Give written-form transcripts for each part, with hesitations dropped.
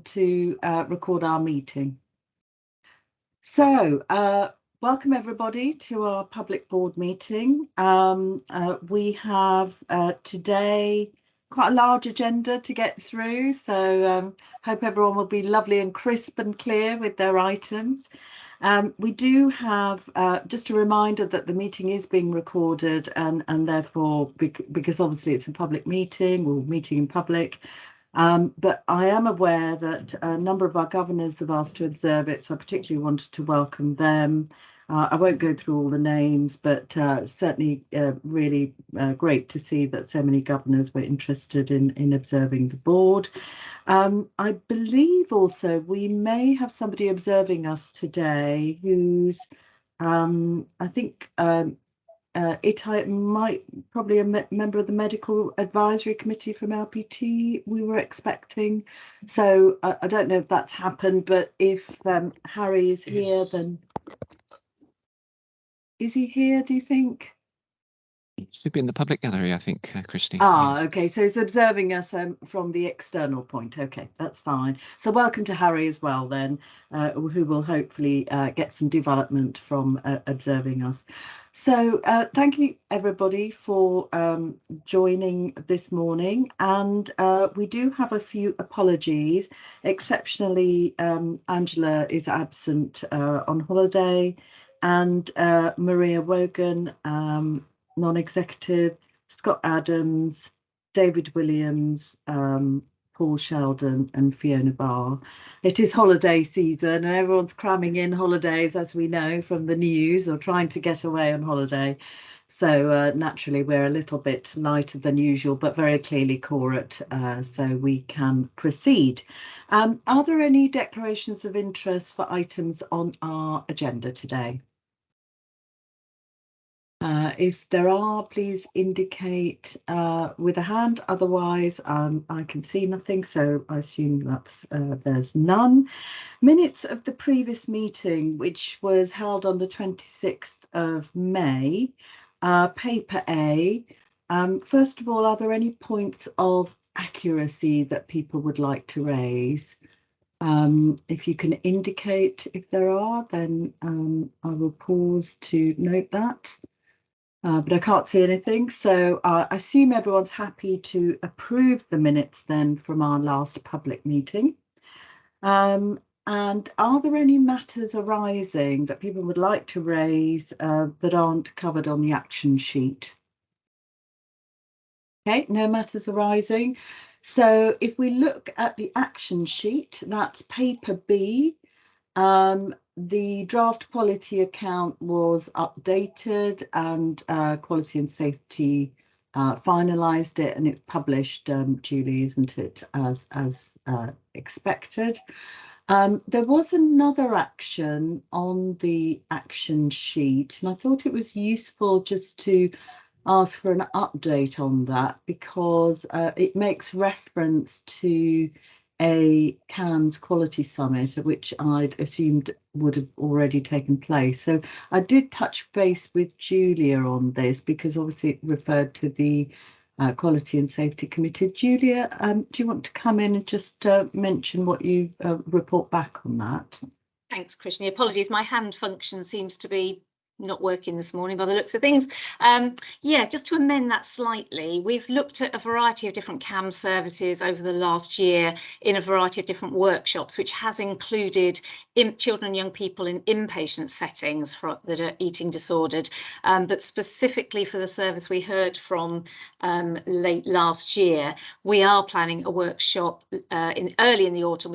to record our meeting. So, welcome everybody to our public board meeting. We have today quite a large agenda to get through, so hope everyone will be lovely and crisp and clear with their items. We do have just a reminder that the meeting is being recorded and therefore, because obviously it's a public meeting or meeting in public, but I am aware that a number of our governors have asked to observe it, so I particularly wanted to welcome them. I won't go through all the names, but certainly really great to see that so many governors were interested in observing the board. I believe also we may have somebody observing us today who's, I think, it might probably a member of the medical advisory committee from LPT we were expecting. So I don't know if that's happened, but if Harry is here, then is he here, do you think? Should be in the public gallery, I think, Christy. Yes. Okay, so he's observing us from the external point. Okay, that's fine. So welcome to Harry as well then, who will hopefully get some development from observing us. So thank you everybody for joining this morning, and we do have a few apologies. Exceptionally, Angela is absent on holiday, and Maria Wogan, non-executive, Scott Adams, David Williams, Paul Sheldon and Fiona Barr. It is holiday season and everyone's cramming in holidays, as we know from the news, or trying to get away on holiday. So naturally we're a little bit lighter than usual, but very clearly quorate, so we can proceed. Are there any declarations of interest for items on our agenda today? If there are, please indicate with a hand. Otherwise, I can see nothing, so I assume that's there's none. Minutes of the previous meeting, which was held on the 26th of May, paper A. First of all, are there any points of accuracy that people would like to raise? If you can indicate if there are, then I will pause to note that. But I can't see anything, so I assume everyone's happy to approve the minutes then from our last public meeting. And are there any matters arising that people would like to raise that aren't covered on the action sheet? Okay, no matters arising. So if we look at the action sheet, that's paper B. The draft quality account was updated and quality and safety finalised it, and it's published, Julie, isn't it, as expected. There was another action on the action sheet, and I thought it was useful just to ask for an update on that, because it makes reference to a CANS Quality Summit, which I'd assumed would have already taken place. So I did touch base with Julia on this, because obviously it referred to the Quality and Safety Committee. Julia, do you want to come in and just mention what you report back on that? Thanks, Christian. Apologies, my hand function seems to be not working this morning by the looks of things. Yeah, just to amend that slightly, we've looked at a variety of different CAM services over the last year in a variety of different workshops, which has included children and young people in inpatient settings that are eating disordered, but specifically for the service we heard from late last year, we are planning a workshop early in the autumn.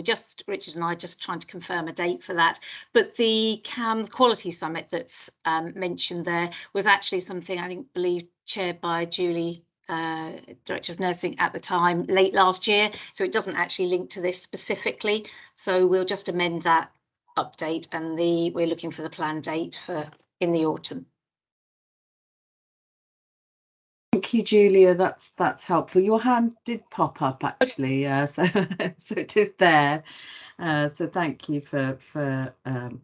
Richard and I just trying to confirm a date for that, but the CAMS Quality Summit that's mentioned there was actually something I believe chaired by Julie, Director of Nursing at the time, late last year, so it doesn't actually link to this specifically, so we'll just amend that update, and we're looking for the planned date for in the autumn. Thank you, Julia. That's helpful. Your hand did pop up actually, so it is there. So thank you for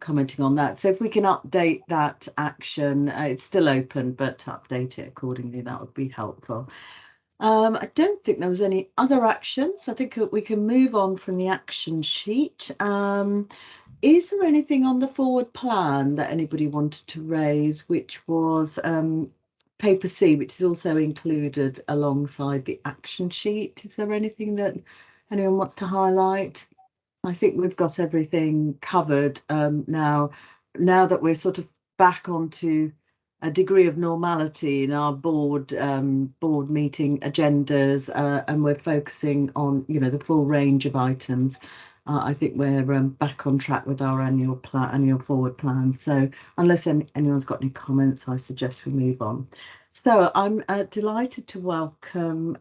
commenting on that. So if we can update that action, it's still open, but update it accordingly, that would be helpful. I don't think there was any other actions. I think we can move on from the action sheet. Is there anything on the forward plan that anybody wanted to raise, which was paper C, which is also included alongside the action sheet? Is there anything that anyone wants to highlight? I think we've got everything covered now. Now that we're sort of back onto a degree of normality in our board meeting agendas, and we're focusing on the full range of items. I think we're back on track with our annual forward plan. So unless anyone's got any comments, I suggest we move on. So I'm delighted to welcome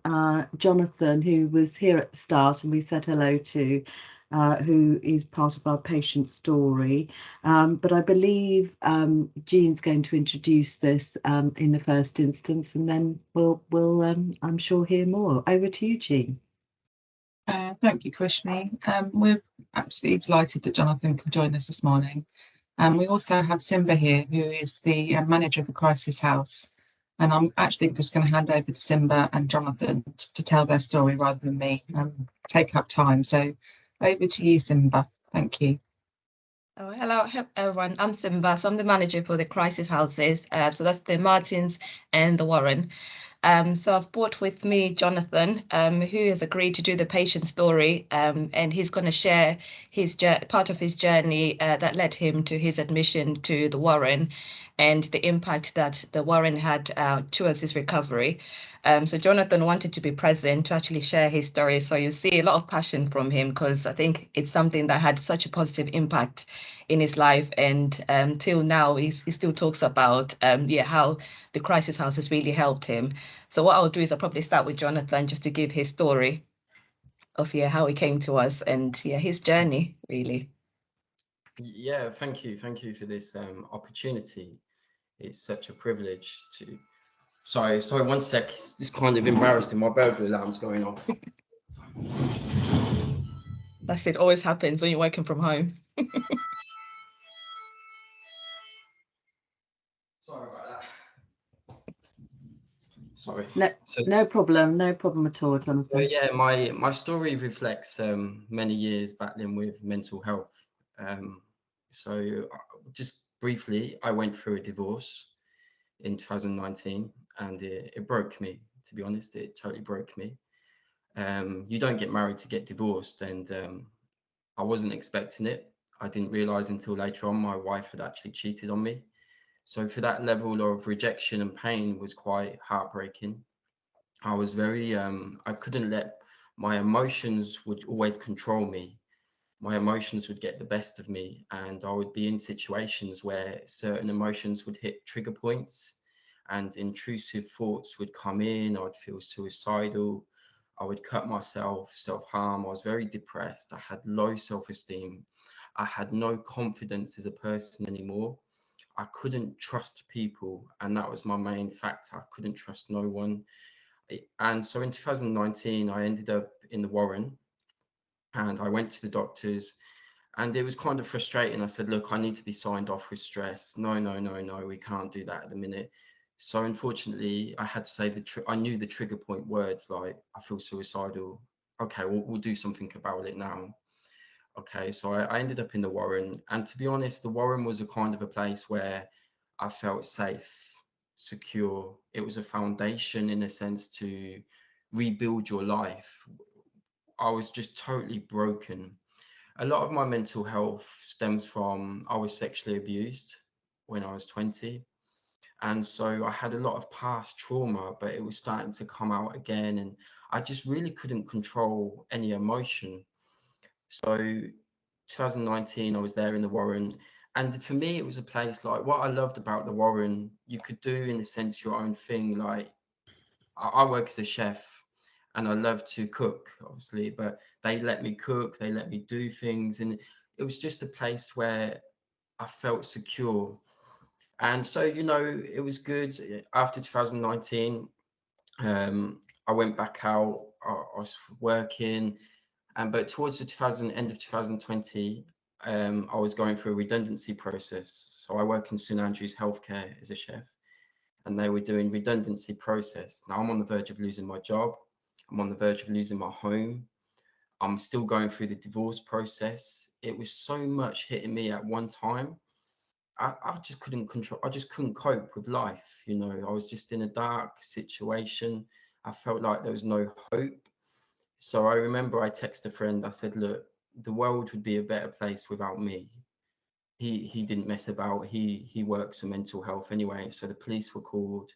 Jonathan, who was here at the start and we said hello to, who is part of our patient story. But I believe Jean's going to introduce this in the first instance, and then we'll I'm sure hear more. Over to you, Jean. Thank you, Krishni. We're absolutely delighted that Jonathan can join us this morning. We also have Simba here, who is the manager of the Crisis House. And I'm actually just going to hand over to Simba and Jonathan to tell their story rather than me take up time. So over to you, Simba. Thank you. Oh, hello, everyone. I'm Simba. So I'm the manager for the Crisis Houses. So that's the Martins and the Warren. So I've brought with me Jonathan, who has agreed to do the patient story, and he's going to share his part of his journey that led him to his admission to the Warren and the impact that the Warren had towards his recovery. So Jonathan wanted to be present to actually share his story. So you see a lot of passion from him because I think it's something that had such a positive impact in his life. And till now, he still talks about how the Crisis House has really helped him. So what I'll do is I'll probably start with Jonathan just to give his story of how he came to us and his journey really. Yeah, thank you for this opportunity. It's such a privilege to. Sorry, 1 sec. It's kind of embarrassing. My burglar alarm's going off. That's it. Always happens when you're working from home. Sorry about that. Sorry. No problem at all, Jonathan. So yeah, my story reflects many years battling with mental health. So just briefly, I went through a divorce in 2019, and it broke me. To be honest, it totally broke me. You don't get married to get divorced, and I wasn't expecting it. I didn't realize until later on my wife had actually cheated on me. So for that level of rejection and pain was quite heartbreaking. I was very, I couldn't let my emotions would always control me. My emotions would get the best of me, and I would be in situations where certain emotions would hit trigger points and intrusive thoughts would come in. I'd feel suicidal. I would cut myself, self-harm. I was very depressed. I had low self-esteem. I had no confidence as a person anymore. I couldn't trust people, and that was my main factor. I couldn't trust no one. And so in 2019, I ended up in the Warren, and I went to the doctors, and it was kind of frustrating. I said, look, I need to be signed off with stress. No, we can't do that at the minute. So unfortunately, I had to say I knew the trigger point words like, I feel suicidal. Okay, we'll do something about it now. Okay, so I ended up in the Warren. And to be honest, the Warren was a kind of a place where I felt safe, secure. It was a foundation in a sense to rebuild your life. I was just totally broken. A lot of my mental health stems from I was sexually abused when I was 20. And so I had a lot of past trauma, but it was starting to come out again. And I just really couldn't control any emotion. So 2019, I was there in the Warren. And for me, it was a place like what I loved about the Warren, you could do in a sense your own thing. Like I work as a chef and I love to cook, obviously, but they let me cook, they let me do things. And it was just a place where I felt secure. And so, it was good. After 2019, I went back out, I was working, but towards the end of 2020, I was going through a redundancy process. So I work in St Andrews Healthcare as a chef. and they were doing redundancy process. Now I'm on the verge of losing my job. I'm on the verge of losing my home. I'm still going through the divorce process. It was so much hitting me at one time. I just couldn't control, I just couldn't cope with life. You know, I was just in a dark situation. I felt like there was no hope. So I remember I texted a friend, I said, look, the world would be a better place without me. He didn't mess about. He works for mental health anyway. So the police were called.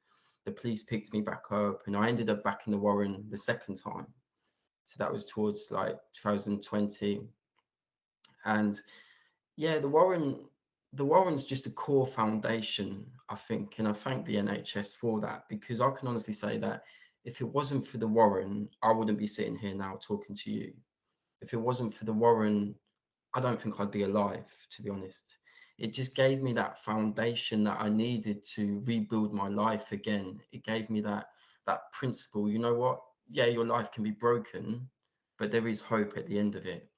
The police picked me back up, and I ended up back in the Warren the second time. So that was towards like 2020. And yeah, the Warren's just a core foundation, I think, and I thank the NHS for that, because I can honestly say that if it wasn't for the Warren, I wouldn't be sitting here now talking to you. If it wasn't for the Warren, I don't think I'd be alive, to be honest. It just gave me that foundation that I needed to rebuild my life again. It gave me that principle. You know what? Yeah, your life can be broken, but there is hope at the end of it.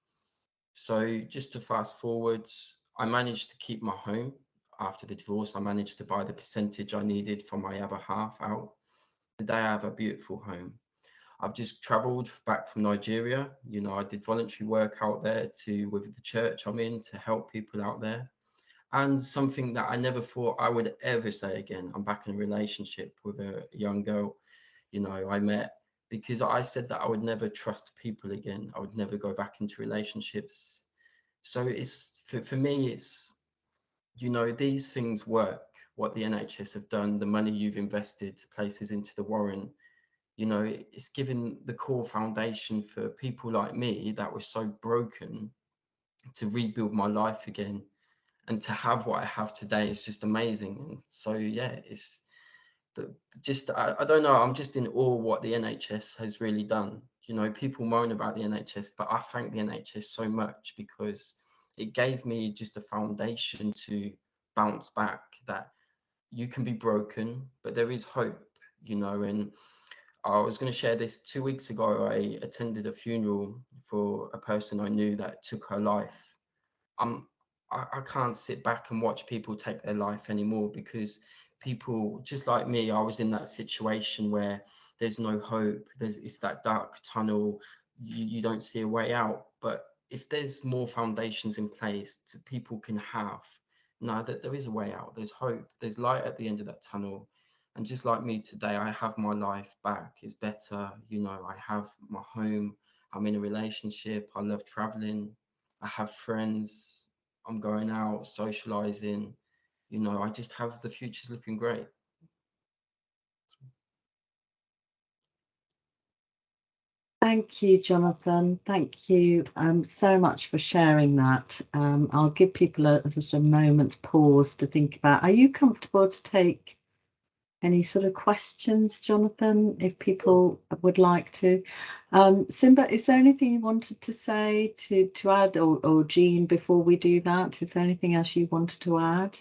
So just to fast forwards, I managed to keep my home after the divorce. I managed to buy the percentage I needed from my other half out. Today I have a beautiful home. I've just traveled back from Nigeria. You know, I did voluntary work out there with the church I'm in to help people out there. And something that I never thought I would ever say again, I'm back in a relationship with a young girl, you know, I met, because I said that I would never trust people again. I would never go back into relationships. So it's for me, it's, you know, these things work. What the NHS have done, the money you've invested places into the Warren, you know, it's given the core foundation for people like me that was so broken to rebuild my life again, and to have what I have today is just amazing. And so yeah, it's just I don't know, I'm just in awe what the NHS has really done. You know, people moan about the NHS, but I thank the NHS so much, because it gave me just a foundation to bounce back, that you can be broken, but there is hope, you know. And I was going to share this. 2 weeks ago, I attended a funeral for a person I knew that took her life. I'm I can't sit back and watch people take their life anymore, because people just like me, I was in that situation where there's no hope. It's that dark tunnel. You don't see a way out. But if there's more foundations in place, people can have, no, that there is a way out. There's hope. There's light at the end of that tunnel. And just like me today, I have my life back. It's better. You know, I have my home. I'm in a relationship. I love traveling. I have friends. I'm going out, socializing. You know, I just have, the future's looking great. Thank you, Jonathan. Thank you so much for sharing that. I'll give people just a moment's pause to think about. Are you comfortable to take any sort of questions, Jonathan, if people would like to? Simba, is there anything you wanted to say to add, or Jean, before we do that? Is there anything else you wanted to add?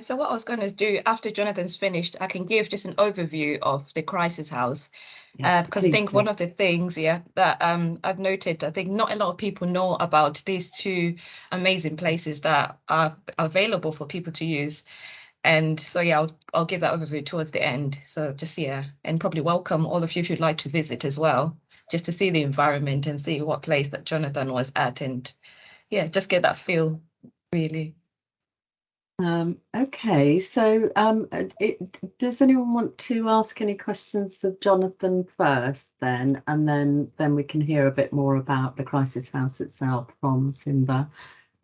So what I was going to do after Jonathan's finished, I can give just an overview of the crisis house. Yes, Because I think do. one of the things, that I've noted, I think not a lot of people know about these two amazing places that are available for people to use. And so, yeah, I'll give that overview towards the end. So just, and probably welcome all of you if you'd like to visit as well, just to see the environment and see what place that Jonathan was at. And yeah, just get that feel, really. Okay, so does anyone want to ask any questions of Jonathan first, then, and then we can hear a bit more about the crisis house itself from Simba.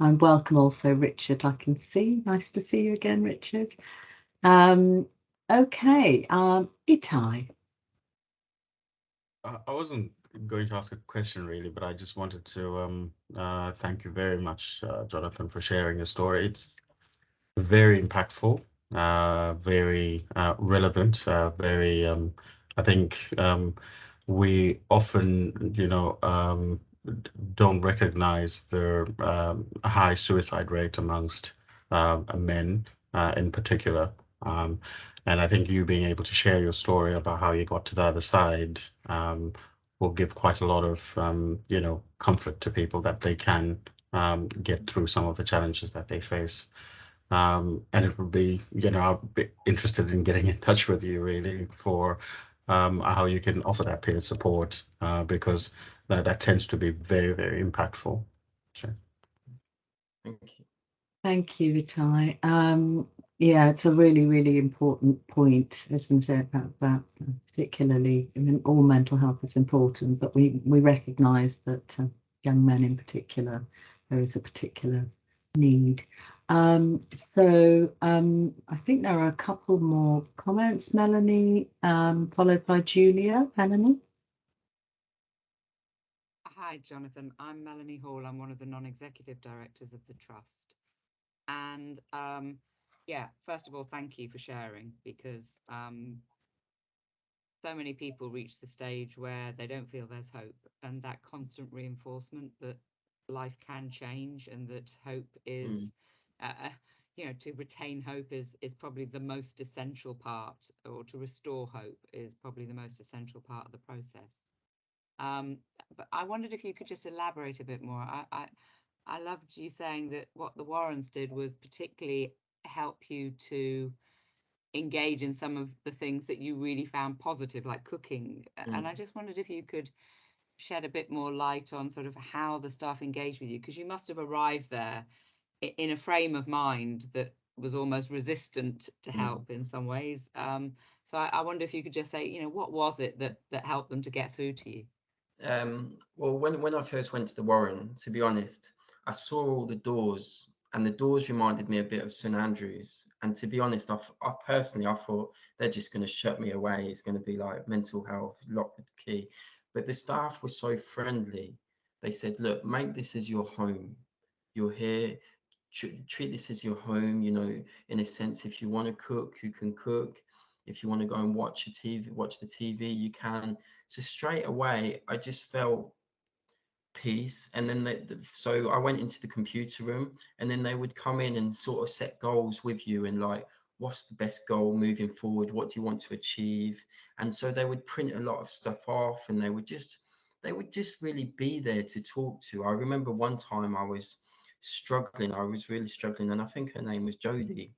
And welcome also, Richard. I can see. Nice to see you again, Richard. Okay, Itai. I wasn't going to ask a question really, but I just wanted to thank you very much, Jonathan, for sharing your story. It's very impactful, very relevant, very, I think we often, don't recognize the high suicide rate amongst men in particular. And I think you being able to share your story about how you got to the other side will give quite a lot of, comfort to people that they can get through some of the challenges that they face. And it would be, I'd be interested in getting in touch with you really for how you can offer that peer support, because that tends to be very, very impactful. Sure. Thank you. Thank you, Vitai. Yeah, it's a really, really important point, isn't it? That particularly, I mean, all mental health is important, but we recognise that young men in particular, there is a particular need. So I think there are a couple more comments, Melanie, followed by Julia. Melanie? Hi, Jonathan. I'm Melanie Hall. I'm one of the non-executive directors of the Trust. And yeah, first of all, thank you for sharing, because so many people reach the stage where they don't feel there's hope, and that constant reinforcement that life can change and that hope is, to retain hope is probably the most essential part, or to restore hope is probably the most essential part of the process. But I wondered if you could just elaborate a bit more. I loved you saying that what the Warrens did was particularly help you to engage in some of the things that you really found positive, like cooking. And I just wondered if you could shed a bit more light on sort of how the staff engaged with you, because you must have arrived there in a frame of mind that was almost resistant to help in some ways. So I wonder if you could just say, what was it that helped them to get through to you? Well, when I first went to the Warren, to be honest, I saw all the doors, and the doors reminded me a bit of St Andrews. And to be honest, I personally, I thought they're just going to shut me away. It's going to be like mental health, lock the key. But the staff were so friendly. They said, look, make this as your home. You're here. Treat this as your home, in a sense. If you want to cook, you can cook. If you want to go and watch the TV, you can. So straight away, I just felt peace. And then so I went into the computer room, and then they would come in and sort of set goals with you, and like, what's the best goal moving forward? What do you want to achieve? And so they would print a lot of stuff off, and they would just really be there to talk to. I remember one time I was really struggling, and I think her name was Jodie.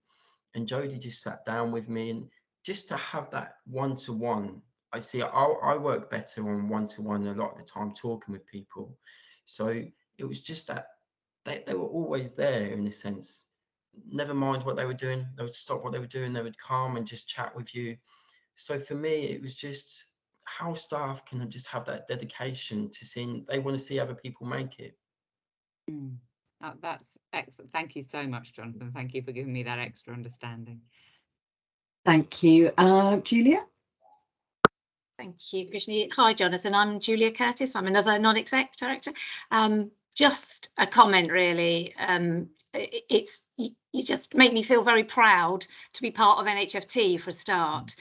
And Jodie just sat down with me, and just to have that one-to-one. I work better on one-to-one a lot of the time, talking with people. So it was just that they were always there, in a sense. Never mind what they were doing, they would stop what they were doing, they would come and just chat with you. So for me, it was just how staff can just have that dedication to seeing, they want to see other people make it. That's excellent. Thank you so much, Jonathan. Thank you for giving me that extra understanding. Thank you. Julia? Thank you, Krishni. Hi, Jonathan. I'm Julia Curtis. I'm another non-exec director. Just a comment, really. You just make me feel very proud to be part of NHFT for a start.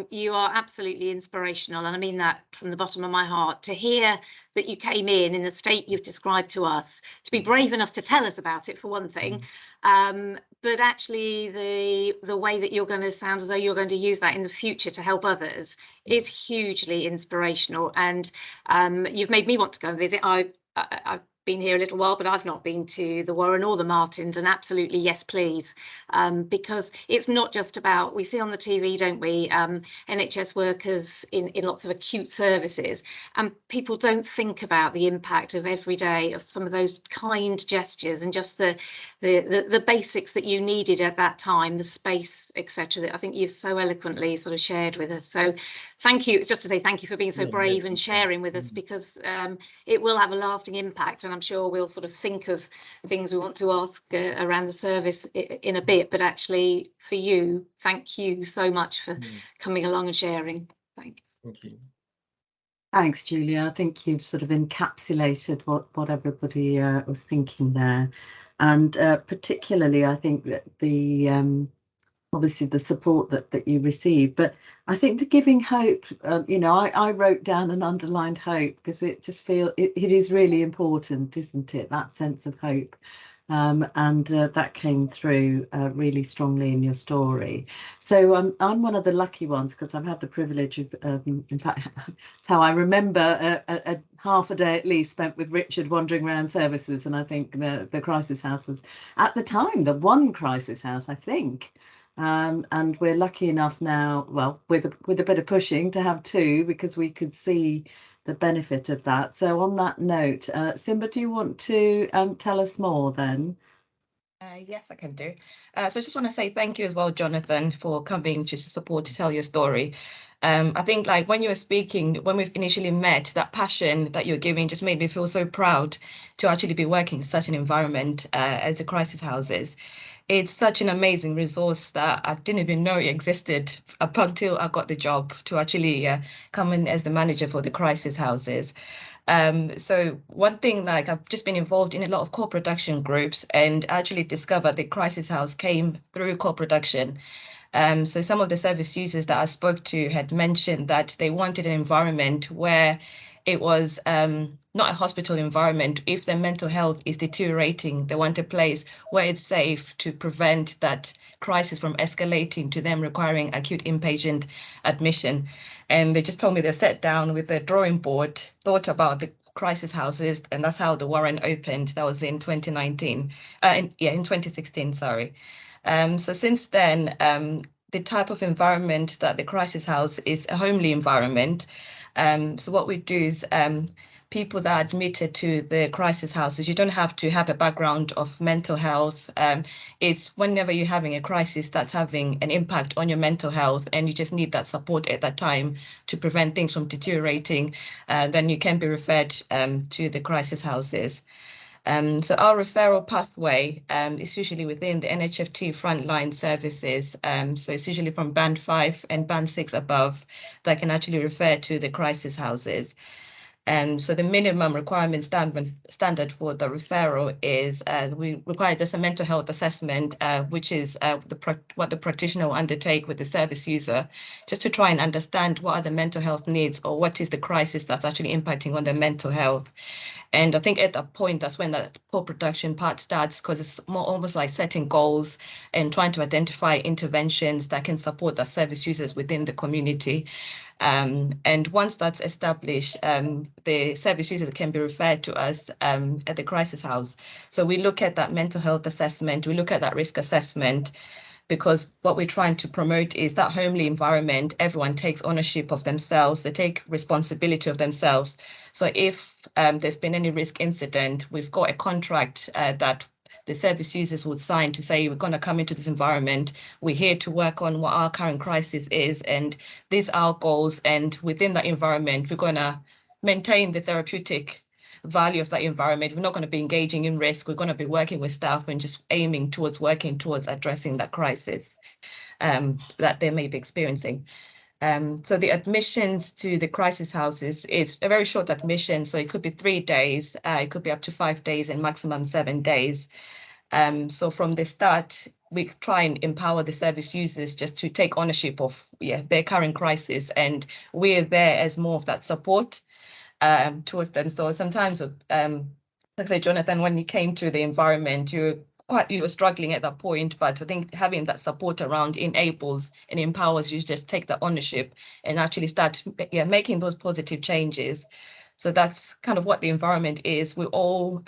You are absolutely inspirational, and I mean that from the bottom of my heart. To hear that you came in the state you've described to us, to be brave enough to tell us about it, for one thing, but actually the way that you're going to sound as though you're going to use that in the future to help others is hugely inspirational. And you've made me want to go and visit. I've been here a little while, but I've not been to the Warren or the Martins, and absolutely yes, please, because it's not just about, we see on the TV, don't we, NHS workers in lots of acute services, and people don't think about the impact of every day of some of those kind gestures and just the basics that you needed at that time, the space, etc., that I think you've so eloquently sort of shared with us. So thank you. It's just to say thank you for being so brave and sharing with us, because it will have a lasting impact, and I'm sure we'll sort of think of things we want to ask around the service in a bit. But actually, for you, thank you so much for coming along and sharing. Thanks. Thank you. Thanks, Julia. I think you've sort of encapsulated what everybody was thinking there. And particularly, I think that the obviously the support that you receive, but I think the giving hope, I wrote down and underlined hope, because it just feels it is really important, isn't it? That sense of hope. and that came through really strongly in your story. So I'm one of the lucky ones because I've had the privilege of, in fact, it's how I remember a half a day at least spent with Richard wandering around services, and I think the crisis house was at the time the one crisis house, I think. And we're lucky enough now, well, with a bit of pushing, to have two, because we could see the benefit of that. So on that note, Simba, do you want to tell us more then? Yes, I can do. So I just want to say thank you as well, Jonathan, for coming to support to tell your story. I think like when you were speaking, when we've initially met, that passion that you're giving just made me feel so proud to actually be working in such an environment as the crisis houses. It's such an amazing resource that I didn't even know it existed up until I got the job to actually come in as the manager for the crisis houses. So one thing, like I've just been involved in a lot of co-production groups and actually discovered the crisis house came through co-production. So some of the service users that I spoke to had mentioned that they wanted an environment where it was not a hospital environment. If their mental health is deteriorating, they want a place where it's safe to prevent that crisis from escalating to them requiring acute inpatient admission. And they just told me they sat down with the drawing board, thought about the crisis houses, and that's how the Warren opened. That was in 2019, in 2016, sorry. So since then, the type of environment that the crisis house is a homely environment. So what we do is people that are admitted to the crisis houses, you don't have to have a background of mental health. It's whenever you're having a crisis that's having an impact on your mental health and you just need that support at that time to prevent things from deteriorating, then you can be referred to the crisis houses. So our referral pathway is usually within the NHFT frontline services. So it's usually from band 5 and band 6 above that can actually refer to the crisis houses. So the minimum requirement standard for the referral is we require just a mental health assessment, which is what the practitioner will undertake with the service user, just to try and understand what are the mental health needs or what is the crisis that's actually impacting on their mental health. And I think at that point, that's when the co-production part starts, because it's more almost like setting goals and trying to identify interventions that can support the service users within the community. And once that's established, the service users can be referred to us at the crisis house. So we look at that mental health assessment, we look at that risk assessment, because what we're trying to promote is that homely environment. Everyone takes ownership of themselves, they take responsibility of themselves. So if there's been any risk incident, we've got a contract that the service users would sign to say, we're going to come into this environment, we're here to work on what our current crisis is, and these are our goals. And within that environment, we're going to maintain the therapeutic value of that environment. We're not going to be engaging in risk. We're going to be working with staff and just aiming towards working towards addressing that crisis that they may be experiencing. So the admissions to the crisis houses is a very short admission. So it could be 3 days, it could be up to 5 days and maximum 7 days. So from the start, we try and empower the service users just to take ownership of their current crisis. And we're there as more of that support towards them. So sometimes, like I say, Jonathan, when you came to the environment, you were struggling at that point, but I think having that support around enables and empowers you to just take the ownership and actually start making those positive changes. So that's kind of what the environment is. We all,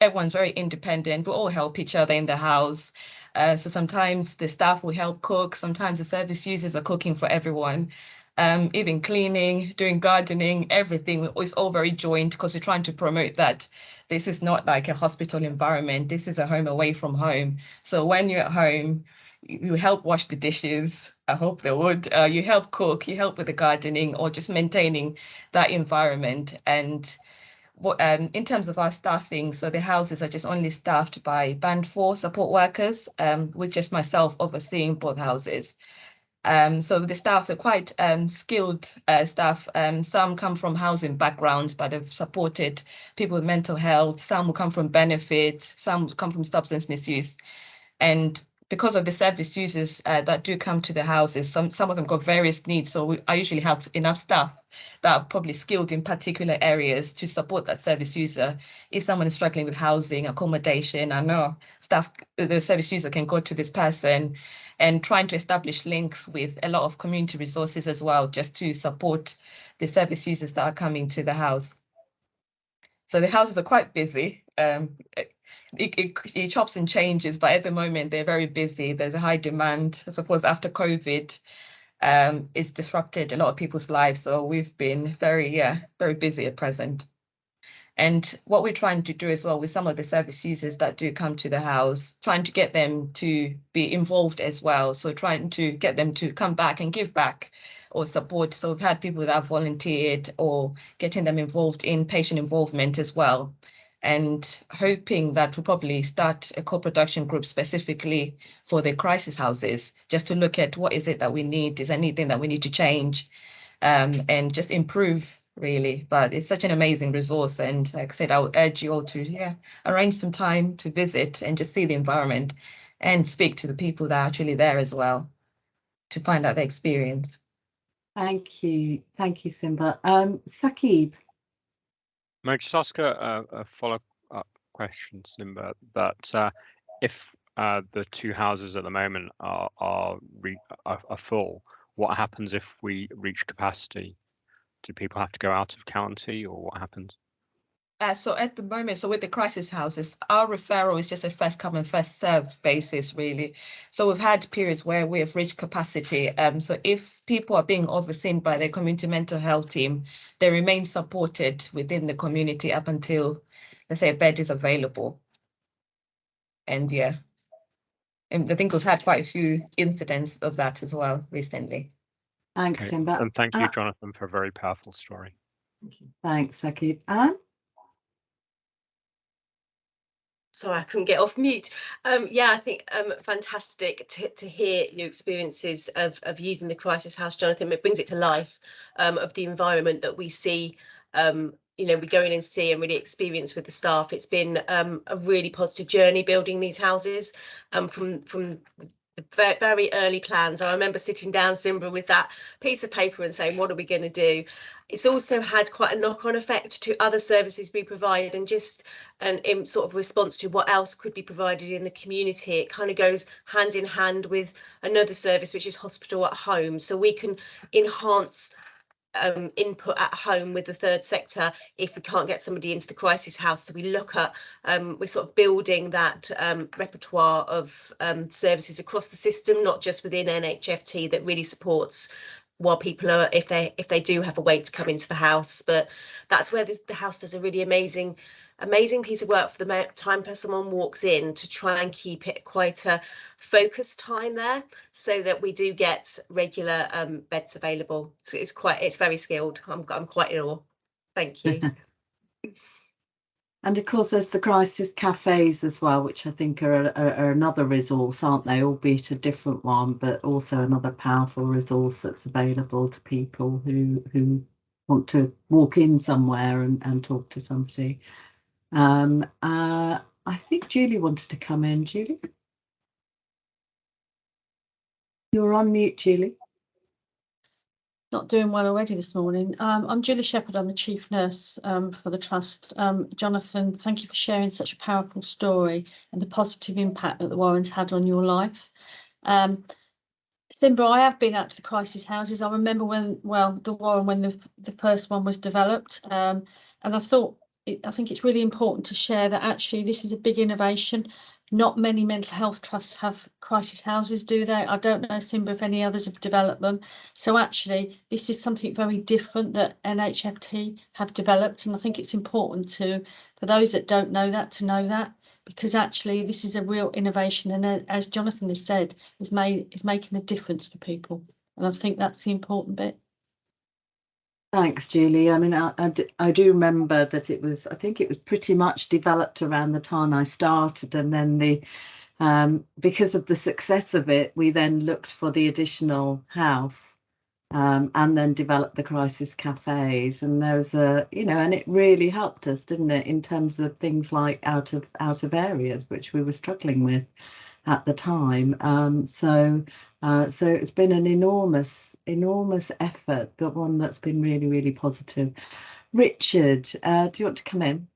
everyone's very independent. We all help each other in the house. So sometimes the staff will help cook. Sometimes the service users are cooking for everyone. Even cleaning, doing gardening, everything is all very joint, because we're trying to promote that this is not like a hospital environment. This is a home away from home. So when you're at home, you help wash the dishes. I hope they would. You help cook, you help with the gardening, or just maintaining that environment. And in terms of our staffing, so the houses are just only staffed by band 4 support workers, with just myself overseeing both houses. So the staff are quite skilled staff. Some come from housing backgrounds, but they've supported people with mental health. Some will come from benefits, some will come from substance misuse. And because of the service users that do come to the houses, some of them got various needs. So I usually have enough staff that are probably skilled in particular areas to support that service user. If someone is struggling with housing, accommodation, I know the service user can go to this person, and trying to establish links with a lot of community resources as well, just to support the service users that are coming to the house. So the houses are quite busy. It chops and changes, but at the moment they're very busy. There's a high demand. I suppose after COVID, it's disrupted a lot of people's lives. So we've been very busy at present. And what we're trying to do as well with some of the service users that do come to the house, trying to get them to be involved as well. So trying to get them to come back and give back or support. So we've had people that have volunteered, or getting them involved in patient involvement as well. And hoping that we'll probably start a co-production group specifically for the crisis houses, just to look at what is it that we need, is there anything that we need to change, and just improve, really. But it's such an amazing resource, and like I said, I would urge you all to arrange some time to visit and just see the environment and speak to the people that are actually there as well, to find out their experience. Thank you, Simba. Saqib. May I just ask a follow-up question, Simba, that if the two houses at the moment are full, what happens if we reach capacity? Do people have to go out of county, or what happens? So at the moment, so with the crisis houses, our referral is just a first come and first serve basis, really. So we've had periods where we have reached capacity. So if people are being overseen by the community mental health team, they remain supported within the community up until, let's say, a bed is available. And and I think we've had quite a few incidents of that as well recently. Thanks, Simba. And thank you, Jonathan, for a very powerful story. Thank you. Thanks, Saqib. Anne? Sorry, I couldn't get off mute. I think fantastic to hear your experiences of using the crisis house, Jonathan. It brings it to life, of the environment that we see, we go in and see and really experience with the staff. It's been a really positive journey building these houses, from the very early plans. I remember sitting down, Simba, with that piece of paper and saying, what are we going to do? It's also had quite a knock-on effect to other services we provide, and just in sort of response to what else could be provided in the community. It kind of goes hand in hand with another service, which is hospital at home. So we can enhance input at home with the third sector if we can't get somebody into the crisis house. So we look at, we're sort of building that repertoire of services across the system, not just within NHFT, that really supports while people are, if they do have a wait to come into the house. But that's where the house does a really amazing piece of work for the time someone walks in, to try and keep it quite a focused time there, so that we do get regular beds available. So it's very skilled. I'm quite in awe. Thank you. And of course, there's the crisis cafes as well, which I think are another resource, aren't they? Albeit a different one, but also another powerful resource that's available to people who want to walk in somewhere and talk to somebody. I think Julie wanted to come in. Julie? You're on mute, Julie. Not doing well already this morning. I'm Julie Shepherd. I'm the Chief Nurse for the Trust. Jonathan, thank you for sharing such a powerful story and the positive impact that the Warrens had on your life. Simba, I have been out to the crisis houses. I remember when the first one was developed, and I think it's really important to share that actually this is a big innovation. Not many mental health trusts have crisis houses, do they? I don't know, Simba, if any others have developed them. So actually, this is something very different that NHFT have developed, and I think it's important for those that don't know that, to know that, because actually this is a real innovation, and as Jonathan has said, is making a difference for people, and I think that's the important bit. Thanks, Julie. I mean, I do remember that I think it was pretty much developed around the time I started, and then because of the success of it, we then looked for the additional house, and then developed the crisis cafes. And there was and it really helped us, didn't it, in terms of things like out of areas, which we were struggling with. at the time. So it's been an enormous effort, but one that's been really, really positive. Richard, do you want to come in?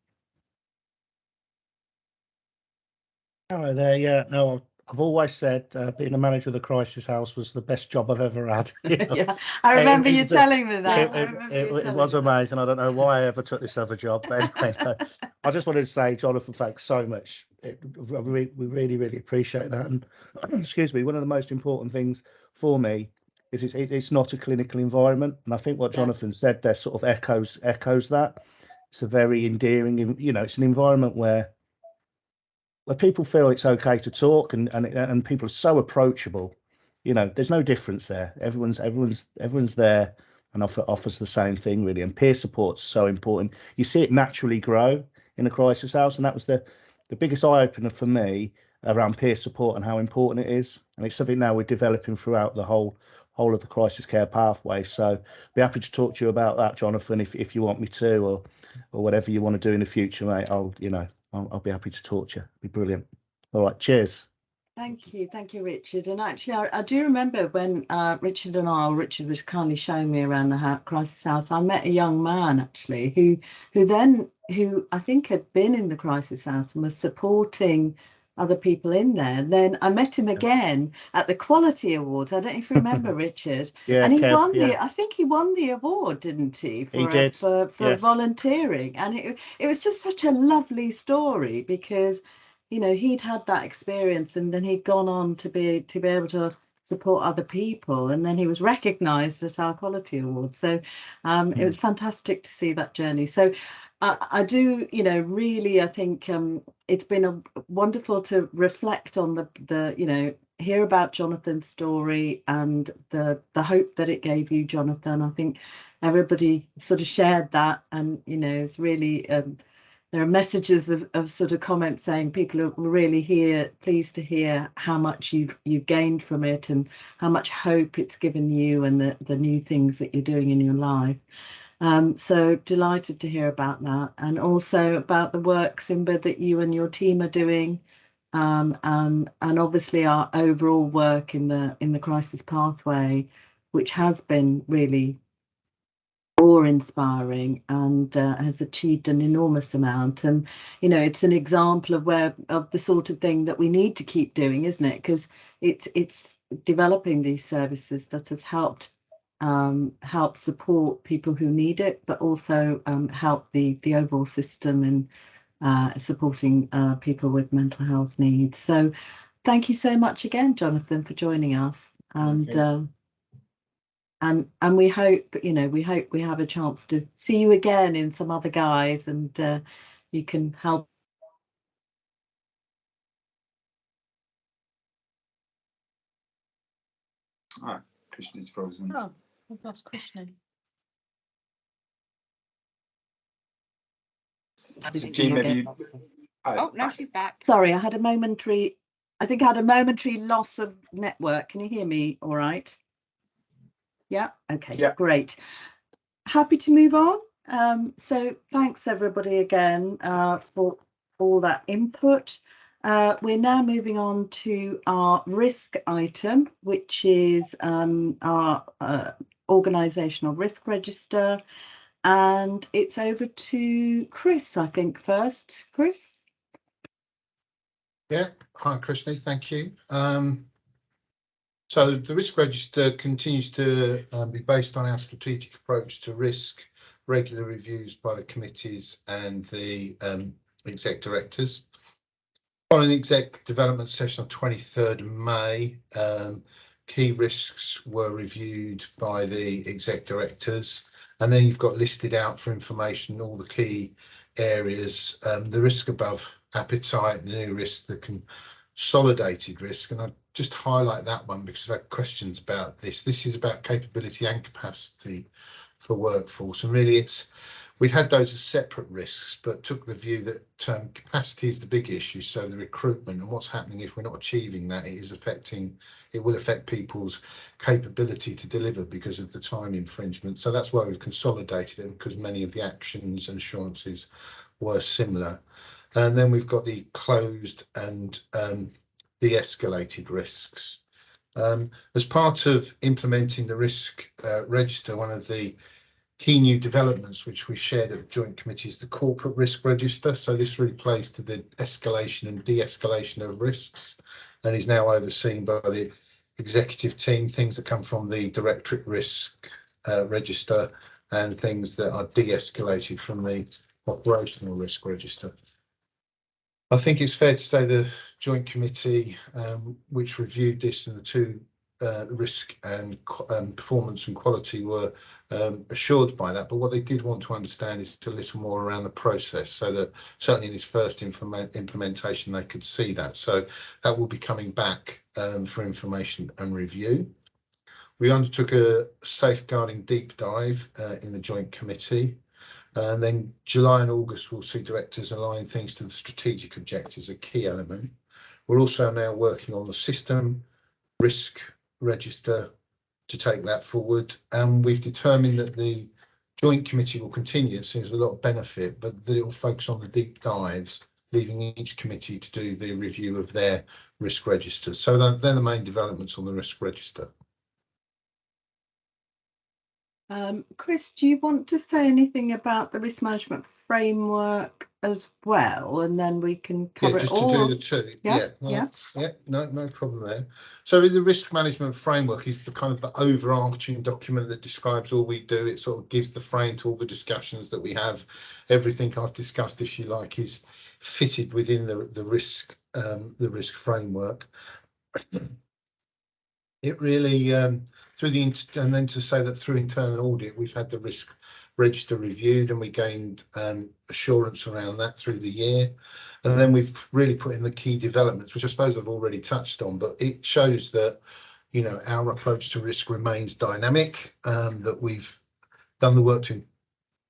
Hello there. Yeah, no, I've always said being a manager of the Crisis House was the best job I've ever had. Yeah, I remember you telling me that. It was amazing. I don't know why I ever took this other job, but anyway, no, I just wanted to say, Jonathan, thanks so much. We really, really appreciate that. And excuse me, one of the most important things for me is it's not a clinical environment, and I think what Jonathan said there sort of echoes that. It's a very endearing, it's an environment where people feel it's okay to talk, and people are so approachable. There's no difference there. Everyone's there and offers the same thing, really. And peer support's so important. You see it naturally grow in a crisis house, and that was the biggest eye opener for me around peer support and how important it is. And it's something now we're developing throughout the whole of the crisis care pathway. So be happy to talk to you about that, Jonathan, if you want me to, or whatever you want to do in the future, mate. I'll be happy to talk to you. It'd be brilliant. All right, cheers. Thank you, Richard. And actually, I do remember when Richard was kindly showing me around the crisis house. I met a young man actually who I think had been in the crisis house and was supporting other people in there. Then I met him again at the Quality Awards. I don't know if you remember, Richard. Yeah, and he Kev, won yeah. I think he won the award, didn't he? He did. For Yes. volunteering. And it was just such a lovely story because he'd had that experience, and then he'd gone on to be able to support other people, and then he was recognized at our Quality Awards. So it was fantastic to see that journey. So I do, really, I think it's been wonderful to reflect on the hear about Jonathan's story and the hope that it gave you, Jonathan. I think everybody sort of shared that, and it's really there are messages of sort of comments saying people are really pleased to hear how much you've gained from it and how much hope it's given you and the new things that you're doing in your life. So delighted to hear about that, and also about the work, Simba, that you and your team are doing, and obviously our overall work in the crisis pathway, which has been really awe-inspiring and has achieved an enormous amount. And it's an example of the sort of thing that we need to keep doing, isn't it? Because it's developing these services that has helped support people who need it, but also help the overall system in supporting people with mental health needs. So thank you so much again, Jonathan, for joining us. And we hope we have a chance to see you again in some other guise, and you can help. Krishna's frozen. Oh, I've lost Krishna. Oh, no, she's back. Sorry, I had a momentary loss of network. Can you hear me all right? Yeah, okay, yeah. Great. Happy to move on. So thanks everybody again for all that input. We're now moving on to our risk item, which is our organisational risk register, and it's over to Chris, I think, first. Chris? Yeah, hi Krishna, thank you. So the risk register continues to be based on our strategic approach to risk, regular reviews by the committees and the exec directors. Following the exec development session on 23rd of May, key risks were reviewed by the exec directors, and then you've got listed out for information all the key areas, the risk above appetite, the new risk, the consolidated risk, and I just highlight that one because I've had questions about this. This is about capability and capacity for workforce, and really we'd had those as separate risks, but took the view that capacity is the big issue. So the recruitment and what's happening if we're not achieving that, it will affect people's capability to deliver because of the time infringement. So that's why we've consolidated it, because many of the actions and assurances were similar. And then we've got the closed and de-escalated risks. As part of implementing the risk register, one of the key new developments which we shared at the Joint Committee is the corporate risk register. So this really plays to the escalation and de-escalation of risks, and is now overseen by the executive team, things that come from the directorate risk register and things that are de-escalated from the operational risk register. I think it's fair to say the Joint Committee, which reviewed this, and the two risk and performance and quality were assured by that. But what they did want to understand is a little more around the process, so that certainly in this first implementation they could see that. So that will be coming back for information and review. We undertook a safeguarding deep dive in the Joint Committee. And then July and August will see directors align things to the strategic objectives, a key element. We're also now working on the system risk register to take that forward. And we've determined that the Joint Committee will continue. It seems a lot of benefit, but that it will focus on the deep dives, leaving each committee to do the review of their risk registers. So they're the main developments on the risk register. Chris, do you want to say anything about the risk management framework as well, and then we can cover just it all? To do the two. Yeah. No problem there. So the risk management framework is the kind of the overarching document that describes all we do. It sort of gives the frame to all the discussions that we have. Everything I've discussed, if you like, is fitted within the risk framework. It really and then to say that through internal audit we've had the risk register reviewed, and we gained assurance around that through the year. And then we've really put in the key developments, which I suppose I've already touched on, but it shows that, you know, our approach to risk remains dynamic, that we've done the work to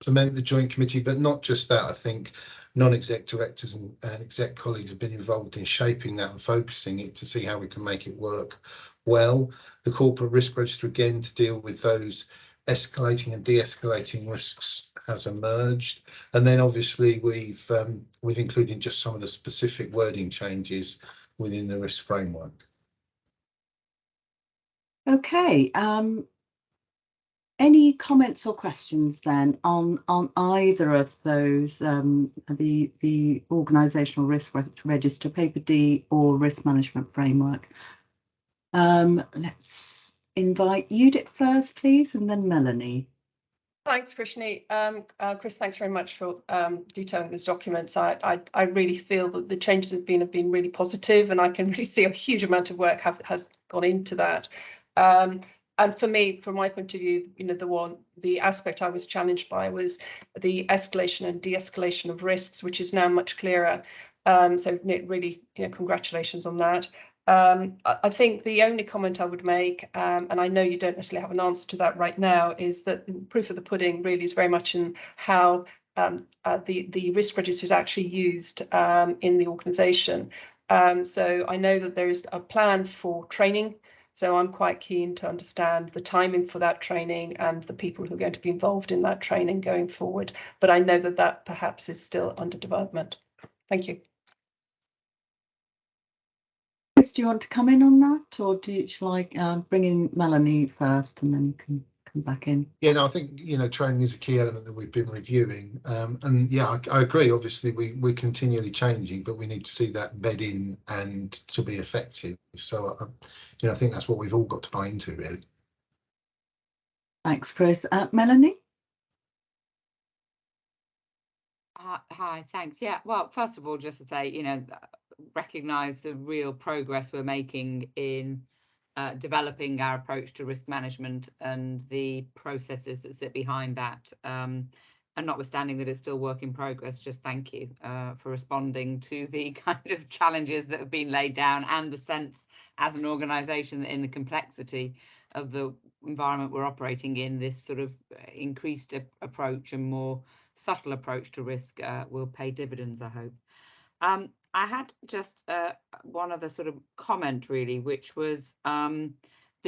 implement the Joint Committee, but not just that. I think non-exec directors and exec colleagues have been involved in shaping that and focusing it to see how we can make it work well. The corporate risk register, again, to deal with those escalating and de-escalating risks, has emerged. And then obviously we've included just some of the specific wording changes within the risk framework. Okay. Any comments or questions then on either of those, the organisational risk register, paper D, or risk management framework? Let's invite Judith first, please, and then Melanie. Thanks, Krishni. Chris, thanks very much for detailing these documents. I really feel that the changes have been really positive, and I can really see a huge amount of work has gone into that. And for me, from my point of view, you know, the aspect I was challenged by was the escalation and de-escalation of risks, which is now much clearer. So really, you know, congratulations on that. I think the only comment I would make, and I know you don't necessarily have an answer to that right now, is that the proof of the pudding really is very much in how the risk register is actually used in the organisation. So I know that there is a plan for training. So I'm quite keen to understand the timing for that training and the people who are going to be involved in that training going forward. But I know that perhaps is still under development. Thank you. Chris, do you want to come in on that, or do you like bring in Melanie first and then you can come back in? Yeah, no, I think, you know, training is a key element that we've been reviewing. And yeah, I agree. Obviously, we're continually changing, but we need to see that bed in and to be effective. So, you know, I think that's what we've all got to buy into, really. Thanks, Chris. Melanie? Hi, thanks. Yeah, well, first of all, just to say, you know, recognise the real progress we're making in developing our approach to risk management and the processes that sit behind that. And notwithstanding that it's still work in progress, just thank you for responding to the kind of challenges that have been laid down, and the sense as an organisation in the complexity of the environment we're operating in, this sort of increased approach and more subtle approach to risk will pay dividends, I hope. I had just one other sort of comment, really, which was the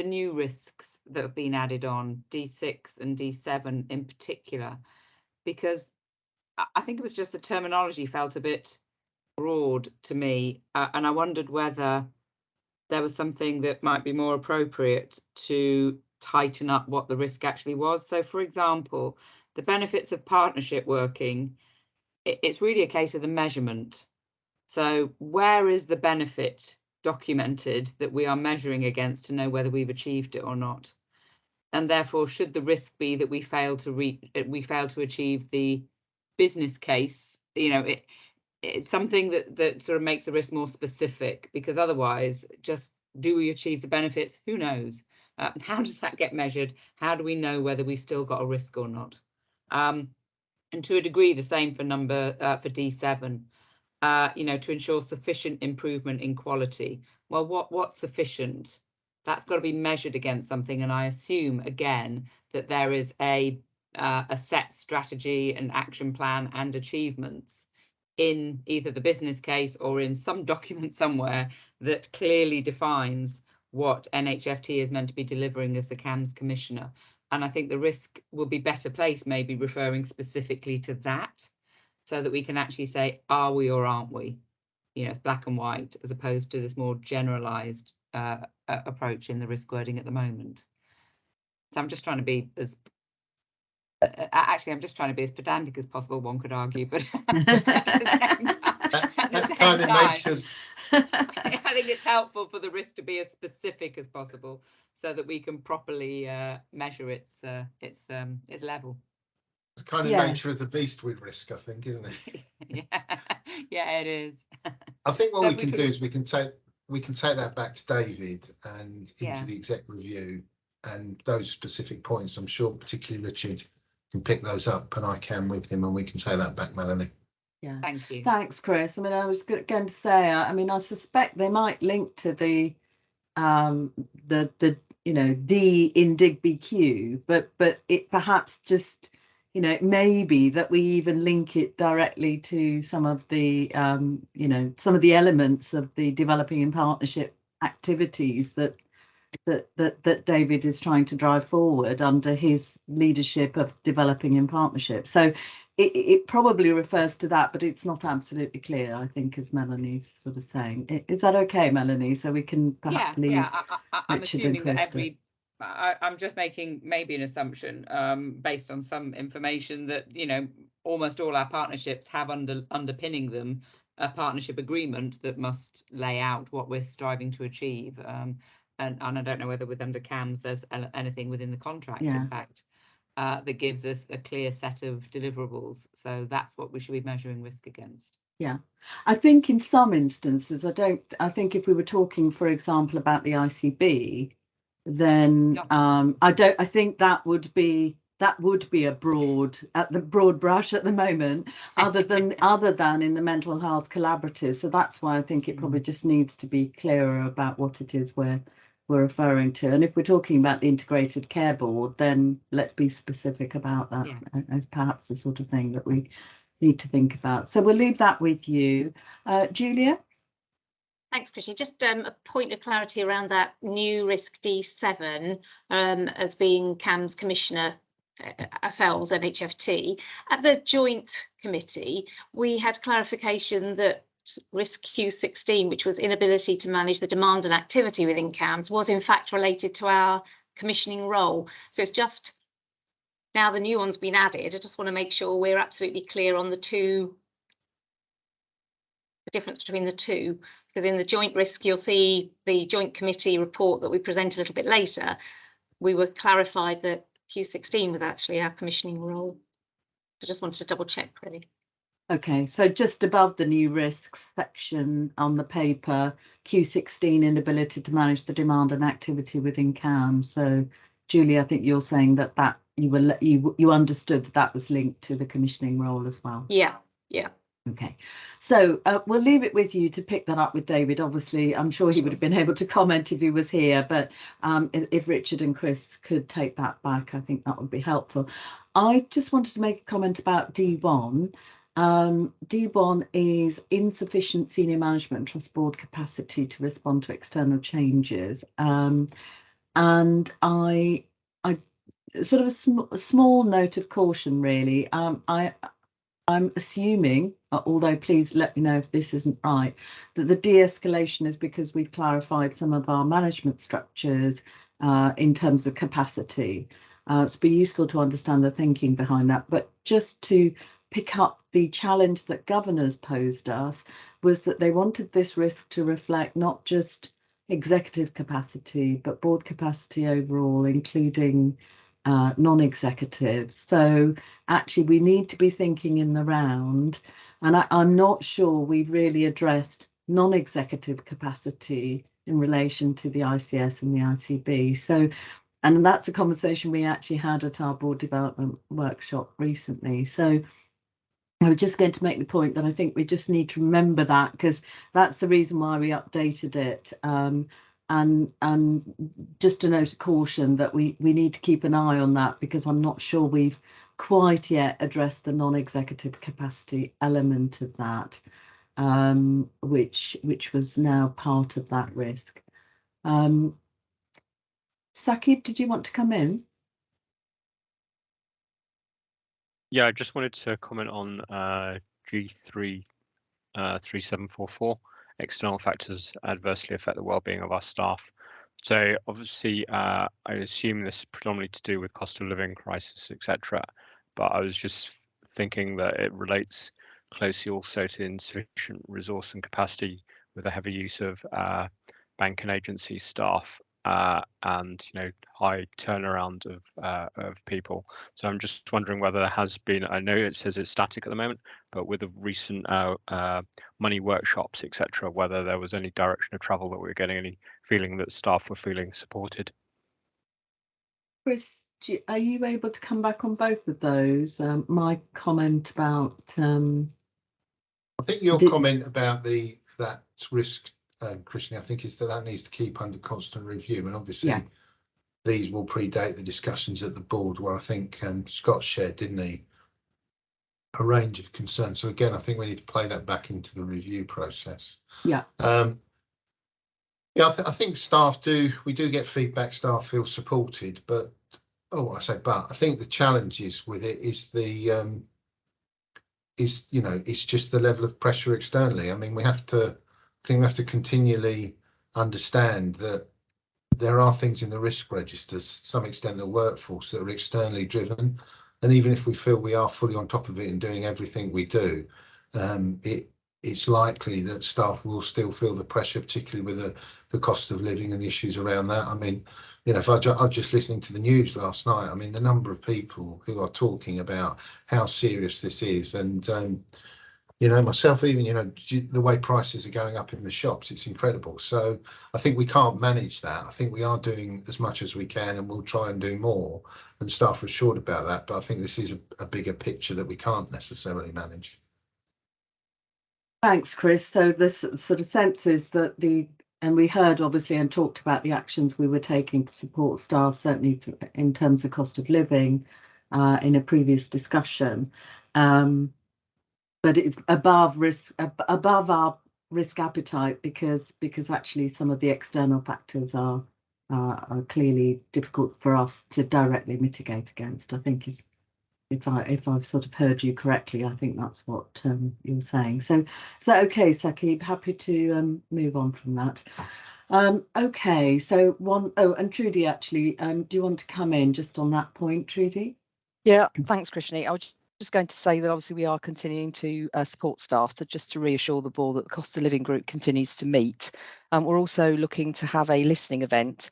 new risks that have been added on, D6 and D7 in particular, because I think it was just the terminology felt a bit broad to me, and I wondered whether there was something that might be more appropriate to tighten up what the risk actually was. So, for example, the benefits of partnership working, it's really a case of the measurement. So where is the benefit documented that we are measuring against to know whether we've achieved it or not? And therefore, should the risk be that we fail to achieve the business case, you know, it's something that sort of makes the risk more specific, because otherwise, just do we achieve the benefits? Who knows? How does that get measured? How do we know whether we've still got a risk or not? And to a degree, the same for for D7. You know, to ensure sufficient improvement in quality. Well, what's sufficient? That's got to be measured against something, and I assume again that there is a set strategy and action plan and achievements in either the business case or in some document somewhere that clearly defines what NHFT is meant to be delivering as the CAMS Commissioner. And I think the risk will be better placed maybe referring specifically to that, so that we can actually say, are we or aren't we? You know, it's black and white, as opposed to this more generalized approach in the risk wording at the moment. So I'm just trying to be as actually, I'm just trying to be as pedantic as possible, one could argue, but that's kind of nature. I think it's helpful for the risk to be as specific as possible, so that we can properly measure its level. It's kind of nature of the beast with risk, I think, isn't it? Yeah, it is. I think what we can do is we can take that back to David and into the exec review, and those specific points. I'm sure particularly Richard can pick those up, and I can with him, and we can take that back, Melanie. Yeah, thank you. Thanks, Chris. I mean, I was going to say, I mean, I suspect they might link to the you know, D in DigBQ, but it perhaps just, you know, it may be that we even link it directly to some of the you know, some of the elements of the developing in partnership activities that David is trying to drive forward under his leadership of developing in partnership. So it probably refers to that, but it's not absolutely clear, I think, as Melanie's sort of saying. Is that okay, Melanie? So we can perhaps leave I'm Richard assuming and that I'm just making maybe an assumption based on some information that, you know, almost all our partnerships have underpinning them a partnership agreement that must lay out what we're striving to achieve. And I don't know whether under CAMS there's anything within the contract, in fact, that gives us a clear set of deliverables. So that's what we should be measuring risk against. Yeah, I think in some instances, I think if we were talking, for example, about the ICB, then I think that would be a broad brush at the moment, other than in the mental health collaborative. So that's why I think it probably just needs to be clearer about what it is we're referring to. And if we're talking about the integrated care board, then let's be specific about that as perhaps the sort of thing that we need to think about. So we'll leave that with you. Julia? Thanks, Chrissy. Just a point of clarity around that new risk D7 as being CAMS Commissioner, ourselves, NHFT. At the joint committee, we had clarification that risk Q16, which was inability to manage the demand and activity within CAMS, was in fact related to our commissioning role. So it's just now the new one's been added. I just want to make sure we're absolutely clear on the difference between the two, because in the joint risk, you'll see the joint committee report that we present a little bit later. We were clarified that Q16 was actually our commissioning role. So just wanted to double check, really. Okay, so just above the new risks section on the paper, Q16, inability to manage the demand and activity within CAMS. So, Julie, I think you're saying that you understood that was linked to the commissioning role as well. Yeah. Okay, so we'll leave it with you to pick that up with David. Obviously, I'm sure he would have been able to comment if he was here, but if Richard and Chris could take that back, I think that would be helpful. I just wanted to make a comment about D1. D1 is insufficient senior management trust board capacity to respond to external changes. And I sort of a small note of caution, really. I'm assuming, although please let me know if this isn't right, that the de-escalation is because we've clarified some of our management structures in terms of capacity. It's been useful to understand the thinking behind that. But just to pick up the challenge that governors posed us was that they wanted this risk to reflect not just executive capacity, but board capacity overall, including non-executive. So actually we need to be thinking in the round, and I'm not sure we've really addressed non-executive capacity in relation to the ICS and the ICB. So, and that's a conversation we actually had at our board development workshop recently. So I was just going to make the point that I think we just need to remember that, because that's the reason why we updated it. And just a note of caution that we need to keep an eye on that, because I'm not sure we've quite yet addressed the non-executive capacity element of that, which was now part of that risk. Sakib, did you want to come in? Yeah, I just wanted to comment on G3 3744. External factors adversely affect the well-being of our staff. So obviously, I assume this is predominantly to do with cost of living crisis, etc. But I was just thinking that it relates closely also to insufficient resource and capacity with a heavy use of bank and agency staff and high turnaround of people. So I'm just wondering whether there has been, I know it says it's static at the moment, but with the recent money workshops, etc., whether there was any direction of travel that we were getting, any feeling that staff were feeling supported. Chris, are you able to come back on both of those? My comment about I think your comment about that risk, Christian, I think is that needs to keep under constant review, and obviously these will predate the discussions at the board, where I think Scott shared, didn't he, a range of concerns. So again, I think we need to play that back into the review process. Yeah. Yeah, I think we do get feedback, staff feel supported, but I think the challenges with it is it's just the level of pressure externally. I mean, we have to continually understand that there are things in the risk registers, to some extent, the workforce that are externally driven, and even if we feel we are fully on top of it and doing everything we do, it's likely that staff will still feel the pressure, particularly with the cost of living and the issues around that. I mean, if I was just listening to the news last night, I mean, the number of people who are talking about how serious this is, and myself, even, the way prices are going up in the shops, it's incredible. So I think we can't manage that. I think we are doing as much as we can, and we'll try and do more, and staff are assured about that. But I think this is a bigger picture that we can't necessarily manage. Thanks, Chris. So this sort of sense is that and we heard obviously and talked about the actions we were taking to support staff, certainly in terms of cost of living in a previous discussion. But it's above our risk appetite, because actually some of the external factors are clearly difficult for us to directly mitigate against. I think if I've sort of heard you correctly, I think that's what you're saying. So is that okay, Sakib? Happy to move on from that. Okay, so and Trudy, actually, do you want to come in just on that point, Trudy? Yeah, thanks, Krishni. I was just going to say that obviously we are continuing to support staff, so just to reassure the board that the cost of living group continues to meet. We're also looking to have a listening event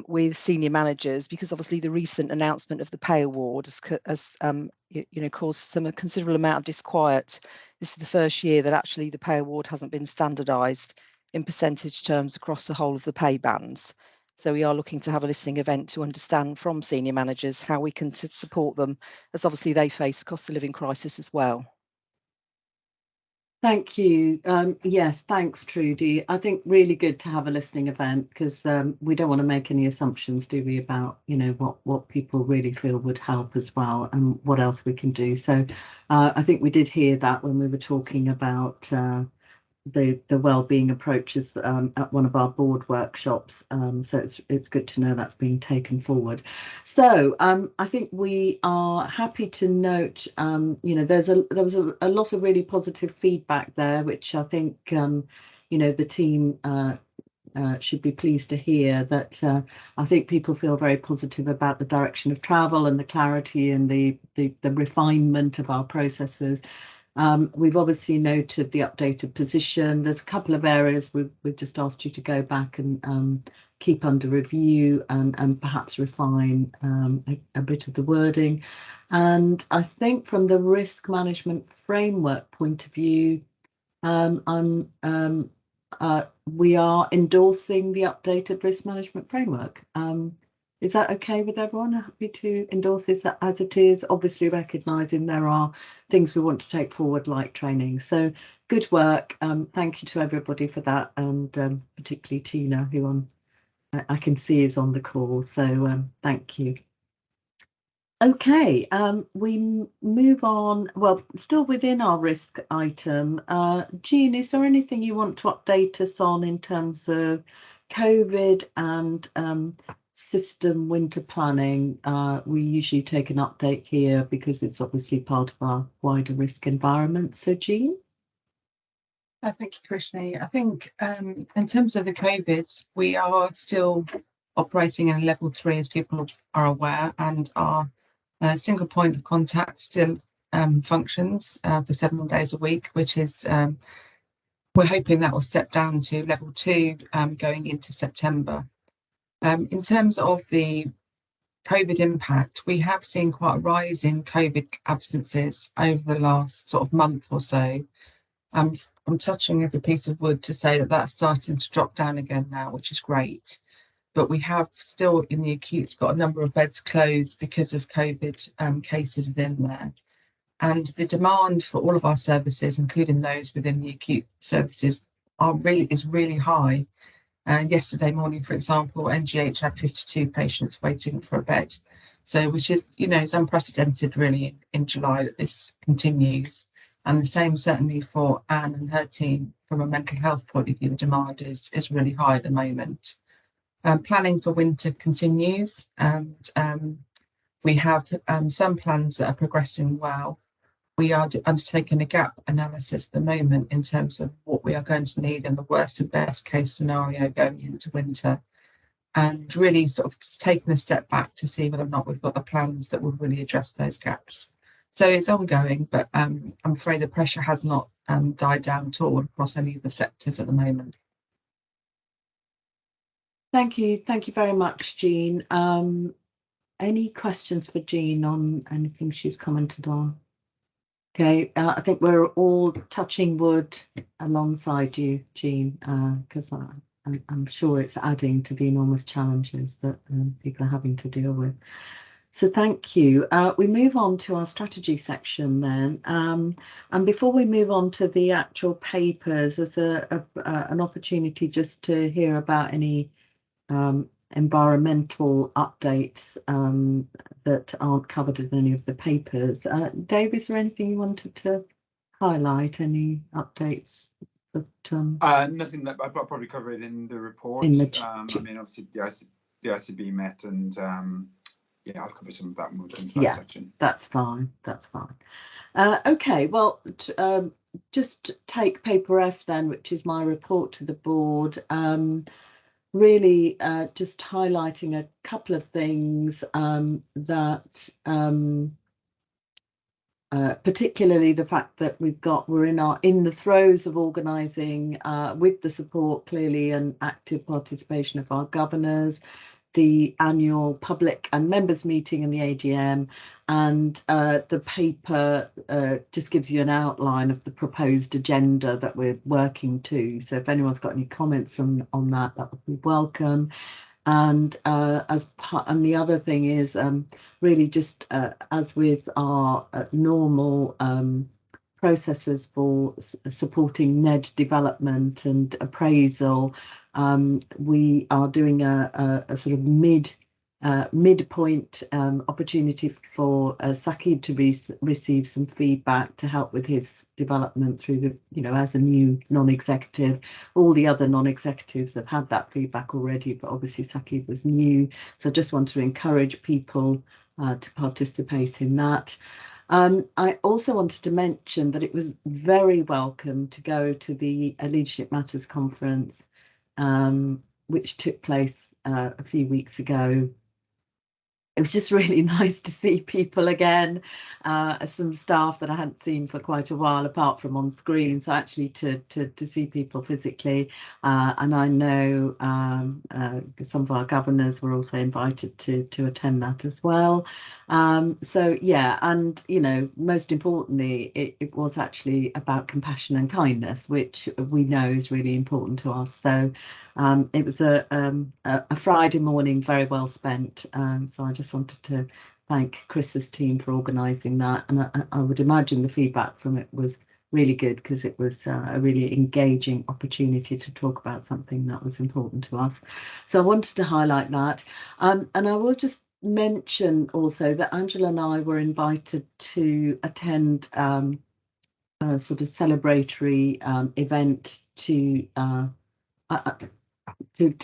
with senior managers, because obviously the recent announcement of the pay award has caused some considerable amount of disquiet. This is the first year that actually the pay award hasn't been standardised in percentage terms across the whole of the pay bands. So we are looking to have a listening event to understand from senior managers how we can support them, as obviously they face cost of living crisis as well. Thank you. Yes, thanks, Trudy. I think really good to have a listening event, because we don't want to make any assumptions, do we, about what people really feel would help as well, and what else we can do. So I think we did hear that when we were talking about the well-being approaches at one of our board workshops. So it's good to know that's being taken forward. So I think we are happy to note, you know, there was a lot of really positive feedback there, which I think, you know, the team should be pleased to hear that. I think people feel very positive about the direction of travel and the clarity and the refinement of our processes. We've obviously noted the updated position. There's a couple of areas we've just asked you to go back and keep under review and perhaps refine a bit of the wording. And I think from the risk management framework point of view, we are endorsing the updated risk management framework. Is that okay with everyone? Happy to endorse this as it is, obviously recognising there are things we want to take forward like training. So good work. Thank you to everybody for that, and particularly Tina, who I can see is on the call. So thank you. Okay, we move on. Well, still within our risk item, Jean, is there anything you want to update us on in terms of COVID and system winter planning? We usually take an update here because it's obviously part of our wider risk environment. So, Jean? Thank you, Krishni. I think in terms of the COVID, we are still operating in a level 3, as people are aware, and our single point of contact still functions for 7 days a week, which is we're hoping that will step down to level 2 going into September. In terms of the COVID impact, we have seen quite a rise in COVID absences over the last sort of month or so. I'm touching every piece of wood to say that that's starting to drop down again now, which is great. But we have still in the acutes got a number of beds closed because of COVID cases within there. And the demand for all of our services, including those within the acute services, is really high. Yesterday morning, for example, NGH had 52 patients waiting for a bed. So, which is, you know, it's unprecedented really in July that this continues. And the same certainly for Anne and her team from a mental health point of view. The demand is really high at the moment. Planning for winter continues, and we have some plans that are progressing well. We are undertaking a gap analysis at the moment in terms of what we are going to need in the worst and best case scenario going into winter, and really sort of taking a step back to see whether or not we've got the plans that will really address those gaps. So it's ongoing, but I'm afraid the pressure has not died down at all across any of the sectors at the moment. Thank you very much, Jean. Any questions for Jean on anything she's commented on? Okay, I think we're all touching wood alongside you, Jean, because I'm sure it's adding to the enormous challenges that people are having to deal with. So thank you. We move on to our strategy section then. And before we move on to the actual papers, there's an opportunity just to hear about any environmental updates that aren't covered in any of the papers. Dave, is there anything you wanted to highlight? Any updates? Nothing that I'll probably cover it in the report. I mean, obviously the ICB met, and yeah, I'll cover some of that when we get into that section. That's fine. That's fine. Okay, well, just take paper F then, which is my report to the board. Really just highlighting a couple of things that particularly the fact that we're in the throes of organising with the support clearly and active participation of our governors, the annual public and members meeting and the AGM, and the paper just gives you an outline of the proposed agenda that we're working to. So if anyone's got any comments on that, that would be welcome. And and the other thing is really just as with our normal processes for supporting NED development and appraisal, we are doing a sort of mid midpoint opportunity for Saqib to receive some feedback to help with his development through the, as a new non-executive. All the other non-executives have had that feedback already, but obviously Saqib was new. So I just want to encourage people to participate in that. I also wanted to mention that it was very welcome to go to the Leadership Matters conference, which took place a few weeks ago. It was just really nice to see people again, some staff that I hadn't seen for quite a while, apart from on screen. So actually to see people physically, and I know some of our governors were also invited to attend that as well. So yeah, and most importantly, it was actually about compassion and kindness, which we know is really important to us. So it was a Friday morning very well spent. So I just wanted to thank Chris's team for organising that, and I would imagine the feedback from it was really good, because it was a really engaging opportunity to talk about something that was important to us. So I wanted to highlight that, and I will just mention also that Angela and I were invited to attend a sort of celebratory event to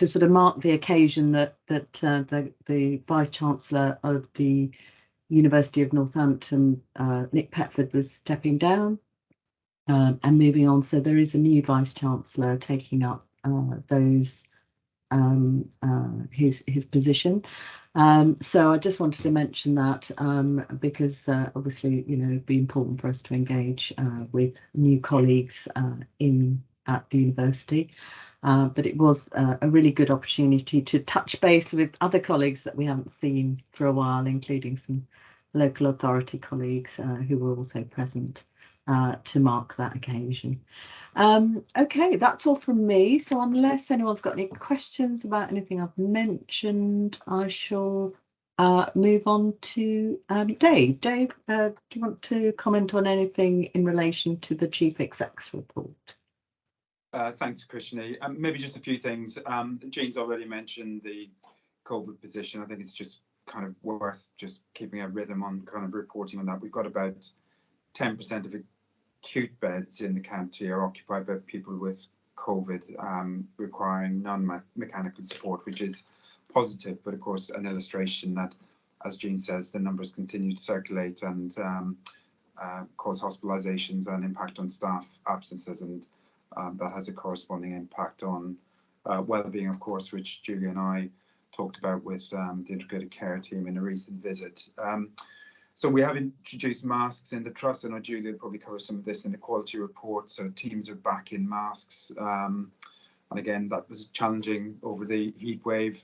sort of mark the occasion that the Vice Chancellor of the University of Northampton, Nick Petford, was stepping down and moving on. So there is a new Vice Chancellor taking up his position. So I just wanted to mention that because obviously, it'd be important for us to engage with new colleagues at the university. But it was a really good opportunity to touch base with other colleagues that we haven't seen for a while, including some local authority colleagues who were also present to mark that occasion. Okay, that's all from me. So unless anyone's got any questions about anything I've mentioned, I shall move on to Dave. Dave, do you want to comment on anything in relation to the Chief Exec's report? Thanks, Krishni. Maybe just a few things. Jean's already mentioned the COVID position. I think it's just kind of worth just keeping a rhythm on kind of reporting on that. We've got about 10% of acute beds in the county are occupied by people with COVID requiring non-mechanical support, which is positive, but of course an illustration that, as Jean says, the numbers continue to circulate and cause hospitalizations and impact on staff absences, and that has a corresponding impact on well-being, of course, which Julia and I talked about with the integrated care team in a recent visit. So we have introduced masks in the trust. I know Julia will probably cover some of this in the quality report. So teams are back in masks. And again, that was challenging over the heat wave,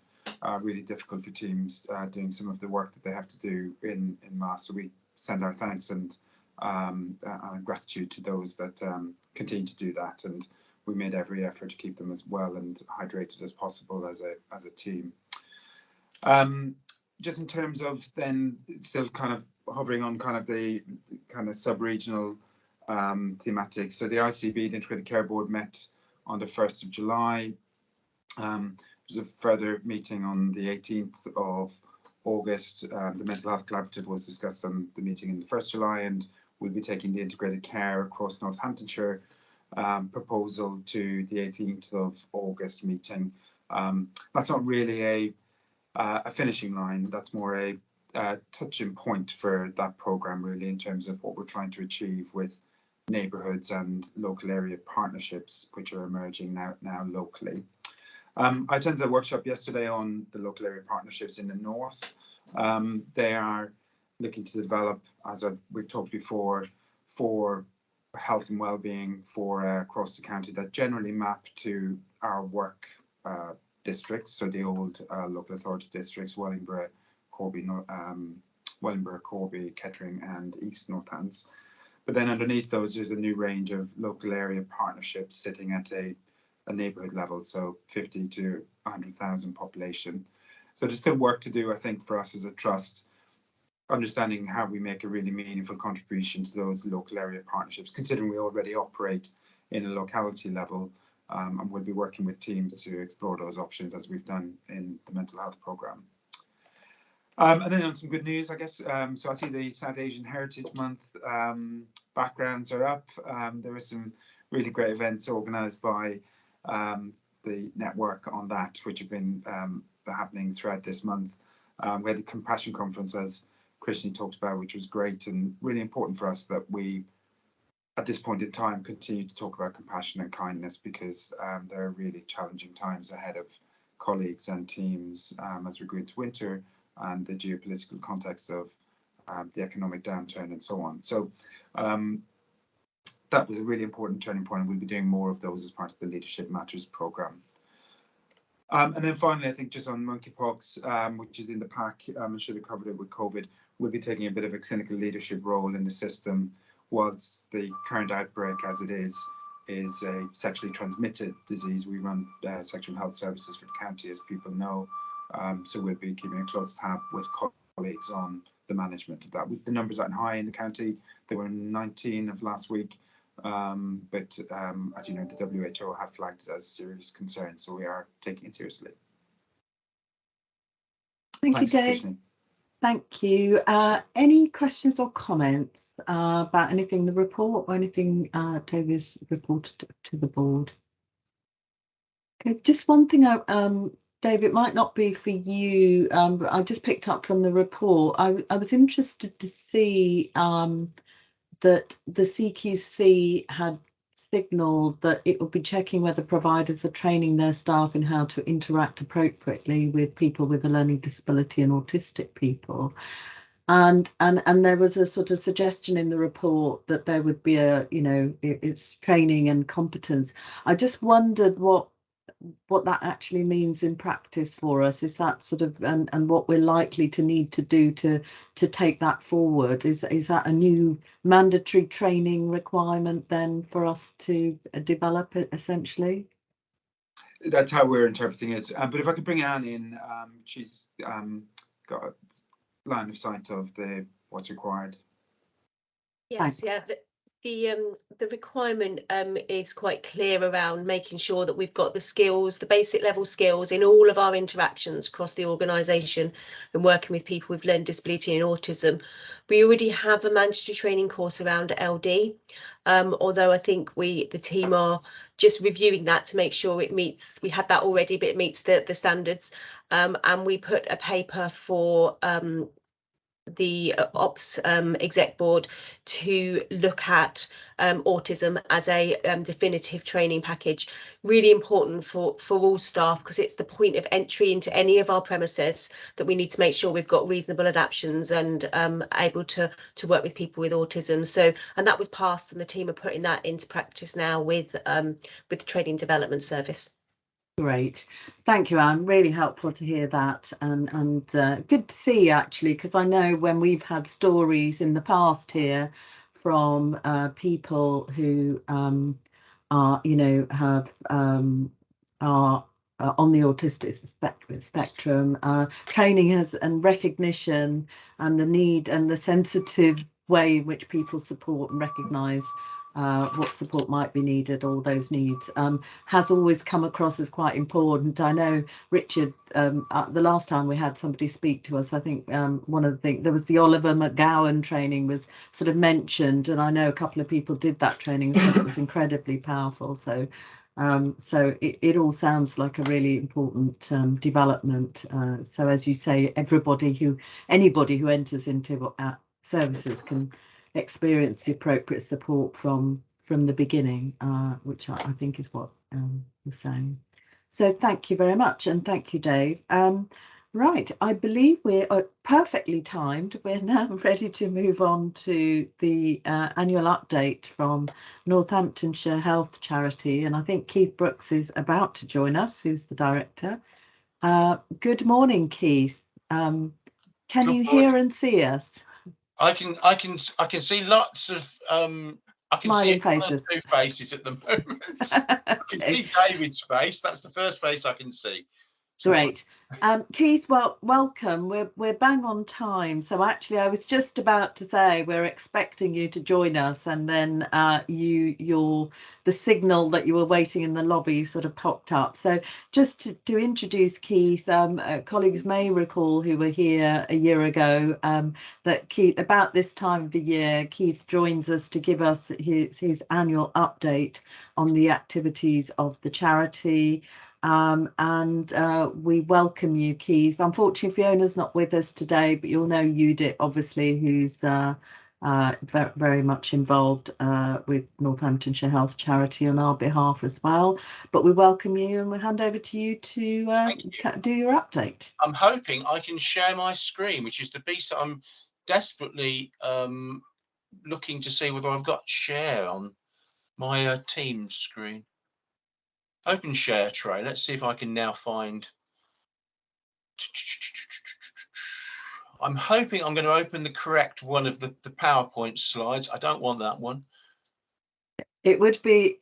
really difficult for teams doing some of the work that they have to do in masks. So we send our thanks and gratitude to those that continue to do that. And we made every effort to keep them as well and hydrated as possible as a team. Just in terms of then still kind of hovering on kind of the kind of sub-regional thematics. So the ICB, the Integrated Care Board, met on the 1st of July. There's a further meeting on the 18th of August. The Mental Health Collaborative was discussed on the meeting in the 1st of July, and we'll be taking the Integrated Care across Northamptonshire proposal to the 18th of August meeting. That's not really a finishing line, that's more a touching point for that programme, really, in terms of what we're trying to achieve with neighbourhoods and local area partnerships, which are emerging now locally. I attended a workshop yesterday on the local area partnerships in the north. They are looking to develop, as we've talked before, for health and well-being for across the county that generally map to our work districts, so the old local authority districts, Wellingborough, Corby, Kettering and East Northants. But then underneath those, there's a new range of local area partnerships sitting at a neighbourhood level, so 50 to 100,000 population. So there's still work to do, I think, for us as a trust, understanding how we make a really meaningful contribution to those local area partnerships, considering we already operate in a locality level, and we'll be working with teams to explore those options as we've done in the mental health programme. And then on some good news, I guess. So I see the South Asian Heritage Month backgrounds are up. There are some really great events organised by the network on that, which have been happening throughout this month. We had a compassion conference, as Krishni talked about, which was great and really important for us that we, at this point in time, continue to talk about compassion and kindness, because there are really challenging times ahead of colleagues and teams as we go into winter, and the geopolitical context of the economic downturn and so on. So that was a really important turning point, and we'll be doing more of those as part of the Leadership Matters programme. And then finally, I think just on monkeypox, which is in the pack, I should have covered it with COVID, we'll be taking a bit of a clinical leadership role in the system, whilst the current outbreak, as it is a sexually transmitted disease. We run sexual health services for the county, as people know. So we'll be keeping a close tab with colleagues on the management of that. The numbers aren't high in the county. There were 19 of last week. But as you know, the WHO have flagged it as serious concern, so we are taking it seriously. Thank you, Dave. Thank you. Any questions or comments about anything in the report or anything Toby's reported to the board? Okay, just one thing, Dave, it might not be for you, but I just picked up from the report. I was interested to see that the CQC had signalled that it would be checking whether providers are training their staff in how to interact appropriately with people with a learning disability and autistic people. And there was a sort of suggestion in the report that there would be a, it's training and competence. I just wondered what that actually means in practice for us. Is that sort of and what we're likely to need to do to take that forward? Is that a new mandatory training requirement then for us to develop it essentially? That's how we're interpreting it. But if I could bring Anne in, she's got a line of sight of what's required. Yes, yeah. The requirement is quite clear around making sure that we've got the skills, the basic level skills in all of our interactions across the organisation and working with people with learning disability and autism. We already have a mandatory training course around LD, although I think the team are just reviewing that to make sure it meets, we had that already, but it meets the standards. And we put a paper for the ops exec board to look at autism as a definitive training package. Really important for all staff, because it's the point of entry into any of our premises that we need to make sure we've got reasonable adaptations and able to work with people with autism. So, and that was passed, and the team are putting that into practice now with the training development service. Great, thank you, Anne. Really helpful to hear that, and good to see actually, because I know when we've had stories in the past here from people who are, have are on the autistic spectrum, training and recognition and the need and the sensitive way in which people support and recognise what support might be needed, all those needs, has always come across as quite important. I know, Richard, the last time we had somebody speak to us, I think one of the things, there was the Oliver McGowan training was sort of mentioned, and I know a couple of people did that training and said it was incredibly powerful. So it all sounds like a really important development. So as you say, anybody who enters into services can experience the appropriate support from the beginning, which I think is what you're saying. So thank you very much, and thank you, Dave. Right, I believe we're perfectly timed. We're now ready to move on to the annual update from Northamptonshire Health Charity, and I think Keith Brooks is about to join us, who's the director. Good morning, Keith. Can you hear and see us? I can see lots of I can smiling see faces. 2 faces at the moment. I can see David's face. That's the first face I can see. Great. Keith, well, welcome. We're bang on time. So actually, I was just about to say we're expecting you to join us, and then the signal that you were waiting in the lobby sort of popped up. So just to introduce Keith, colleagues may recall who were here a year ago that Keith, about this time of the year, Keith joins us to give us his annual update on the activities of the charity. We welcome you, Keith. Unfortunately, Fiona's not with us today, but you'll know Judith, obviously, who's very much involved with Northamptonshire Health Charity on our behalf as well. But we welcome you, and we'll hand over to you to do your update. I'm hoping I can share my screen, which is the piece that I'm desperately looking to see whether I've got share on my Teams screen. Open share tray. Let's see if I can now find. I'm hoping I'm going to open the correct one of the PowerPoint slides. I don't want that one. It would be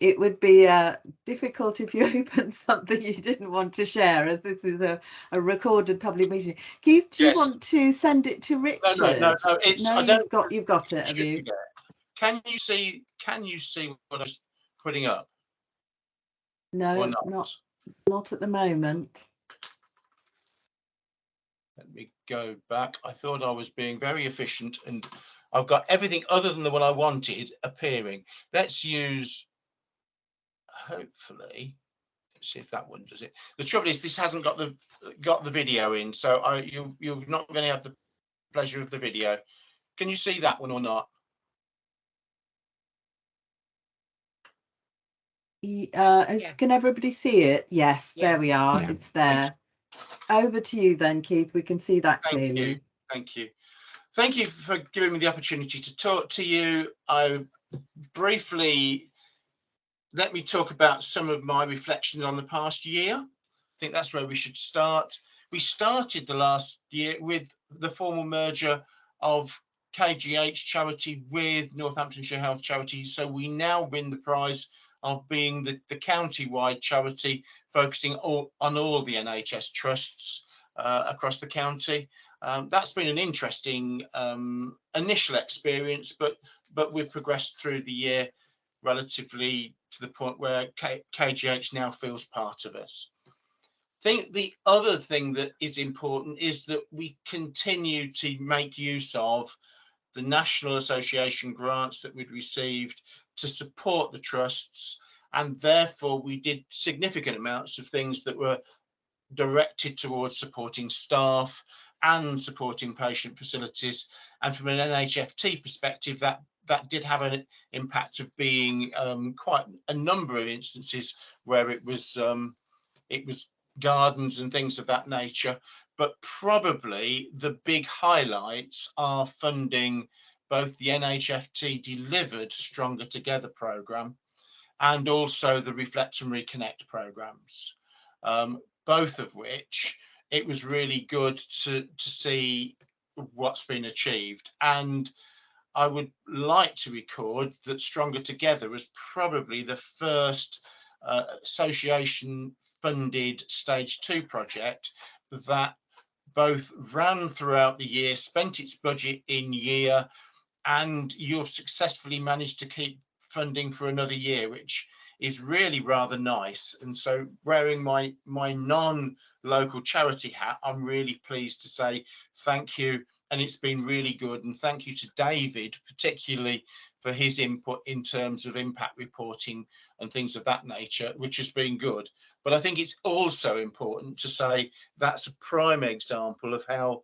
difficult if you opened something you didn't want to share, as this is a recorded public meeting. Keith, do you want to send it to Richard? No. It's no. You've got it, have you? Can you see what I was putting up? No, not at the moment. Let me go back. I thought I was being very efficient, and I've got everything other than the one I wanted appearing. Let's use, hopefully, let's see if that one does it. The trouble is, this hasn't got the video in, so you're not going to have the pleasure of the video. Can you see that one or not? Can everybody see it? Yes, there we are. Yeah. It's there. Over to you then, Keith. We can see that clearly. Thank you. Thank you for giving me the opportunity to talk to you. I briefly, let me talk about some of my reflections on the past year. I think that's where we should start. We started the last year with the formal merger of KGH Charity with Northamptonshire Health Charity. So we now win the prize of being the county-wide charity focusing on all the NHS trusts across the county. That's been an interesting initial experience, but we've progressed through the year relatively to the point where KGH now feels part of us. I think the other thing that is important is that we continue to make use of the National Association grants that we'd received to support the trusts, and therefore we did significant amounts of things that were directed towards supporting staff and supporting patient facilities. And from an NHFT perspective, that did have an impact of being quite a number of instances where it was gardens and things of that nature. But probably the big highlights are funding both the NHFT delivered Stronger Together programme and also the Reflect and Reconnect programmes, both of which it was really good to see what's been achieved. And I would like to record that Stronger Together was probably the first association funded stage 2 project that both ran throughout the year, spent its budget in year, and you've successfully managed to keep funding for another year, which is really rather nice. And so, wearing my non-local charity hat, I'm really pleased to say thank you, and it's been really good. And thank you to David, particularly for his input in terms of impact reporting and things of that nature, which has been good. But I think it's also important to say that's a prime example of how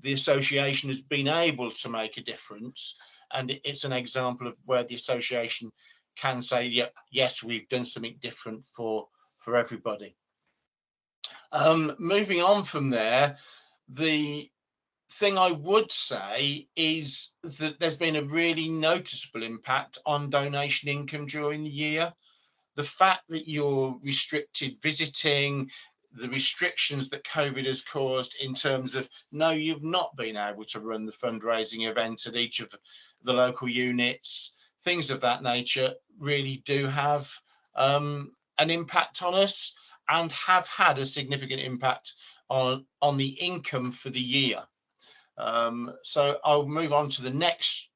the association has been able to make a difference, and it's an example of where the association can say, yeah, yes, we've done something different for everybody. Moving on from there, the thing I would say is that there's been a really noticeable impact on donation income during the year. The fact that you're restricted visiting, the restrictions that COVID has caused in terms of, no, you've not been able to run the fundraising event at each of the local units, things of that nature really do have an impact on us. and have had a significant impact on the income for the year. So I'll move on to the next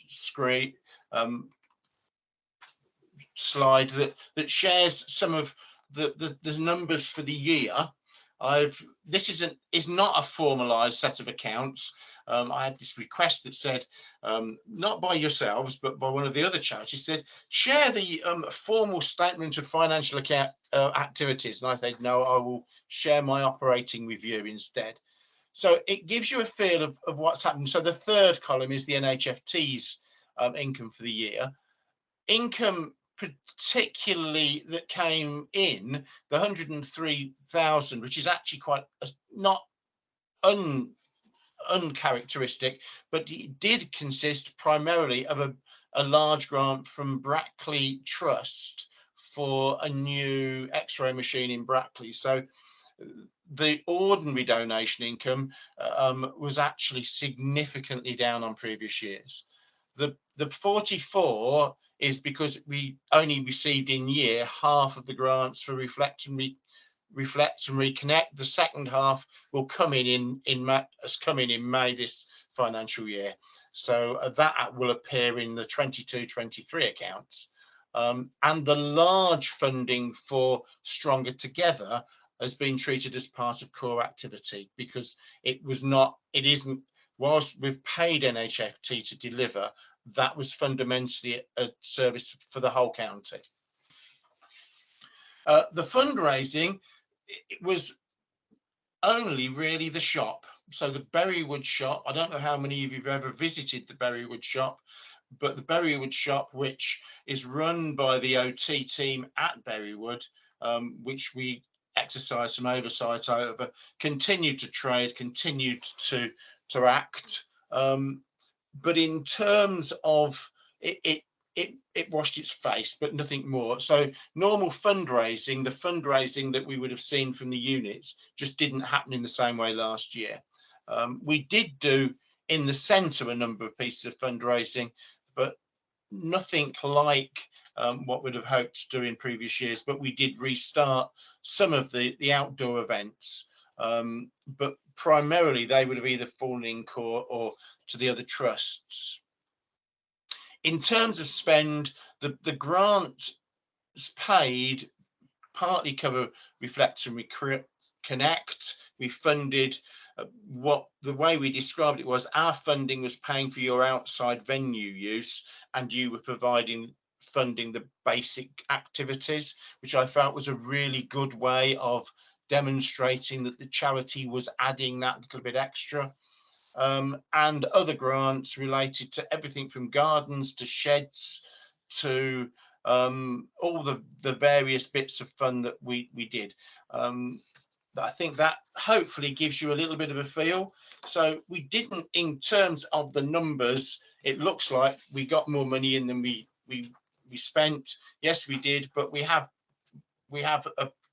screen slide that shares some of the numbers for the year. This is not a formalized set of accounts. I had this request that said, not by yourselves, but by one of the other charities, said, share the formal statement of financial account activities. And I said, no, I will share my operating review instead. So it gives you a feel of what's happened. So the third column is the NHFT's income for the year. Income particularly that came in, the 103,000, which is actually quite not uncharacteristic, but it did consist primarily of a large grant from Brackley Trust for a new X-ray machine in Brackley. So the ordinary donation income was actually significantly down on previous years. The 44 is because we only received in year half of the grants for Reflect and Reconnect. The second half will come in May this financial year. So that will appear in the 22-23 accounts. And the large funding for Stronger Together has been treated as part of core activity because it isn't, whilst we've paid NHFT to deliver, that was fundamentally a service for the whole county. The fundraising, it was only really the shop. So the Berrywood shop, I don't know how many of you have ever visited the Berrywood shop, but the Berrywood shop, which is run by the OT team at Berrywood, which we exercise some oversight over, continued to trade, continued to act. But in terms of it washed its face, but nothing more. So normal fundraising, the fundraising that we would have seen from the units, just didn't happen in the same way last year. We did do in the centre a number of pieces of fundraising, but nothing like what we'd have hoped to do in previous years. But we did restart some of the outdoor events, but primarily they would have either fallen in core or to the other trusts. In terms of spend, the grants paid partly cover Reflect and Reconnect. We funded the way we described it was our funding was paying for your outside venue use and you were funding the basic activities, which I felt was a really good way of demonstrating that the charity was adding that little bit extra. And other grants related to everything from gardens to sheds to all the various bits of fun that we did. I think that hopefully gives you a little bit of a feel. So we didn't, in terms of the numbers, it looks like we got more money in than we spent. Yes, we did, but we have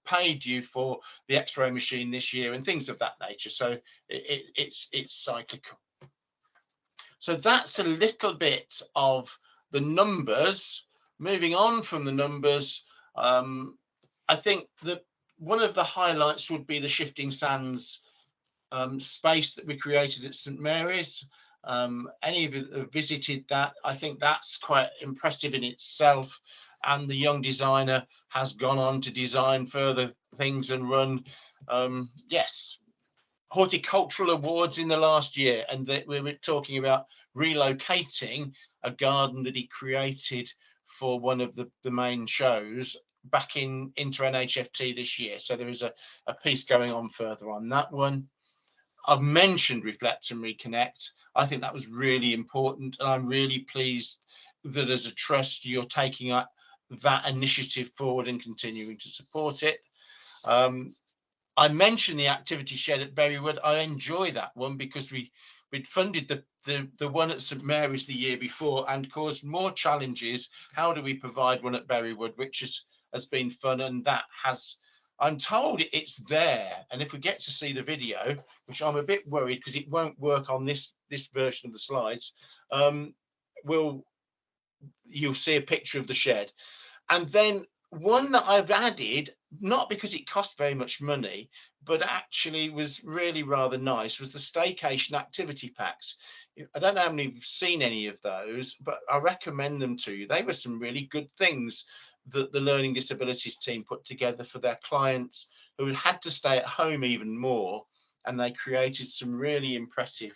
paid you for the X-ray machine this year and things of that nature. So it's cyclical. So that's a little bit of the numbers. Moving on from the numbers, I think that one of the highlights would be the Shifting Sands space that we created at St Mary's. Any of you that have visited that, I think that's quite impressive in itself. And the young designer has gone on to design further things and run, horticultural awards in the last year. And that we were talking about relocating a garden that he created for one of the main shows back into NHFT this year. So there is a piece going on further on that one. I've mentioned Reflect and Reconnect. I think that was really important, and I'm really pleased that as a trust you're taking up that initiative forward and continuing to support it. I mentioned the activity shed at Berrywood. I enjoy that one because we'd funded the one at St Mary's the year before and caused more challenges. How do we provide one at Berrywood, which has been fun, and that has, I'm told it's there. And if we get to see the video, which I'm a bit worried because it won't work on this version of the slides, you'll see a picture of the shed. And then one that I've added not because it cost very much money, but actually was really rather nice, was the staycation activity packs. I don't know how many you've seen any of those, but I recommend them to you. They were some really good things that the learning disabilities team put together for their clients who had to stay at home even more, and they created some really impressive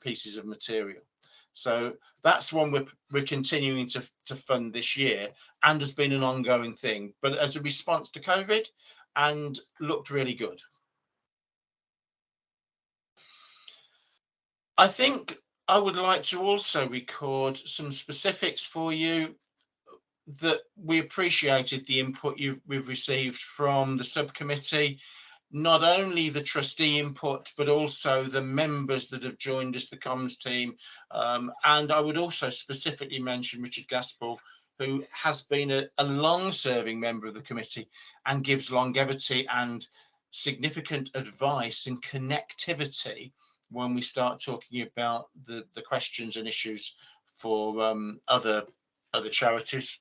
pieces of material. So that's one we're continuing to fund this year, and has been an ongoing thing, but as a response to COVID, and looked really good. I think I would like to also record some specifics for you, that we appreciated the input we've received from the subcommittee, not only the trustee input, but also the members that have joined us, the comms team. And I would also specifically mention Richard Gaspel, who has been a long-serving member of the committee and gives longevity and significant advice and connectivity when we start talking about the questions and issues for other charities.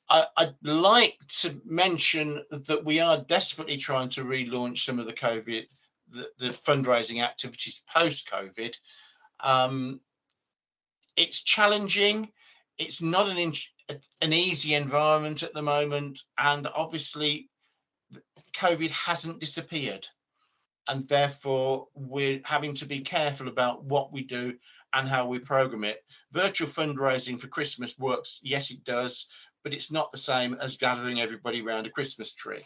I'd like to mention that we are desperately trying to relaunch some of the COVID, the fundraising activities post-COVID. It's challenging. It's not an easy environment at the moment, and obviously COVID hasn't disappeared, and therefore we're having to be careful about what we do and how we program it. Virtual fundraising for Christmas works, yes it does, but it's not the same as gathering everybody around a Christmas tree.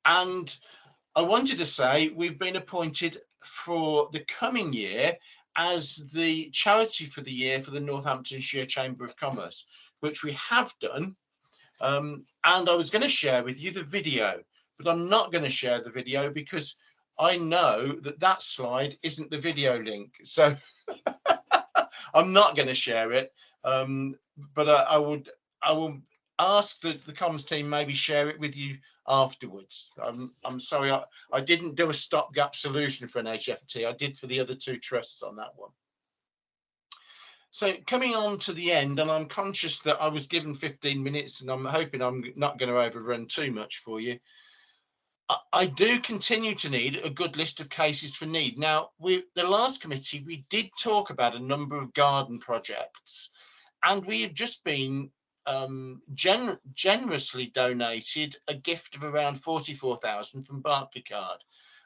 And I wanted to say we've been appointed for the coming year as the charity for the year for the Northamptonshire Chamber of Commerce, which we have done. And I was going to share with you the video, but I'm not going to share the video because I know that slide isn't the video link. So I'm not going to share it. But I will ask the comms team maybe share it with you afterwards. I'm sorry, I didn't do a stopgap solution for NHFT. I did for the other two trusts on that one. So coming on to the end, and I'm conscious that I was given 15 minutes, and I'm hoping I'm not going to overrun too much for you. I do continue to need a good list of cases for need. Now, the last committee, we did talk about a number of garden projects, and we have just been generously donated a gift of around 44,000 from Barclaycard.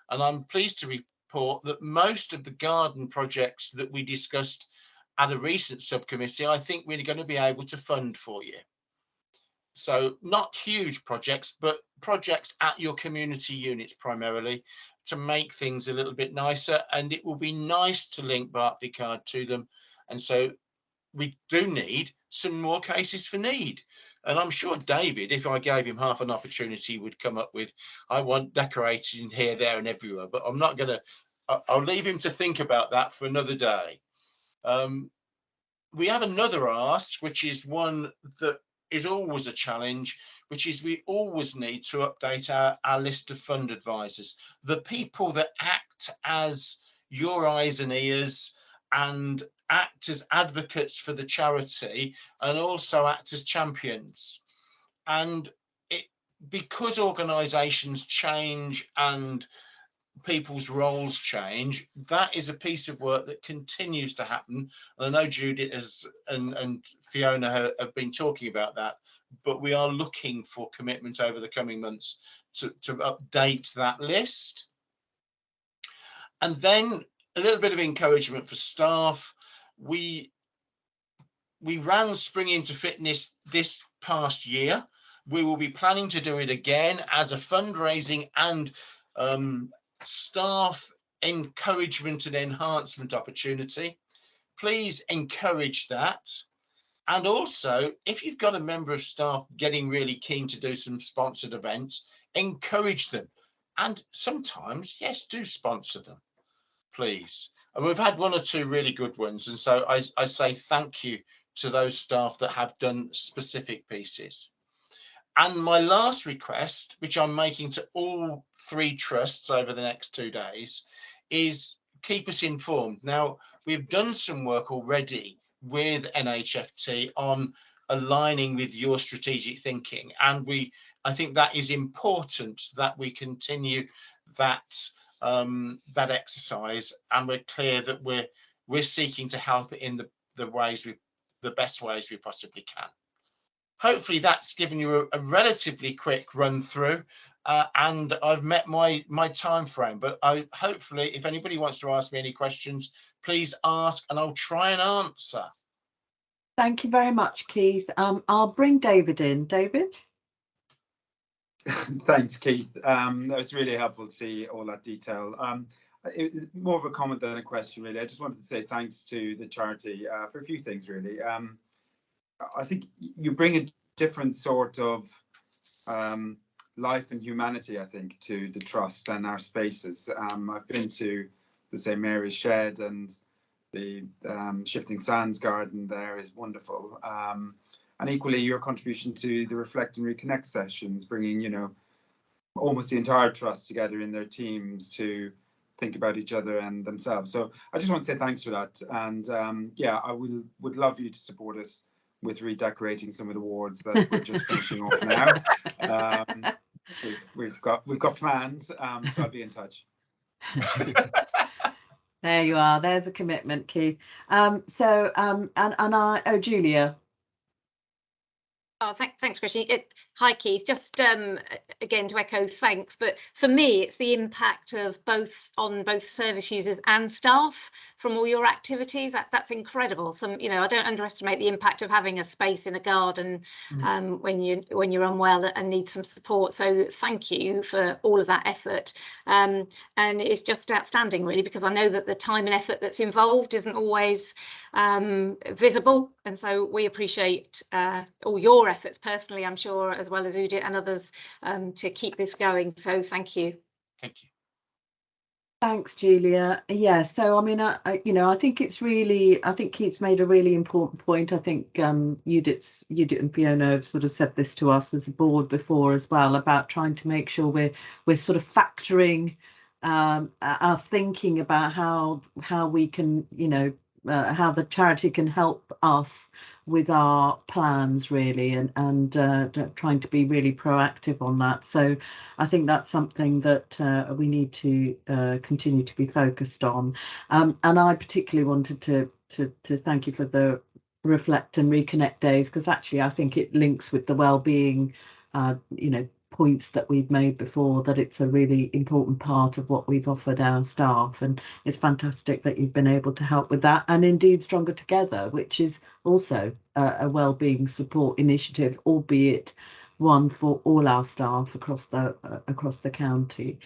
And I'm pleased to report that most of the garden projects that we discussed at a recent subcommittee, I think we're going to be able to fund for you. So not huge projects, but projects at your community units primarily to make things a little bit nicer. And it will be nice to link Barclaycard to them. And so we do need some more cases for need. And I'm sure David, if I gave him half an opportunity, would come up with, I want decorating here, there and everywhere. But I'm not going to, I'll leave him to think about that for another day. We have another ask, which is one that is always a challenge, which is we always need to update our list of fund advisors, the people that act as your eyes and ears and act as advocates for the charity and also act as champions. And because organisations change and people's roles change, that is a piece of work that continues to happen. And I know Judith and Fiona have been talking about that, but we are looking for commitment over the coming months to update that list. And then a little bit of encouragement for staff. We ran Spring into Fitness this past year. We will be planning to do it again as a fundraising and staff encouragement and enhancement opportunity. Please encourage that. And also, if you've got a member of staff getting really keen to do some sponsored events, encourage them. And sometimes, yes, do sponsor them, please. And we've had one or two really good ones. And so I say thank you to those staff that have done specific pieces. And my last request, which I'm making to all three trusts over the next 2 days, is keep us informed. Now, we've done some work already with NHFT on aligning with your strategic thinking. And I think that is important, that we continue that that exercise, and we're clear that we're seeking to help it in the best ways we possibly can. Hopefully that's given you a relatively quick run through, and I've met my time frame, but hopefully if anybody wants to ask me any questions, please ask and I'll try and answer. Thank you very much, Keith. I'll bring David in. David? Thanks, Keith. That was really helpful to see all that detail. It was more of a comment than a question, really. I just wanted to say thanks to the charity for a few things, really. I think you bring a different sort of life and humanity, I think, to the trust and our spaces. I've been to the St Mary's Shed, and the Shifting Sands garden there is wonderful. And equally, your contribution to the Reflect and Reconnect sessions, bringing, you know, almost the entire trust together in their teams to think about each other and themselves. So I just want to say thanks for that. And yeah, I would love you to support us with redecorating some of the wards that we're just finishing off now. We've got plans, so I'll be in touch. There you are. There's a commitment, Keith. Julia. Oh, thanks, Christine. Hi, Keith. Just again to echo thanks, but for me, it's the impact of on both service users and staff from all your activities. That's incredible. You know, I don't underestimate the impact of having a space in a garden when you're unwell and need some support. So thank you for all of that effort. And it's just outstanding, really, because I know that the time and effort that's involved isn't always visible, and so we appreciate all your efforts personally, I'm sure, as well as Udit and others, to keep this going. So thank you. Thank you. Thanks, Julia. Yeah, so I mean, I think it's really, I think Keith's made a really important point. I think Udit and Fiona have sort of said this to us as a board before as well, about trying to make sure we're sort of factoring our thinking about how we can, you know, how the charity can help us with our plans, really, and trying to be really proactive on that. So I think that's something that we need to continue to be focused on. And I particularly wanted to thank you for the Reflect and Reconnect days, because actually I think it links with the well-being, you know, points that we've made before, that it's a really important part of what we've offered our staff, and it's fantastic that you've been able to help with that. And indeed Stronger Together, which is also a well-being support initiative, albeit one for all our staff across the county.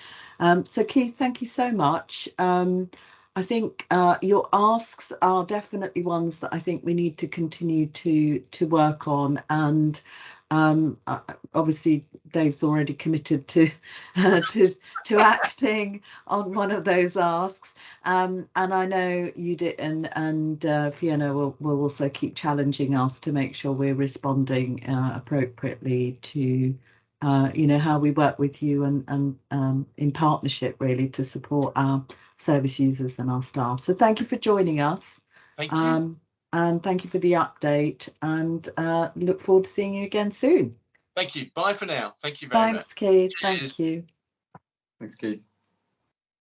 So Keith, thank you so much. I think your asks are definitely ones that I think we need to continue to work on, and obviously Dave's already committed to acting on one of those asks, and I know Udit and Fiona will also keep challenging us to make sure we're responding appropriately to you know, how we work with you and in partnership, really, to support our service users and our staff. So thank you for joining us. Thank you. And thank you for the update, and look forward to seeing you again soon. Thank you. Bye for now. Thank you very much. Thanks, Keith. Cheers. Thank you. Thanks, Keith.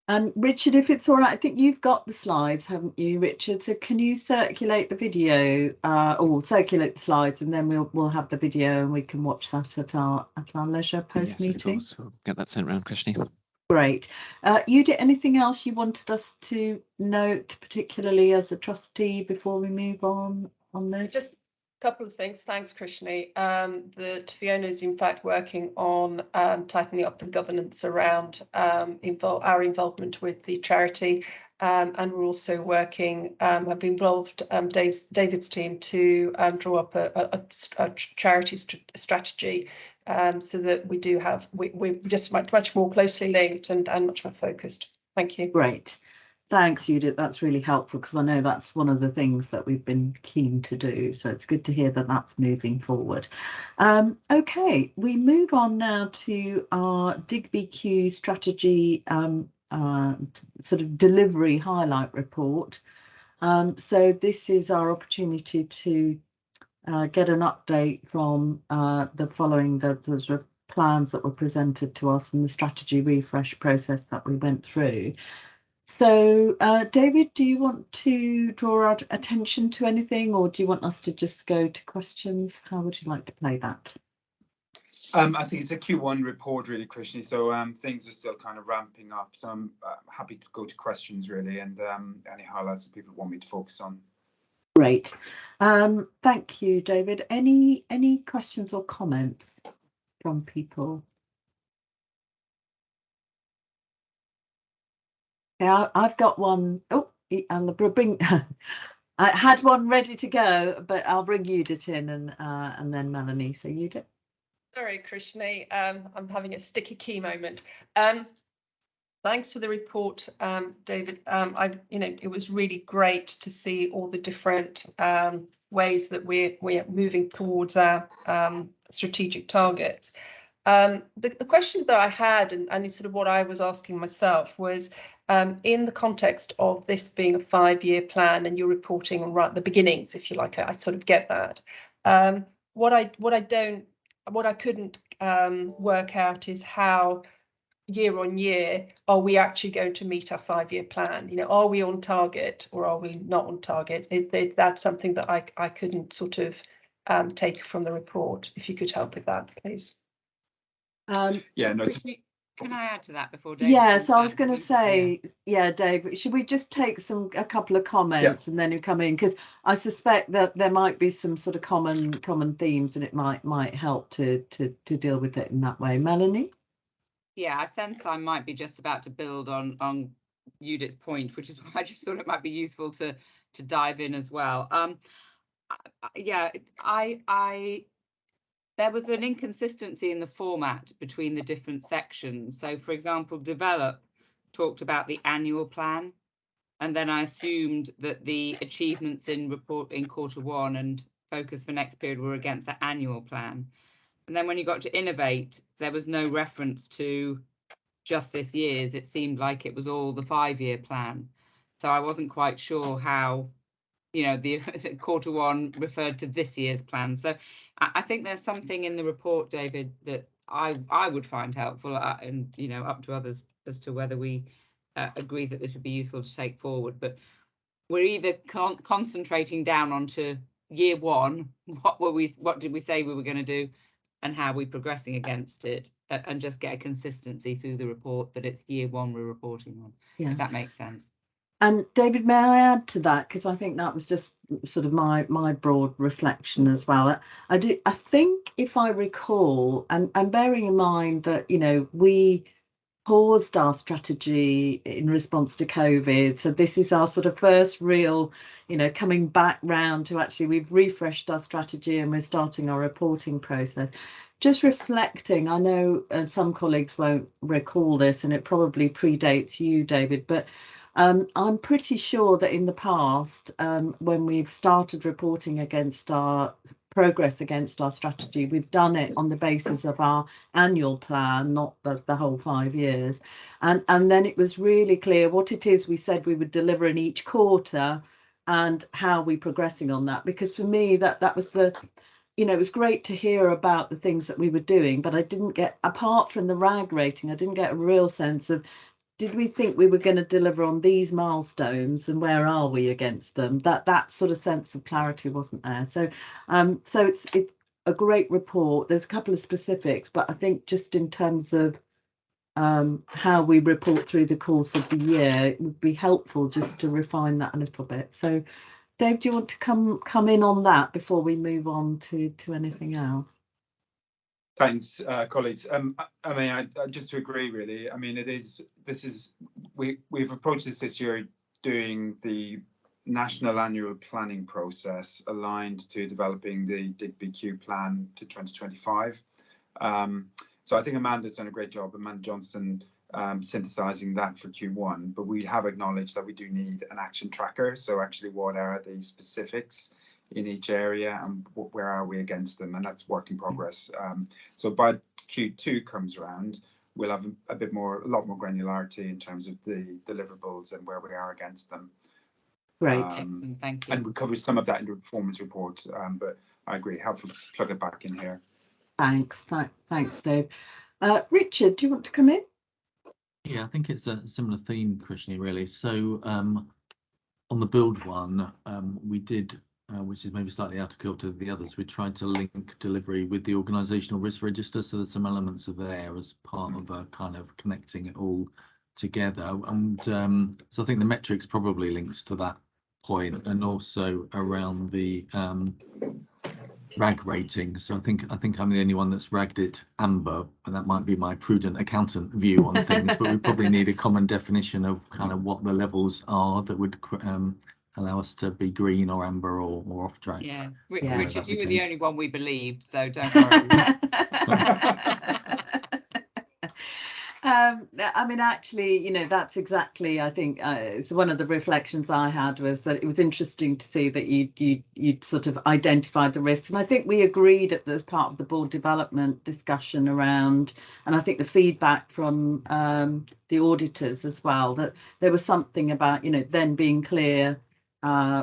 And Richard, if it's all right, I think you've got the slides, haven't you, Richard? So can you circulate the video, or circulate the slides, and then we'll have the video and we can watch that at our leisure post meeting. Yes, of course. We'll get that sent around, Christine. Great. Udit, anything else you wanted us to note, particularly as a trustee, before we move on this? Just a couple of things. Thanks, Krishni. That Fiona is in fact working on tightening up the governance around our involvement with the charity, and we're also working, have involved David's team to draw up a charity strategy, so that we're just much more closely linked and much more focused. Thank you. Great. Thanks, Udit. That's really helpful, because I know that's one of the things that we've been keen to do. So it's good to hear that that's moving forward. Okay, we move on now to our DigBQ strategy sort of delivery highlight report. So this is our opportunity to get an update from the following the sort of plans that were presented to us and the strategy refresh process that we went through. So, David, do you want to draw our attention to anything, or do you want us to just go to questions? How would you like to play that? I think it's a Q1 report, really, Krishni. So things are still kind of ramping up. So I'm happy to go to questions, really, and any highlights that people want me to focus on. Great. Thank you, David. Any questions or comments from people? Yeah, I've got one. Oh, I'll bring. I had one ready to go, but I'll bring Judith in and then Melanie. So Judith. Sorry, Krishni. I'm having a sticky key moment. Thanks for the report, David. It was really great to see all the different ways that we're moving towards our strategic targets. The question that I had, and sort of what I was asking myself, was in the context of this being a 5-year plan, and you're reporting on right at the beginnings, if you like. I sort of get that. What I couldn't work out is how year on year are we actually going to meet our 5-year plan. Are we on target or are we not on target? That's something that I couldn't sort of take from the report. If you could help with that, please. Yeah, no. Can I add to that before Dave? Yeah, so I was going to say, yeah, Dave, should we just take a couple of comments and then you come in, because I suspect that there might be some sort of common themes, and it might help to deal with it in that way. Melanie? Yeah, I sense I might be just about to build on Judith's point, which is why I just thought it might be useful to dive in as well. There was an inconsistency in the format between the different sections. So, for example, Develop talked about the annual plan, and then I assumed that the achievements in Q1 and focus for next period were against the annual plan. And then when you got to Innovate, there was no reference to just this year's. It seemed like it was all the 5-year plan. So I wasn't quite sure how, the Q1 referred to this year's plan. So I think there's something in the report, David, that I would find helpful, and up to others as to whether we agree that this would be useful to take forward. But we're either concentrating down onto year one, what did we say we were going to do, and how we're progressing against it, and just get a consistency through the report that it's year one we're reporting on, if that makes sense. And David, may I add to that, because I think that was just sort of my broad reflection as well. I think, if I recall, and bearing in mind that we paused our strategy in response to COVID, so this is our sort of first real coming back round to actually we've refreshed our strategy and we're starting our reporting process. Just reflecting, I know some colleagues won't recall this, and it probably predates you, David, but I'm pretty sure that in the past, when we've started reporting against our progress against our strategy, we've done it on the basis of our annual plan, not the whole 5 years. And then it was really clear what it is we said we would deliver in each quarter and how we're progressing on that. Because for me, that was it was great to hear about the things that we were doing, but I didn't get, apart from the RAG rating, I didn't get a real sense of, did we think we were going to deliver on these milestones, and where are we against them? That sort of sense of clarity wasn't there. So it's a great report. There's a couple of specifics, but I think just in terms of how we report through the course of the year, it would be helpful just to refine that a little bit. So Dave, do you want to come in on that before we move on to anything else? Thanks, colleagues. I mean, just to agree, really. I mean, we've approached this year doing the national annual planning process aligned to developing the DIGBQ plan to 2025. So I think Amanda's done a great job, Amanda Johnston, synthesizing that for Q1, but we have acknowledged that we do need an action tracker. So actually, what are the specifics in each area, and where are we against them? And that's work in progress. So by Q2 comes around, we'll have a lot more granularity in terms of the deliverables and where we are against them. Great. Excellent, thank you. And we cover some of that in the performance report, but I agree. Helpful to plug it back in here. Thanks, thanks, Dave. Richard, do you want to come in? Yeah, I think it's a similar theme, Krishni, really. So on the build one, we did, which is maybe slightly out of kilter with the others, we tried to link delivery with the organisational risk register. So there's some elements of there as part of a kind of connecting it all together. And so I think the metrics probably links to that point, and also around the RAG rating. So I think I'm the only one that's ragged it amber, and that might be my prudent accountant view on things, but we probably need a common definition of kind of what the levels are that would allow us to be green or amber or off track. Yeah, Yeah. Richard, you were the only one we believed, so don't worry. I mean, actually, you know, that's exactly, I think, it's one of the reflections I had was that it was interesting to see that you'd sort of identified the risks. And I think we agreed as part of the board development discussion around, and I think the feedback from the auditors as well, that there was something about, you know, then being clear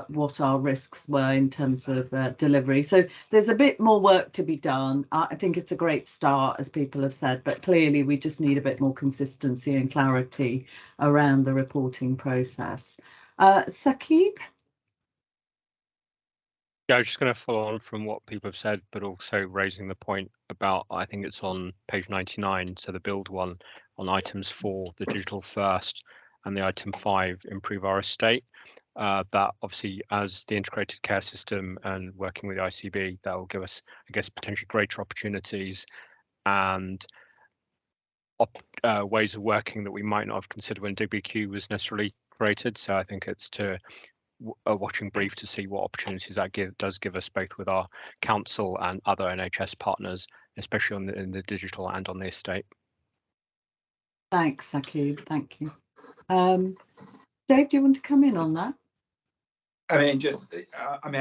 what our risks were in terms of delivery. So there's a bit more work to be done. I think it's a great start, as people have said, but clearly we just need a bit more consistency and clarity around the reporting process. Saqib? Yeah, I was just going to follow on from what people have said, but also raising the point about, I think it's on page 99, so the build one, on items 4, the digital first, and the item 5, improve our estate. That obviously, as the integrated care system and working with the ICB, that will give us, I guess, potentially greater opportunities and ways of working that we might not have considered when DBQ was necessarily created. So I think it's to a watching brief to see what opportunities that does give us, both with our council and other NHS partners, especially in the digital and on the estate. Thanks, Saqib. Thank you. Dave, do you want to come in on that? I mean,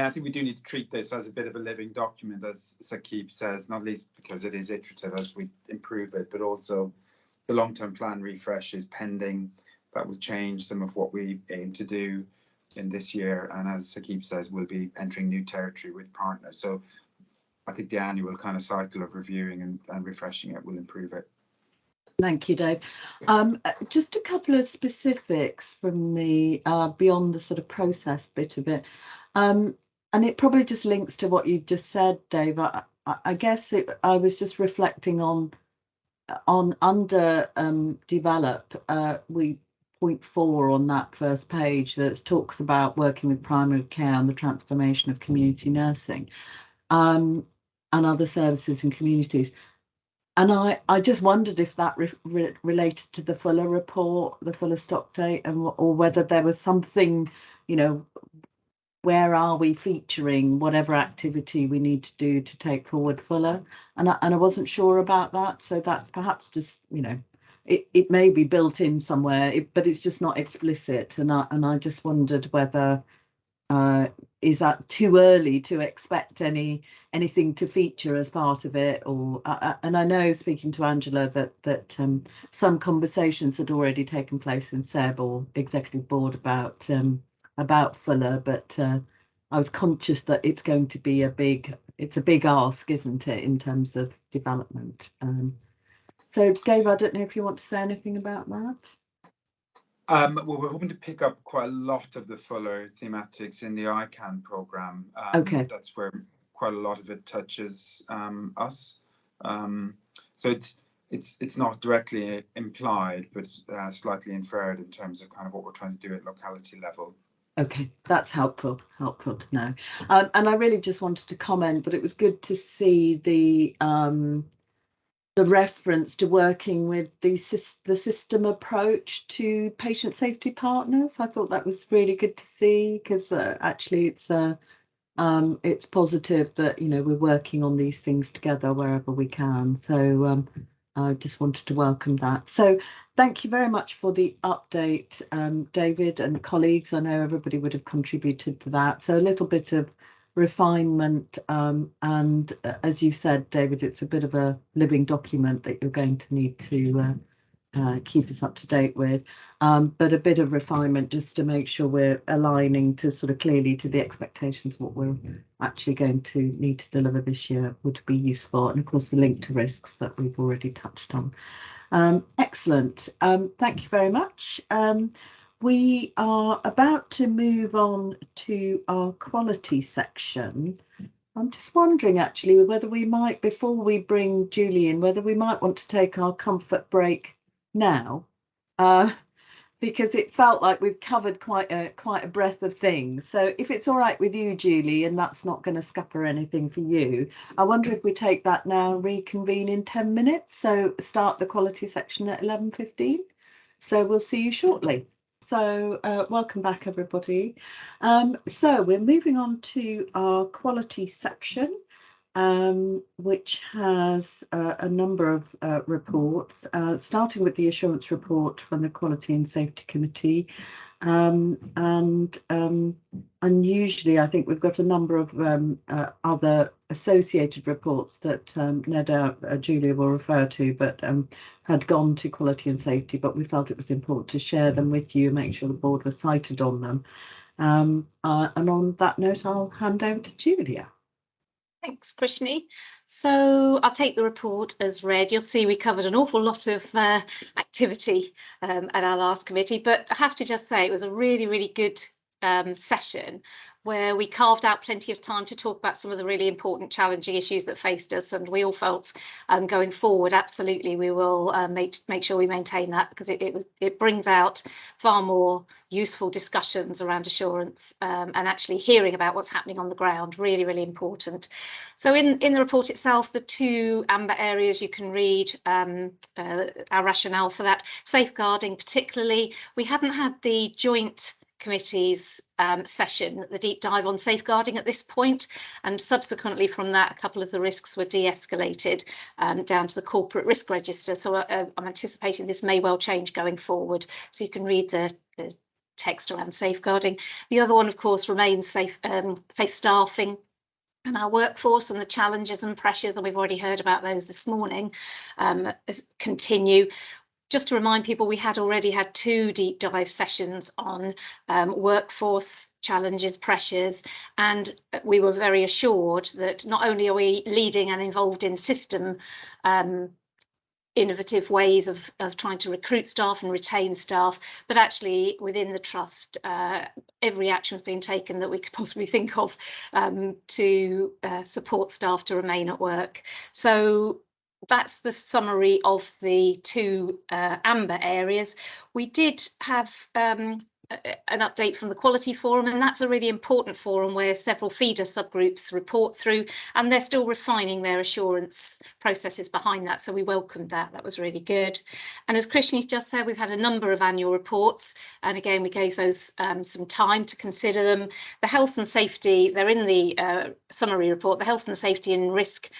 I think we do need to treat this as a bit of a living document, as Saqib says, not least because it is iterative as we improve it, but also the long-term plan refresh is pending. That will change some of what we aim to do in this year. And as Saqib says, we'll be entering new territory with partners. So I think the annual kind of cycle of reviewing and refreshing it will improve it. Thank you, Dave. Just a couple of specifics from me beyond the sort of process bit of it. And it probably just links to what you've just said, Dave. I guess I was just reflecting on under develop, we point 4 on that first page that talks about working with primary care and the transformation of community nursing and other services and communities. And I just wondered if that related to the Fuller report, the Fuller stock take, or whether there was something, you know, where are we featuring whatever activity we need to do to take forward Fuller? And I wasn't sure about that. So that's perhaps just, you know, it may be built in somewhere, but it's just not explicit. And I just wondered whether is that too early to expect anything to feature as part of it, or and I know, speaking to Angela, that some conversations had already taken place in SEB or executive board about Fuller, but I was conscious that it's going to be a big ask, isn't it, in terms of development. So Dave, I don't know if you want to say anything about that. Well, we're hoping to pick up quite a lot of the Fuller thematics in the ICANN programme. Okay. That's where quite a lot of it touches us. So it's not directly implied, but slightly inferred in terms of kind of what we're trying to do at locality level. Okay, that's helpful to know. And I really just wanted to comment that it was good to see the reference to working with the system approach to patient safety partners. I thought that was really good to see, because actually it's positive that, you know, we're working on these things together wherever we can. So I just wanted to welcome that. So thank you very much for the update, David and colleagues. I know everybody would have contributed to that. So a little bit of refinement, and as you said, David, it's a bit of a living document that you're going to need to keep us up to date with, but a bit of refinement just to make sure we're aligning to sort of clearly to the expectations of what we're actually going to need to deliver this year would be useful, and of course the link to risks that we've already touched on. Excellent. Thank you very much. We are about to move on to our quality section. I'm just wondering actually whether we might, before we bring Julie in, whether we might want to take our comfort break now, because it felt like we've covered quite a breadth of things. So if it's all right with you, Julie, and that's not going to scupper anything for you, I wonder if we take that now and reconvene in 10 minutes. So start the quality section at 11:15. So we'll see you shortly. So welcome back, everybody. So we're moving on to our quality section, which has a number of reports, starting with the assurance report from the Quality and Safety Committee. Unusually, I think we've got a number of other associated reports that no doubt Julia will refer to, but had gone to Quality and Safety, but we felt it was important to share them with you, make sure the board was cited on them. And on that note, I'll hand over to Julia. Thanks, Krishni. So I'll take the report as read. You'll see we covered an awful lot of activity at our last committee, but I have to just say it was a really, really good session where we carved out plenty of time to talk about some of the really important challenging issues that faced us, and we all felt going forward absolutely we will make sure we maintain that, because it brings out far more useful discussions around assurance and actually hearing about what's happening on the ground. Really, really important. So in the report itself, the two amber areas you can read our rationale for that. Safeguarding particularly, we hadn't had the joint committee's session, the deep dive on safeguarding at this point, and subsequently from that a couple of the risks were de-escalated down to the corporate risk register. So I'm anticipating this may well change going forward, so you can read the text around safeguarding. The other one, of course, remains safe staffing and our workforce, and the challenges and pressures, and we've already heard about those this morning, continue. Just to remind people, we had already had 2 deep dive sessions on workforce challenges, pressures, and we were very assured that not only are we leading and involved in system innovative ways of trying to recruit staff and retain staff, but actually within the trust every action has been taken that we could possibly think of to support staff to remain at work. So that's the summary of the 2 amber areas. We did have an update from the Quality Forum, and that's a really important forum where several feeder subgroups report through, and they're still refining their assurance processes behind that, so we welcomed that. That was really good. And as Krishni's just said, we've had a number of annual reports, and again we gave those some time to consider them. The health and safety, they're in the summary report, the health and safety and risk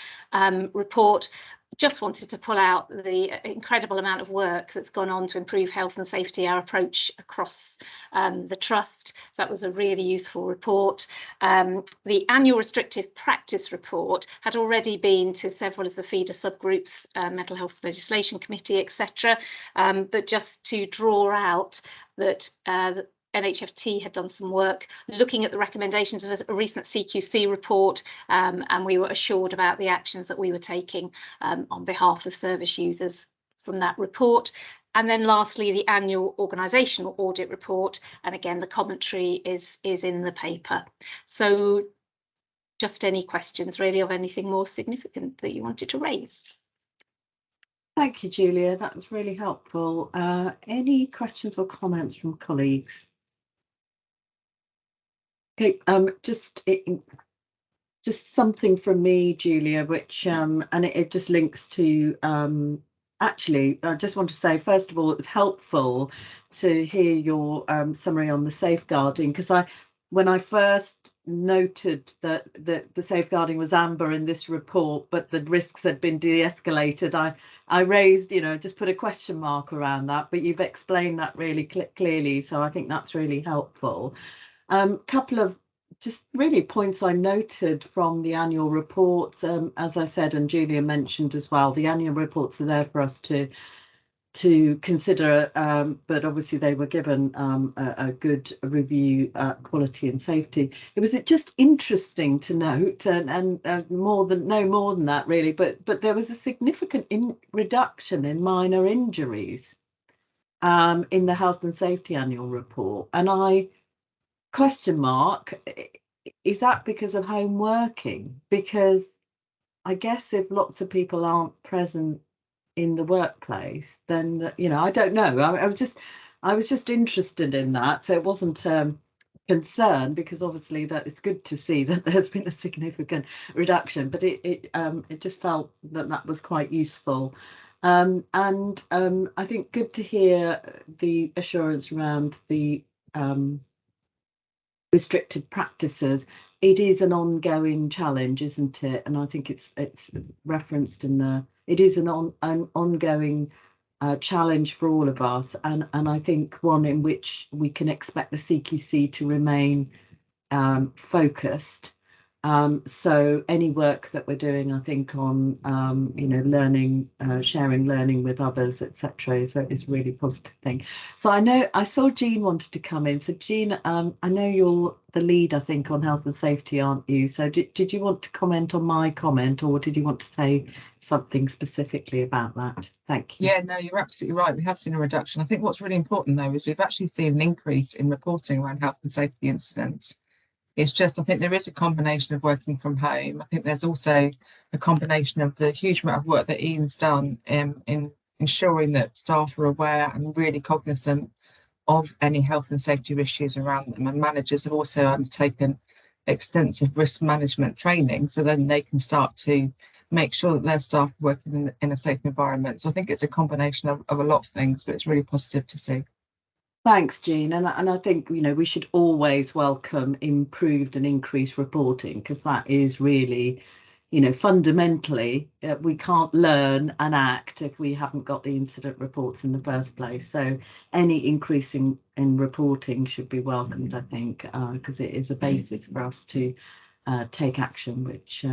report. Just wanted to pull out the incredible amount of work that's gone on to improve health and safety, our approach across the trust. So that was a really useful report. The annual restrictive practice report had already been to several of the feeder subgroups, Mental Health Legislation Committee, etc. But just to draw out that NHFT had done some work looking at the recommendations of a recent CQC report, and we were assured about the actions that we were taking on behalf of service users from that report. And then lastly, the annual organisational audit report, and again the commentary is in the paper. So just any questions really of anything more significant that you wanted to raise? Thank you, Julia. That was really helpful. Any questions or comments from colleagues? Okay, just something from me, Julia, which and it just links to actually, I just want to say, first of all, it was helpful to hear your summary on the safeguarding, because when I first noted that the safeguarding was amber in this report, but the risks had been de-escalated, I raised, just put a question mark around that, but you've explained that really clearly, so I think that's really helpful. Couple of just really points I noted from the annual reports, as I said, and Julia mentioned as well, the annual reports are there for us to to consider, but obviously they were given a good review, quality and safety. It was just interesting to note, and more than that really, but there was a significant reduction in minor injuries in the health and safety annual report, and I question mark, is that because of home working? Because I guess if lots of people aren't present in the workplace, then I don't know. I was just interested in that, so it wasn't concern, because obviously that it's good to see that there's been a significant reduction, but it just felt that was quite useful, and I think good to hear the assurance around the restricted practices. It is an ongoing challenge, isn't it? And I think it's referenced in the. It is an ongoing challenge for all of us, and I think one in which we can expect the CQC to remain focused. So any work that we're doing, I think, on learning, sharing learning with others, etc., is a really positive thing. So I saw Jean wanted to come in. So Jean, I know you're the lead, I think, on health and safety, aren't you? So did you want to comment on my comment, or did you want to say something specifically about that? Thank you. Yeah, no, you're absolutely right. We have seen a reduction. I think what's really important though is we've actually seen an increase in reporting around health and safety incidents. It's just, I think there is a combination of working from home. I think there's also a combination of the huge amount of work that Ian's done in ensuring that staff are aware and really cognizant of any health and safety issues around them. And managers have also undertaken extensive risk management training, so then they can start to make sure that their staff are working in a safe environment. So I think it's a combination of a lot of things, but it's really positive to see. Thanks, Jean. And I think, we should always welcome improved and increased reporting, because that is really, fundamentally, we can't learn and act if we haven't got the incident reports in the first place. So any increase in reporting should be welcomed, I think, because it is a basis for us to take action, which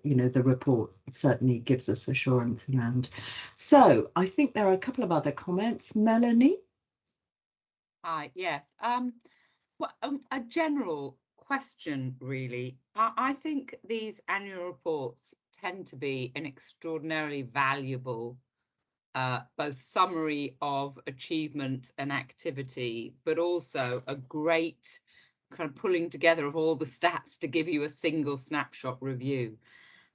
the report certainly gives us assurance around. So I think there are a couple of other comments. Melanie? Hi, yes. Well, a general question, really. I think these annual reports tend to be an extraordinarily valuable both summary of achievement and activity, but also a great kind of pulling together of all the stats to give you a single snapshot review.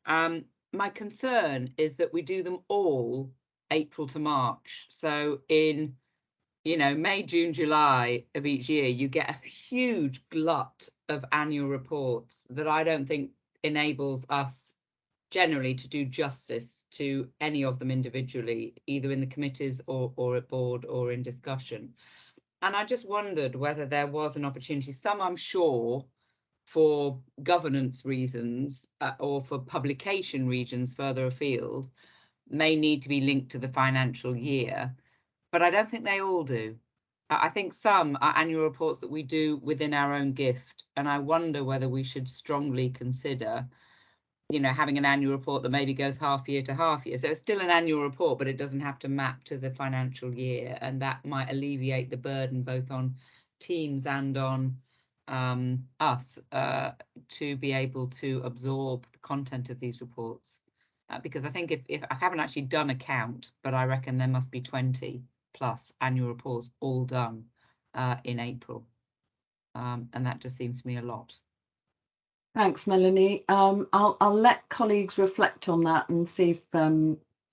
My concern is that we do them all April to March. So in May, June, July of each year, you get a huge glut of annual reports that I don't think enables us generally to do justice to any of them individually, either in the committees or at board or in discussion. And I just wondered whether there was an opportunity, some I'm sure for governance reasons or for publication regions further afield may need to be linked to the financial year, but I don't think they all do. I think some are annual reports that we do within our own gift, and I wonder whether we should strongly consider having an annual report that maybe goes half year to half year. So it's still an annual report, but it doesn't have to map to the financial year. And that might alleviate the burden both on teams and on us to be able to absorb the content of these reports. Because I think if I haven't actually done a count, but I reckon there must be 20 plus annual reports all done in April. And that just seems to me a lot. Thanks, Melanie. I'll let colleagues reflect on that and see if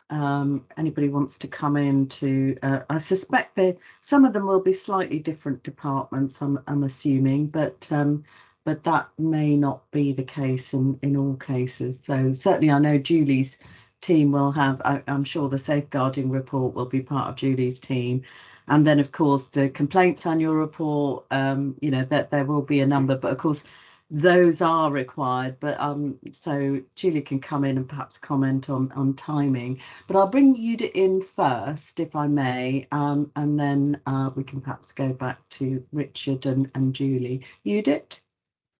anybody wants to come in to. I suspect some of them will be slightly different departments. I'm assuming, but that may not be the case in all cases. So certainly, I know Julie's team will have. I'm sure the safeguarding report will be part of Julie's team. And then, of course, the complaints annual report. That there will be a number, but of course. Those are required, but so Julie can come in and perhaps comment on timing. But I'll bring Judith in first, if I may, and then we can perhaps go back to Richard and Julie. Judith?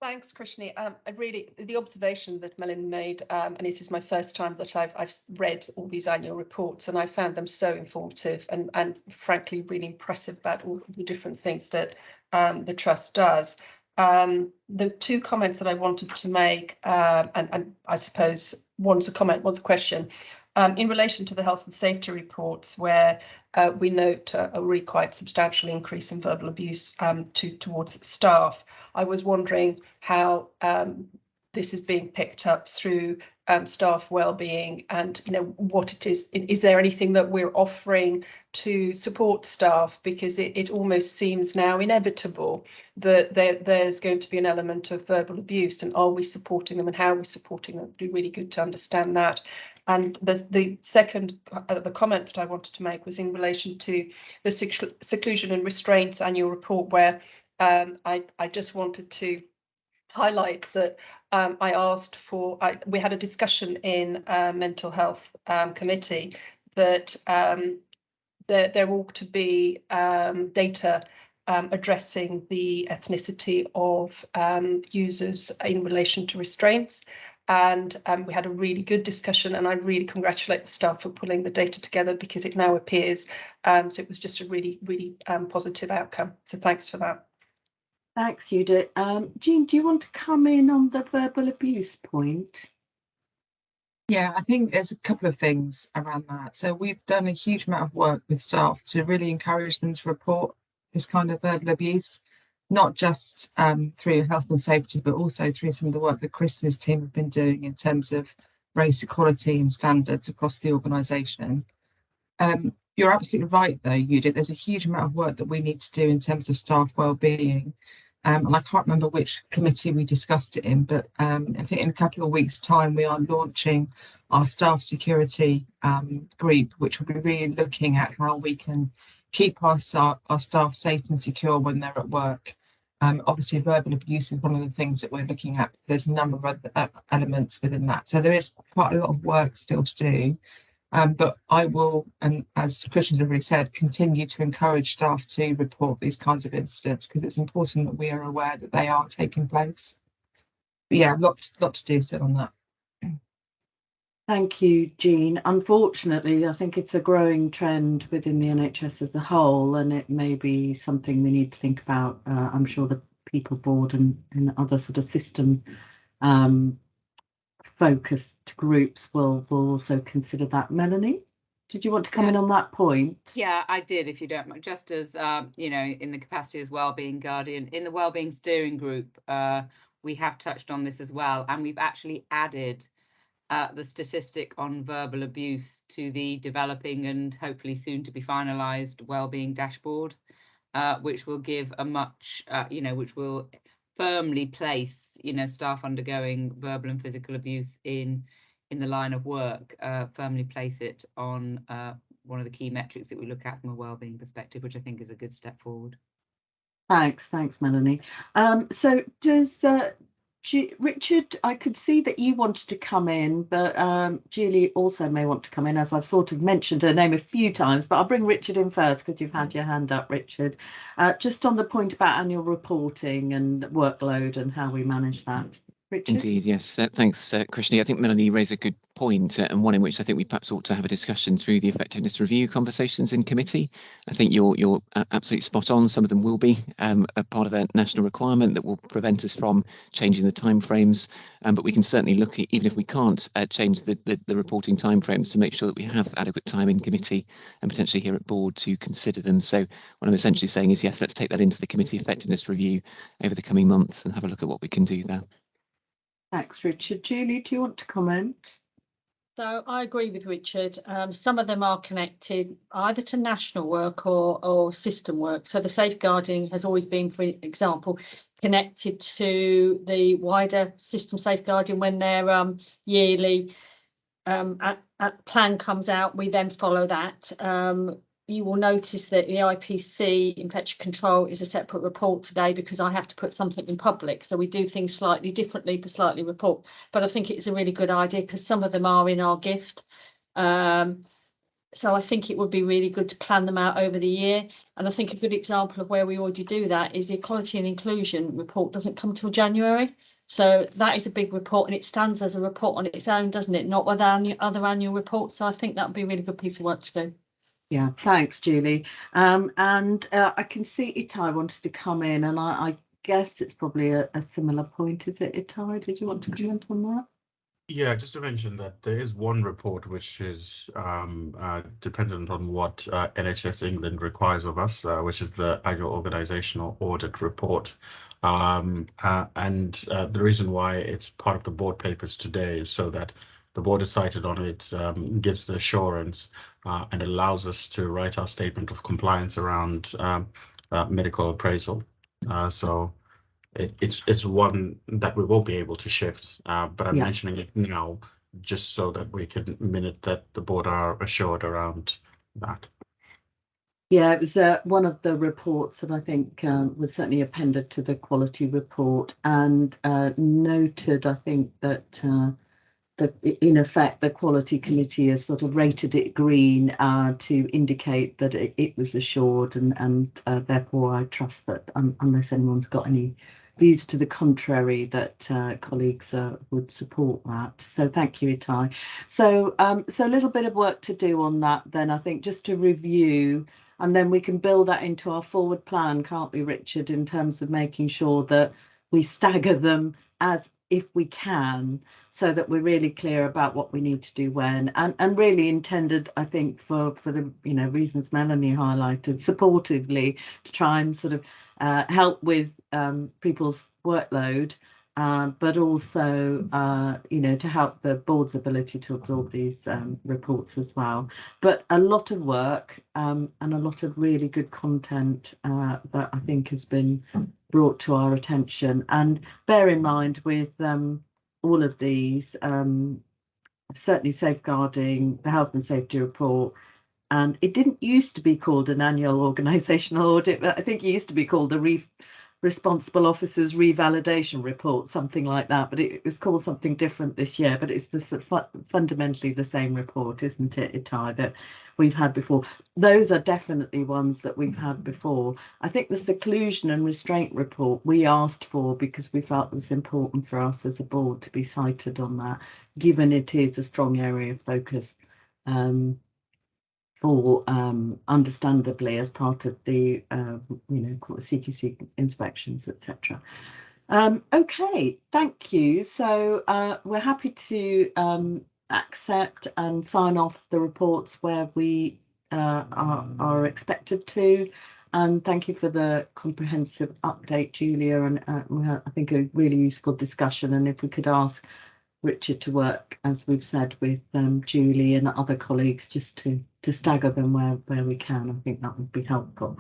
Thanks, Krishni. I really, the observation that Melanie made, and this is my first time that I've read all these annual reports, and I found them so informative and frankly really impressive about all the different things that the trust does. The two comments that I wanted to make, and I suppose one's a comment, one's a question, in relation to the health and safety reports, where we note a really quite substantial increase in verbal abuse towards staff. I was wondering how this is being picked up through staff wellbeing, and what it is. Is there anything that we're offering to support staff? Because it almost seems now inevitable that there's going to be an element of verbal abuse, and are we supporting them, and how are we supporting them? It'd be really good to understand that. And the second the comment that I wanted to make was in relation to the seclusion and restraints annual report, where I just wanted to highlight that I asked for, we had a discussion in mental health committee that there ought to be data addressing the ethnicity of users in relation to restraints. And we had a really good discussion, and I really congratulate the staff for pulling the data together, because it now appears. So it was just a really, really positive outcome. So thanks for that. Thanks, Judith. Jean, do you want to come in on the verbal abuse point? Yeah, I think there's a couple of things around that. So we've done a huge amount of work with staff to really encourage them to report this kind of verbal abuse, not just through health and safety, but also through some of the work that Chris and his team have been doing in terms of race equality and standards across the organisation. You're absolutely right, though, Judith. There's a huge amount of work that we need to do in terms of staff wellbeing. And I can't remember which committee we discussed it in, but I think in a couple of weeks' time, we are launching our staff security group, which will be really looking at how we can keep our staff safe and secure when they're at work. Obviously, verbal abuse is one of the things that we're looking at. There's a number of other elements within that. So there is quite a lot of work still to do. But I will, and as Christian's already said, continue to encourage staff to report these kinds of incidents, because it's important that we are aware that they are taking place. But yeah, lot to do still on that. Thank you, Jean. Unfortunately, I think it's a growing trend within the NHS as a whole, and it may be something we need to think about. I'm sure the People Board and other sort of system focused groups will also consider that. Melanie, did you want to come in on that point? Yeah, I did, if you don't mind. Just as in the capacity as Wellbeing Guardian, in the Wellbeing Steering Group, we have touched on this as well, and we've actually added the statistic on verbal abuse to the developing and hopefully soon to be finalised wellbeing dashboard, which will give a much, which will firmly place, staff undergoing verbal and physical abuse in the line of work, firmly place it on one of the key metrics that we look at from a wellbeing perspective, which I think is a good step forward. Thanks, Melanie. So does Richard, I could see that you wanted to come in, but Julie also may want to come in, as I've sort of mentioned her name a few times, but I'll bring Richard in first because you've had your hand up, Richard. Just on the point about annual reporting and workload and how we manage that. Richard? Indeed, yes. Thanks, Krishni. I think Melanie raised a good point, and one in which I think we perhaps ought to have a discussion through the effectiveness review conversations in committee. I think you're absolutely spot on. Some of them will be a part of a national requirement that will prevent us from changing the timeframes, but we can certainly look at, even if we can't change the reporting timeframes, to make sure that we have adequate time in committee and potentially here at board to consider them. So what I'm essentially saying is, yes, let's take that into the committee effectiveness review over the coming months and have a look at what we can do there. Thanks, Richard. Julie, do you want to comment? So I agree with Richard. Some of them are connected either to national work or system work. So the safeguarding has always been, for example, connected to the wider system safeguarding. When their yearly plan comes out, we then follow that. You will notice that the IPC infection control is a separate report today because I have to put something in public. So we do things slightly differently for slightly report. But I think it's a really good idea because some of them are in our gift. So I think it would be really good to plan them out over the year. And I think a good example of where we already do that is the equality and inclusion report doesn't come till January. So that is a big report, and it stands as a report on its own, doesn't it? Not with other annual reports. So I think that would be a really good piece of work to do. Yeah, thanks, Julie. And I can see Itai wanted to come in, and I guess it's probably a similar point, is it, Itai? Did you want to comment on that? Yeah, just to mention that there is one report which is dependent on what NHS England requires of us, which is the annual organizational audit report. And the reason why it's part of the board papers today is so that the board is cited on it, gives the assurance and allows us to write our statement of compliance around medical appraisal. So it's one that we won't be able to shift, but I'm mentioning it now just so that we can minute that the board are assured around that. Yeah, it was one of the reports that I think was certainly appended to the quality report, and noted, I think, that in effect the quality committee has sort of rated it green to indicate that it was assured, and therefore I trust that unless anyone's got any views to the contrary, that colleagues would support that. So thank you, Itai. So a little bit of work to do on that then, I think, just to review, and then we can build that into our forward plan, can't we, Richard, in terms of making sure that we stagger them as if we can, so that we're really clear about what we need to do when, and really intended, I think, for the reasons Melanie highlighted, supportively, to try and sort of help with people's workload, but also to help the board's ability to absorb these reports as well. But a lot of work and a lot of really good content that I think has been brought to our attention. And bear in mind with all of these, certainly safeguarding the health and safety report, and it didn't used to be called an annual organisational audit, but I think it used to be called the Responsible Officers Revalidation Report, something like that, but it was called something different this year. But it's fundamentally the same report, isn't it, Itai, that we've had before? Those are definitely ones that we've had before. I think the seclusion and restraint report we asked for because we felt it was important for us as a board to be cited on that, given it is a strong area of focus for understandably as part of the CQC inspections, etc. Okay, thank you. So we're happy to accept and sign off the reports where we are expected to. And thank you for the comprehensive update, Julia, and I think a really useful discussion. And if we could ask Richard to work, as we've said, with Julie and other colleagues, just to stagger them where we can, I think that would be helpful.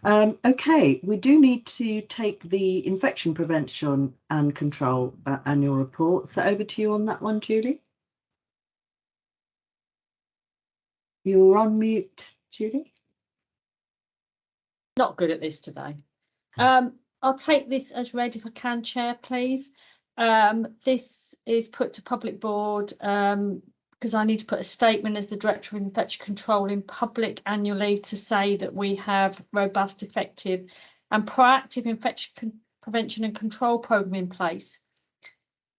Okay, we do need to take the infection prevention and control annual report. So over to you on that one, Julie. You're on mute, Julie. Not good at this today. I'll take this as read if I can, Chair, please. This is put to public board because I need to put a statement as the Director of Infection Control in public annually to say that we have robust, effective and proactive infection prevention and control programme in place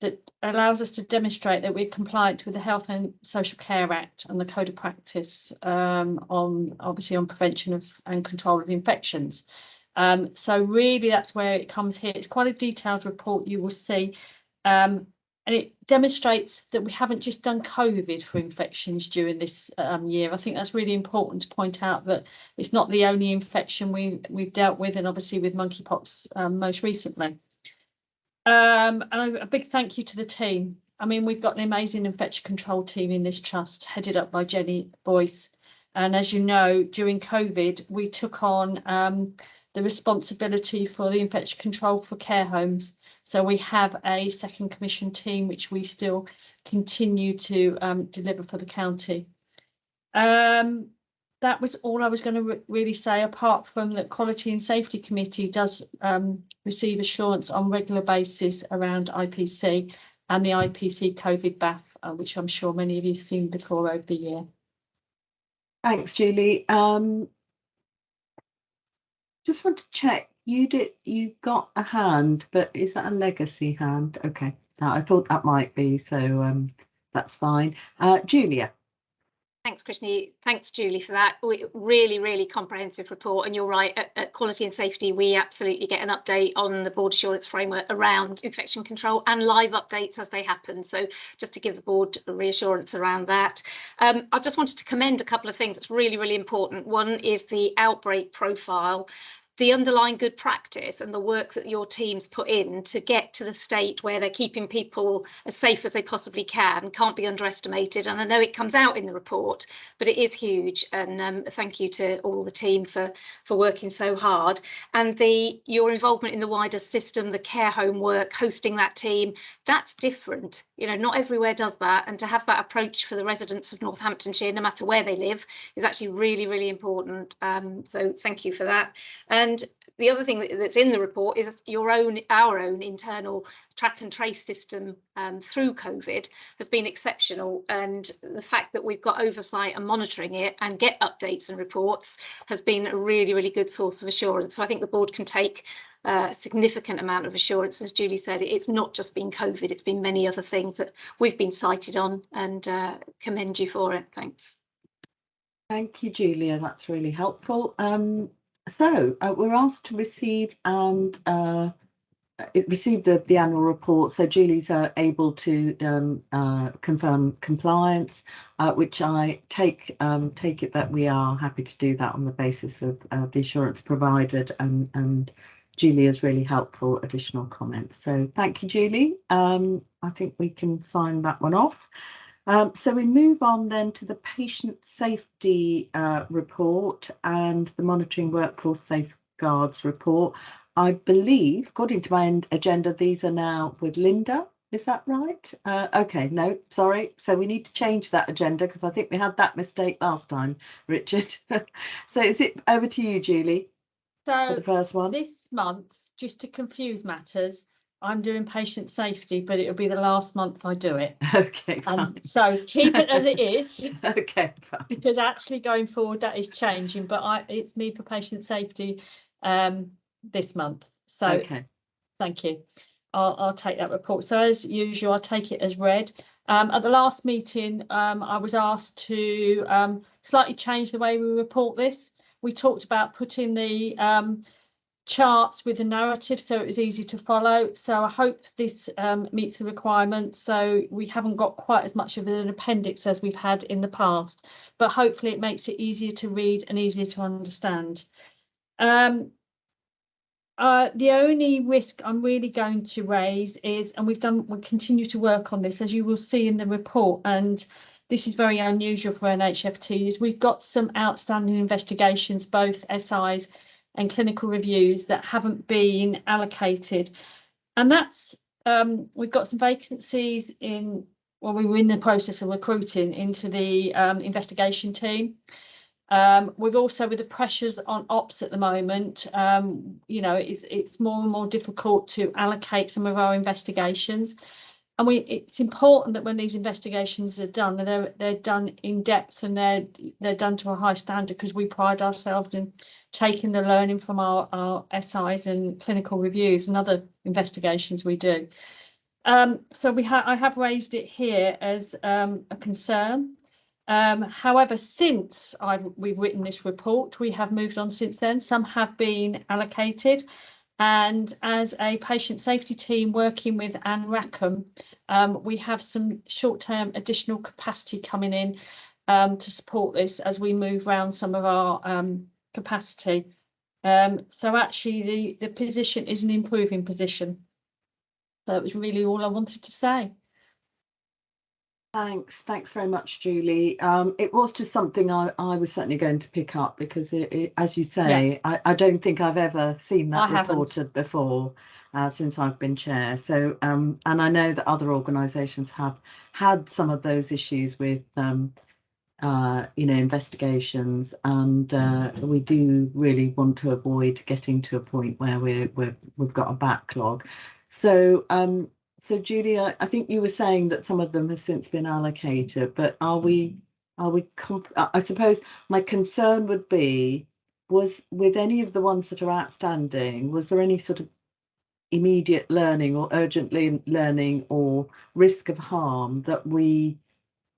that allows us to demonstrate that we're compliant with the Health and Social Care Act and the Code of Practice on prevention and control of infections. So really that's where it comes here. It's quite a detailed report, you will see, and it demonstrates that we haven't just done COVID for infections during this year. I think that's really important to point out, that it's not the only infection we've dealt with, and obviously with monkeypox most recently. And a big thank you to the team. I mean, we've got an amazing infection control team in this trust, headed up by Jenny Boyce. And as you know, during COVID, we took on the responsibility for the infection control for care homes. So we have a second commission team, which we still continue to deliver for the county. That was all I was going to really say, apart from that Quality and Safety Committee does receive assurance on regular basis around IPC and the IPC COVID BAF, which I'm sure many of you have seen before over the year. Thanks, Julie. Just want to check. You got a hand, but is that a legacy hand? Okay, I thought that might be, so that's fine. Julia. Thanks, Krishni. Thanks, Julie, for that. Really, really comprehensive report. And you're right, at Quality and Safety, we absolutely get an update on the board assurance framework around infection control and live updates as they happen. So just to give the board a reassurance around that. I just wanted to commend a couple of things that's really, really important. One is the outbreak profile, the underlying good practice and the work that your teams put in to get to the state where they're keeping people as safe as they possibly can can't be underestimated. And I know it comes out in the report, but it is huge. And thank you to all the team for working so hard. And your involvement in the wider system, the care home work, hosting that team, that's different. You know, not everywhere does that. And to have that approach for the residents of Northamptonshire, no matter where they live, is actually really, really important. So thank you for that. And the other thing that's in the report is our own internal track and trace system through COVID has been exceptional. And the fact that we've got oversight and monitoring it and get updates and reports has been a really, really good source of assurance. So I think the board can take a significant amount of assurance. As Julie said, it's not just been COVID, it's been many other things that we've been cited on, and commend you for it. Thanks. Thank you, Julia. That's really helpful. So we're asked to receive and receive the annual report. So Julie's able to confirm compliance, which I take it that we are happy to do that on the basis of the assurance provided, and Julia's really helpful additional comments. So thank you, Julie. I think we can sign that one off. So we move on then to the patient safety report and the monitoring workforce safeguards report. I believe, according to my agenda, these are now with Linda. Is that right? Okay, no, sorry. So we need to change that agenda because I think we had that mistake last time, Richard. So is it over to you, Julie, for the first one? This month, just to confuse matters, I'm doing patient safety, but it'll be the last month I do it. Okay, fine. So keep it as it is. Okay, fine. Because actually going forward, that is changing, but it's me for patient safety this month. So okay. Thank you. I'll take that report. So as usual, I'll take it as read. At the last meeting, I was asked to slightly change the way we report this. We talked about putting the charts with a narrative so it was easy to follow. So I hope this meets the requirements. So we haven't got quite as much of an appendix as we've had in the past, but hopefully it makes it easier to read and easier to understand. The only risk I'm really going to raise is, and we continue to work on this, as you will see in the report, and this is very unusual for NHFT, is we've got some outstanding investigations, both SIs and clinical reviews, that haven't been allocated. And that's, we've got some vacancies we were in the process of recruiting into the investigation team. We've also, with the pressures on ops at the moment, you know, it's more and more difficult to allocate some of our investigations. And it's important that when these investigations are done, they're done in depth and they're done to a high standard, because we pride ourselves in taking the learning from our SIs and clinical reviews and other investigations we do. So I have raised it here as a concern. However, since we've written this report, we have moved on since then. Some have been allocated. And as a patient safety team working with Anne Rackham, we have some short-term additional capacity coming in to support this as we move around some of our capacity. So actually the position is an improving position. So that was really all I wanted to say. Thanks very much, Julie. It was just something I was certainly going to pick up, because as you say, yeah. I don't think I've ever seen that reported before since I've been chair. So and I know that other organisations have had some of those issues with you know, investigations, and we do really want to avoid getting to a point where we've got a backlog. So so Julie, I think you were saying that some of them have since been allocated, but are we are we? I suppose my concern would be, was with any of the ones that are outstanding, was there any sort of immediate learning or urgent learning or risk of harm that we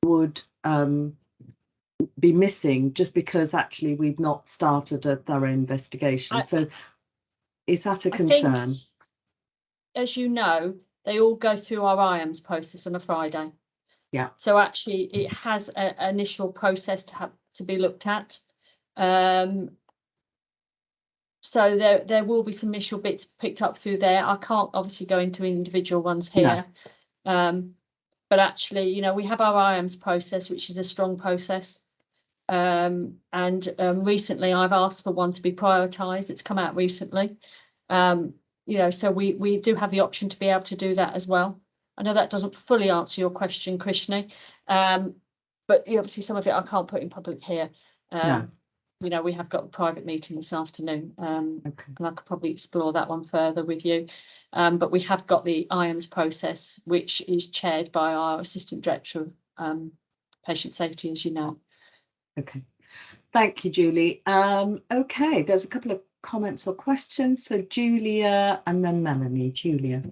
would be missing just because actually we've not started a thorough investigation? So is that a concern? I think, as you know, they all go through our IAMS process on a Friday. Yeah. So actually it has an initial process to be looked at. So there will be some initial bits picked up through there. I can't obviously go into individual ones here. No. But actually, you know, we have our IAMS process, which is a strong process. Recently I've asked for one to be prioritised. It's come out recently. You know, so we do have the option to be able to do that as well. I know that doesn't fully answer your question, Krishni, but obviously some of it I can't put in public here. No. You know, we have got a private meeting this afternoon, Okay. and I could probably explore that one further with you. But we have got the IAMS process, which is chaired by our Assistant Director of Patient Safety, as you know. Okay. Thank you, Julie. Okay, there's a couple of comments or questions. So Julia and then Melanie. Julia.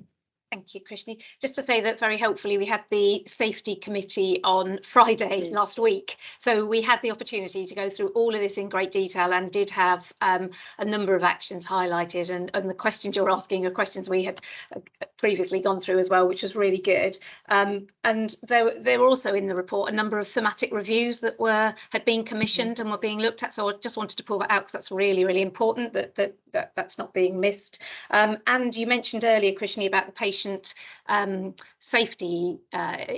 Thank you, Krishni. Just to say that very helpfully, we had the safety committee on Friday last week. So we had the opportunity to go through all of this in great detail and did have a number of actions highlighted. And the questions you're asking are questions we had previously gone through as well, which was really good. And there were also in the report a number of thematic reviews that had been commissioned and were being looked at. So I just wanted to pull that out because that's really, really important that's not being missed. And you mentioned earlier, Krishni, about the patient safety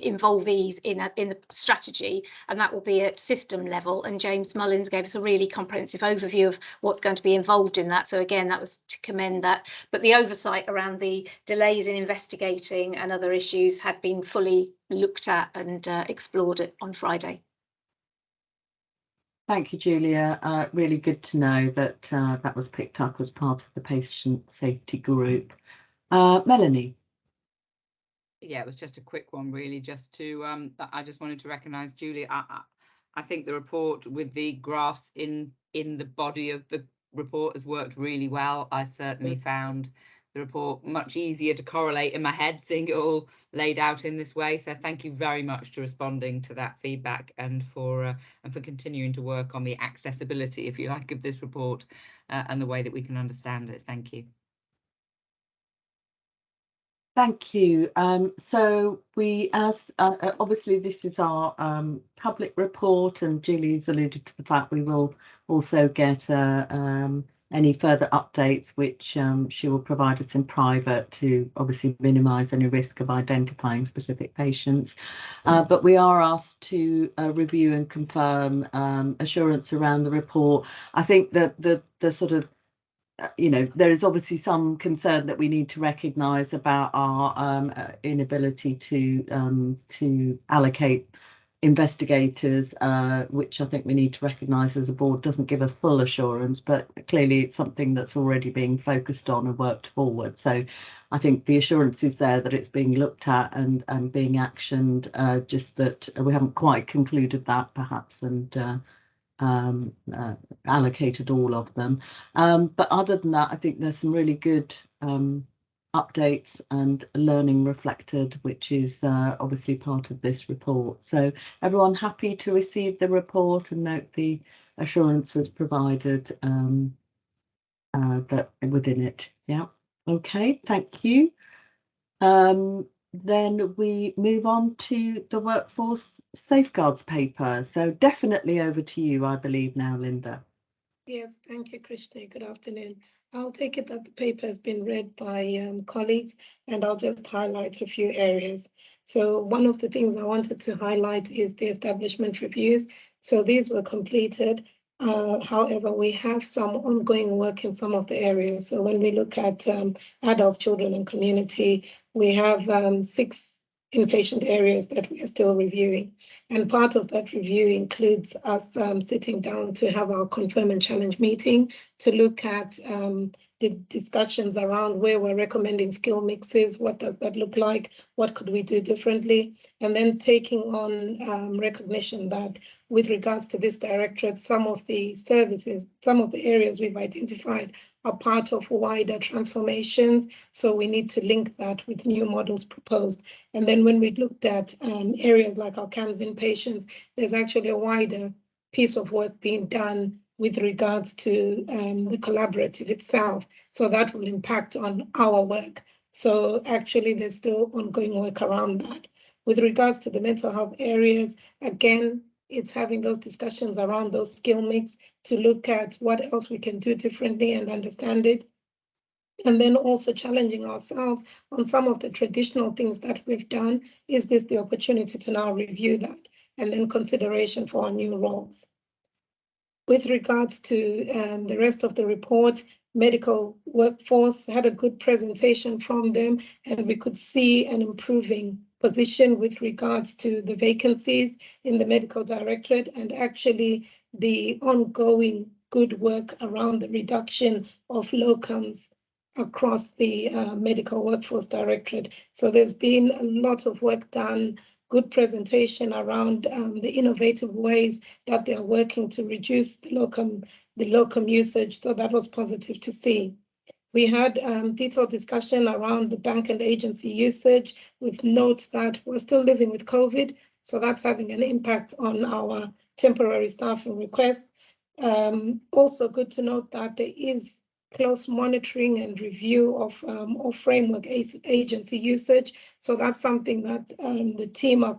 involvees in the strategy, and that will be at system level. And James Mullins gave us a really comprehensive overview of what's going to be involved in that. So again, that was to commend that. But the oversight around the delays in investigating and other issues had been fully looked at and explored on Friday. Thank you, Julia. Really good to know that that was picked up as part of the patient safety group. Melanie. Yeah, it was just a quick one, really, just to I just wanted to recognise Julie. I think the report with the graphs in the body of the report has worked really well. I certainly found the report much easier to correlate in my head, seeing it all laid out in this way. So thank you very much to responding to that feedback and for continuing to work on the accessibility, if you like, of this report and the way that we can understand it. Thank you. Thank you. So we, as obviously this is our public report, and Julie's alluded to the fact we will also get any further updates, which she will provide us in private to obviously minimise any risk of identifying specific patients. But we are asked to review and confirm assurance around the report. I think that the sort of you know, there is obviously some concern that we need to recognise about our inability to allocate investigators, which I think we need to recognise as a board doesn't give us full assurance, but clearly it's something that's already being focused on and worked forward. So I think the assurance is there that it's being looked at and being actioned, just that we haven't quite concluded that perhaps and allocated all of them. But other than that, I think there's some really good updates and learning reflected, which is obviously part of this report. So everyone happy to receive the report and note the assurances provided that within it. Yeah. Okay, thank you. Then we move on to the workforce safeguards paper. So definitely over to you, I believe now, Linda. Yes, thank you, Krishna. Good afternoon. I'll take it that the paper has been read by colleagues, and I'll just highlight a few areas. So one of the things I wanted to highlight is the establishment reviews. So these were completed. However, we have some ongoing work in some of the areas. So when we look at adults, children, and community, we have 6 inpatient areas that we are still reviewing. And part of that review includes us sitting down to have our confirm and challenge meeting to look at the discussions around where we're recommending skill mixes, what does that look like, what could we do differently, and then taking on recognition that with regards to this directorate, some of the services, some of the areas we've identified are part of wider transformations. So we need to link that with new models proposed. And then when we looked at areas like our CAMS inpatients, there's actually a wider piece of work being done with regards to the collaborative itself. So that will impact on our work. So actually there's still ongoing work around that. With regards to the mental health areas, again, it's having those discussions around those skill mix to look at what else we can do differently and understand it. And then also challenging ourselves on some of the traditional things that we've done. Is this the opportunity to now review that? And then consideration for our new roles. With regards to the rest of the report, medical workforce had a good presentation from them, and we could see an improving position with regards to the vacancies in the medical directorate and actually the ongoing good work around the reduction of locums across the medical workforce directorate. So there's been a lot of work done, good presentation around the innovative ways that they are working to reduce the locum usage. So that was positive to see. We had detailed discussion around the bank and agency usage with notes that we're still living with COVID. So that's having an impact on our temporary staffing requests. Also good to note that there is close monitoring and review of framework agency usage. So that's something that the team are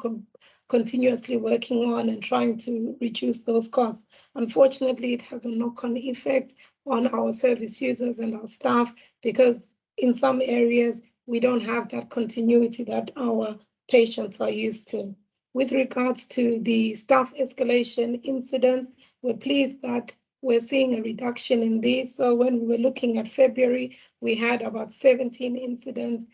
continuously working on and trying to reduce those costs. Unfortunately, it has a knock-on effect on our service users and our staff because in some areas, we don't have that continuity that our patients are used to. With regards to the staff escalation incidents, we're pleased that we're seeing a reduction in these. So when we were looking at February, we had about 17 incidents,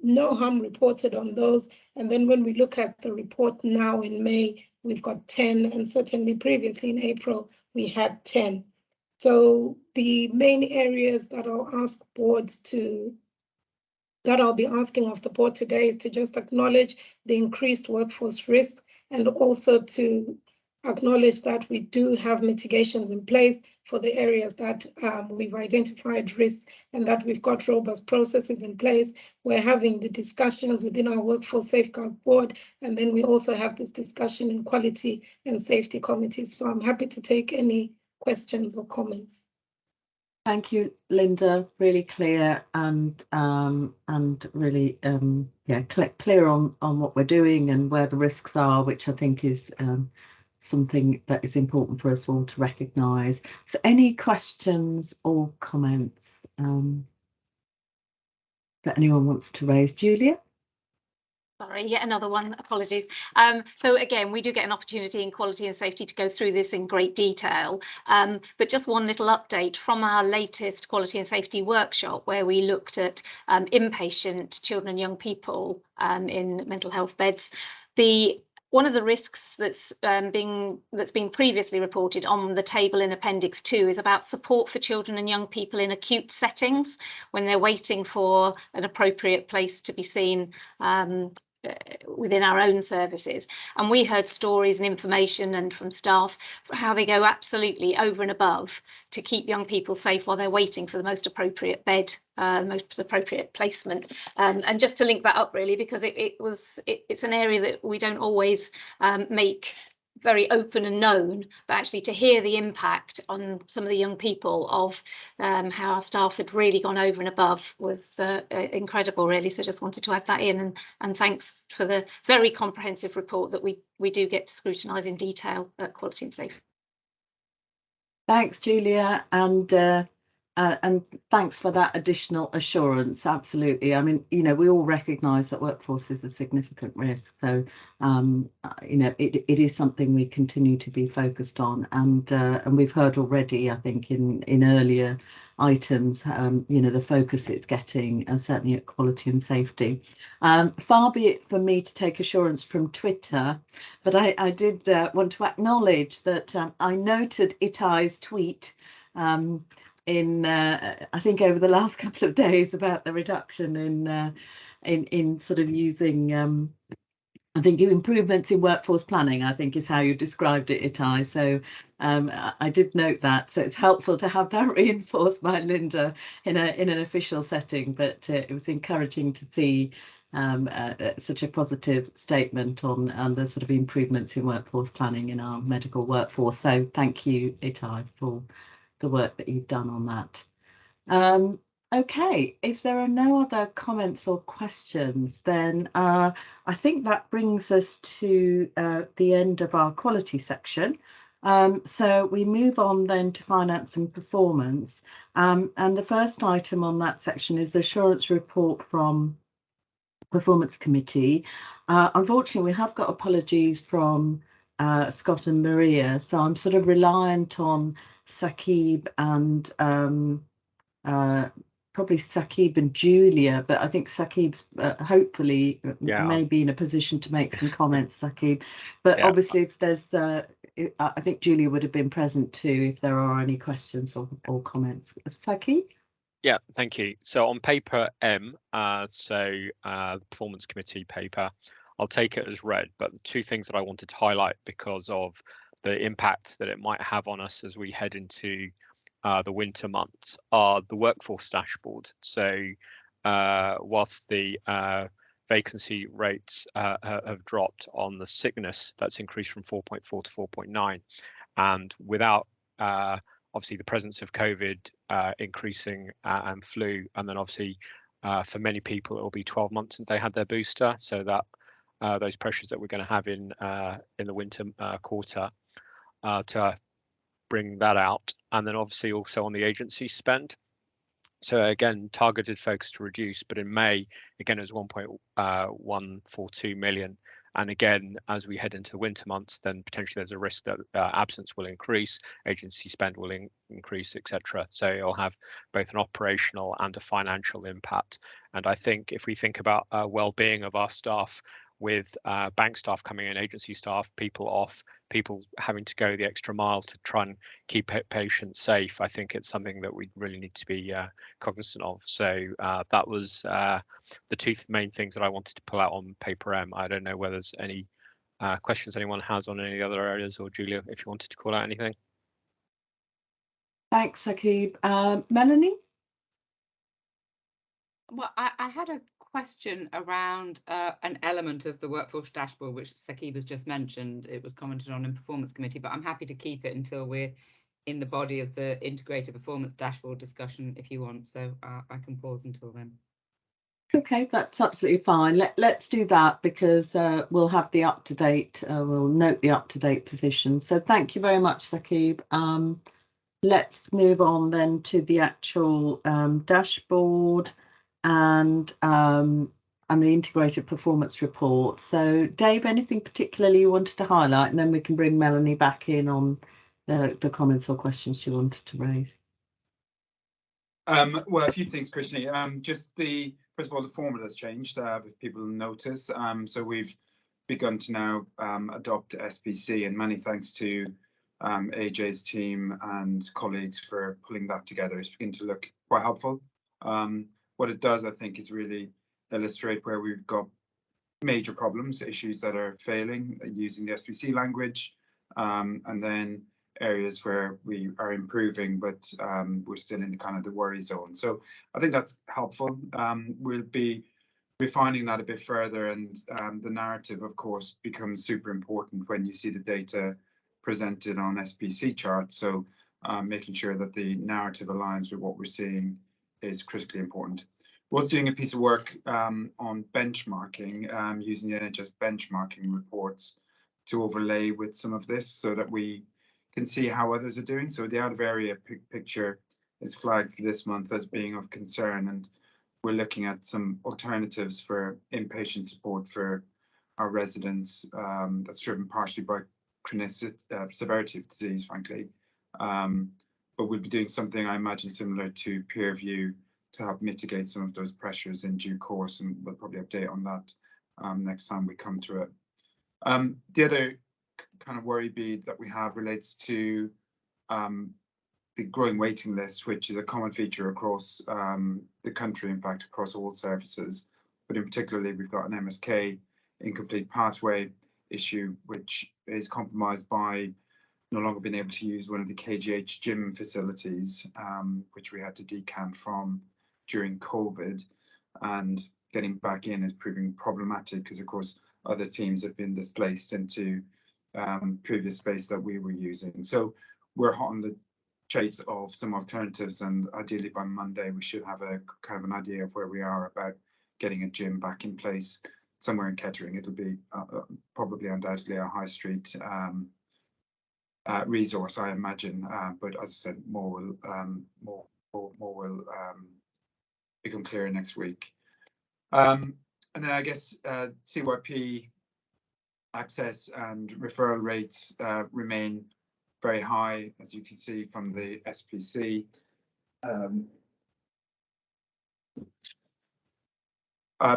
no harm reported on those. And then when we look at the report now in May, we've got 10, and certainly previously in April, we had 10. So the main areas that I'll ask boards to, that I'll be asking of the board today is to just acknowledge the increased workforce risk and also to acknowledge that we do have mitigations in place for the areas that we've identified risks and that we've got robust processes in place. We're having the discussions within our workforce safeguard board, and then we also have this discussion in quality and safety committees. So I'm happy to take any questions or comments. Thank you, Linda. Really clear and really clear on what we're doing and where the risks are, which I think is something that is important for us all to recognise. So any questions or comments that anyone wants to raise? Julia? Sorry, yet another one, apologies. So again, we do get an opportunity in quality and safety to go through this in great detail, but just one little update from our latest quality and safety workshop where we looked at inpatient children and young people in mental health beds. One of the risks that's been previously reported on the table in Appendix 2 is about support for children and young people in acute settings when they're waiting for an appropriate place to be seen within our own services. And we heard stories and information and from staff for how they go absolutely over and above to keep young people safe while they're waiting for the most appropriate bed, most appropriate placement. And just to link that up really, because it's an area that we don't always make very open and known, but actually to hear the impact on some of the young people of how our staff had really gone over and above was incredible really. So just wanted to add that in, and thanks for the very comprehensive report that we do get to scrutinise in detail at Quality and Safety. Thanks, Julia, and thanks for that additional assurance. Absolutely. I mean, you know, we all recognise that workforce is a significant risk. So, you know, it is something we continue to be focused on, and we've heard already, I think, in earlier items, you know, the focus it's getting, and certainly at quality and safety. Far be it for me to take assurance from Twitter, but I did want to acknowledge that I noted Itai's tweet I think over the last couple of days about the reduction in sort of using I think improvements in workforce planning, I think, is how you described it, Itai. So I did note that. So it's helpful to have that reinforced by Linda in an official setting. But it was encouraging to see such a positive statement on the sort of improvements in workforce planning in our medical workforce. So thank you, Itai, for the work that you've done on that. Okay, if there are no other comments or questions, then I think that brings us to the end of our quality section. So we move on then to finance and performance. And the first item on that section is the assurance report from Performance Committee. Unfortunately, we have got apologies from Scott and Maria, so I'm sort of reliant on Saqib and probably Saqib and Julia, but I think Saqib's hopefully may be in a position to make some comments, Saqib. But obviously, if there's I think Julia would have been present too if there are any questions or comments. Saqib? Yeah, thank you. So on paper M, the Performance Committee paper, I'll take it as read, but the two things that I wanted to highlight because of the impact that it might have on us as we head into the winter months are the workforce dashboard. So whilst the vacancy rates have dropped on the sickness, that's increased from 4.4 to 4.9, and without obviously the presence of COVID increasing and flu, and then obviously for many people it will be 12 months since they had their booster, so that those pressures that we're going to have in the winter quarter to bring that out, and then obviously also on the agency spend. So again, targeted focus to reduce, but in May, again, it was 1.142 million. And again, as we head into the winter months, then potentially there's a risk that absence will increase, agency spend will increase, etc. So it'll have both an operational and a financial impact. And I think if we think about well-being of our staff, with bank staff coming in, agency staff, people off, people having to go the extra mile to try and keep patients safe, I think it's something that we really need to be cognizant of. So that was the two main things that I wanted to pull out on paper M. I don't know whether there's any questions anyone has on any other areas, or Julia, if you wanted to call out anything. Thanks, Saqib. Melanie? Well, I had a question around an element of the workforce dashboard, which Saqib has just mentioned. It was commented on in Performance Committee, but I'm happy to keep it until we're in the body of the integrated performance dashboard discussion if you want. So I can pause until then. Okay, that's absolutely fine. Let's do that because we'll have the up-to-date, we'll note the up-to-date position. So thank you very much, Saqib. Let's move on then to the actual dashboard and the integrated performance report. So Dave, anything particularly you wanted to highlight, and then we can bring Melanie back in on the comments or questions she wanted to raise. Well, a few things, Krishni. Just first of all, the formula's changed, if people notice. So we've begun to now adopt SPC, and many thanks to AJ's team and colleagues for pulling that together. It's beginning to look quite helpful. What it does, I think, is really illustrate where we've got major problems, issues that are failing using the SPC language, and then areas where we are improving, but we're still in kind of the worry zone. So I think that's helpful. We'll be refining that a bit further, and the narrative, of course, becomes super important when you see the data presented on SPC charts. So making sure that the narrative aligns with what we're seeing is critically important. We're also doing a piece of work on benchmarking, using the NHS benchmarking reports to overlay with some of this so that we can see how others are doing. So the out of area picture is flagged for this month as being of concern, and we're looking at some alternatives for inpatient support for our residents that's driven partially by severity of disease, frankly. But we'll be doing something, I imagine, similar to peer review to help mitigate some of those pressures in due course, and we'll probably update on that next time we come to it. The other kind of worry bead that we have relates to the the growing waiting list, which is a common feature across the country, in fact, across all services. But in particularly, we've got an MSK incomplete pathway issue, which is compromised by no longer being able to use one of the KGH gym facilities, which we had to decamp from during COVID. And getting back in is proving problematic because, of course, other teams have been displaced into previous space that we were using. So we're hot on the chase of some alternatives, and ideally by Monday we should have a kind of an idea of where we are about getting a gym back in place somewhere in Kettering. It'll be probably undoubtedly a high street resource, I imagine, but as I said, more will become clearer next week. And then I guess CYP access and referral rates remain very high, as you can see from the SPC.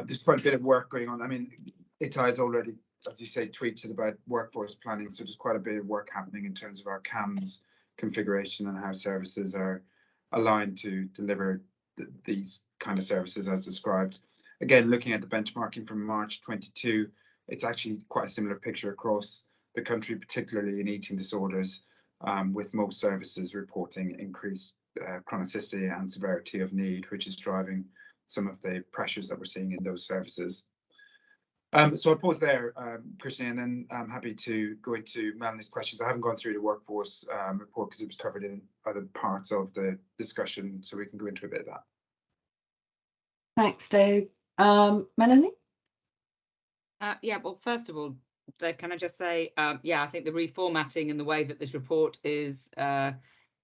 There's quite a bit of work going on. I mean, Itai has already, as you say, tweeted about workforce planning, so there's quite a bit of work happening in terms of our CAMS configuration and how services are aligned to deliver these kind of services as described. Again, looking at the benchmarking from March 22, it's actually quite a similar picture across the country, particularly in eating disorders, with most services reporting increased chronicity and severity of need, which is driving some of the pressures that we're seeing in those services. So I'll pause there, Christian, and then I'm happy to go into Melanie's questions. I haven't gone through the workforce report because it was covered in other parts of the discussion, so we can go into a bit of that. Thanks, Dave. Melanie? Yeah, well, first of all, Dave, can I just say, yeah, I think the reformatting and the way that this report is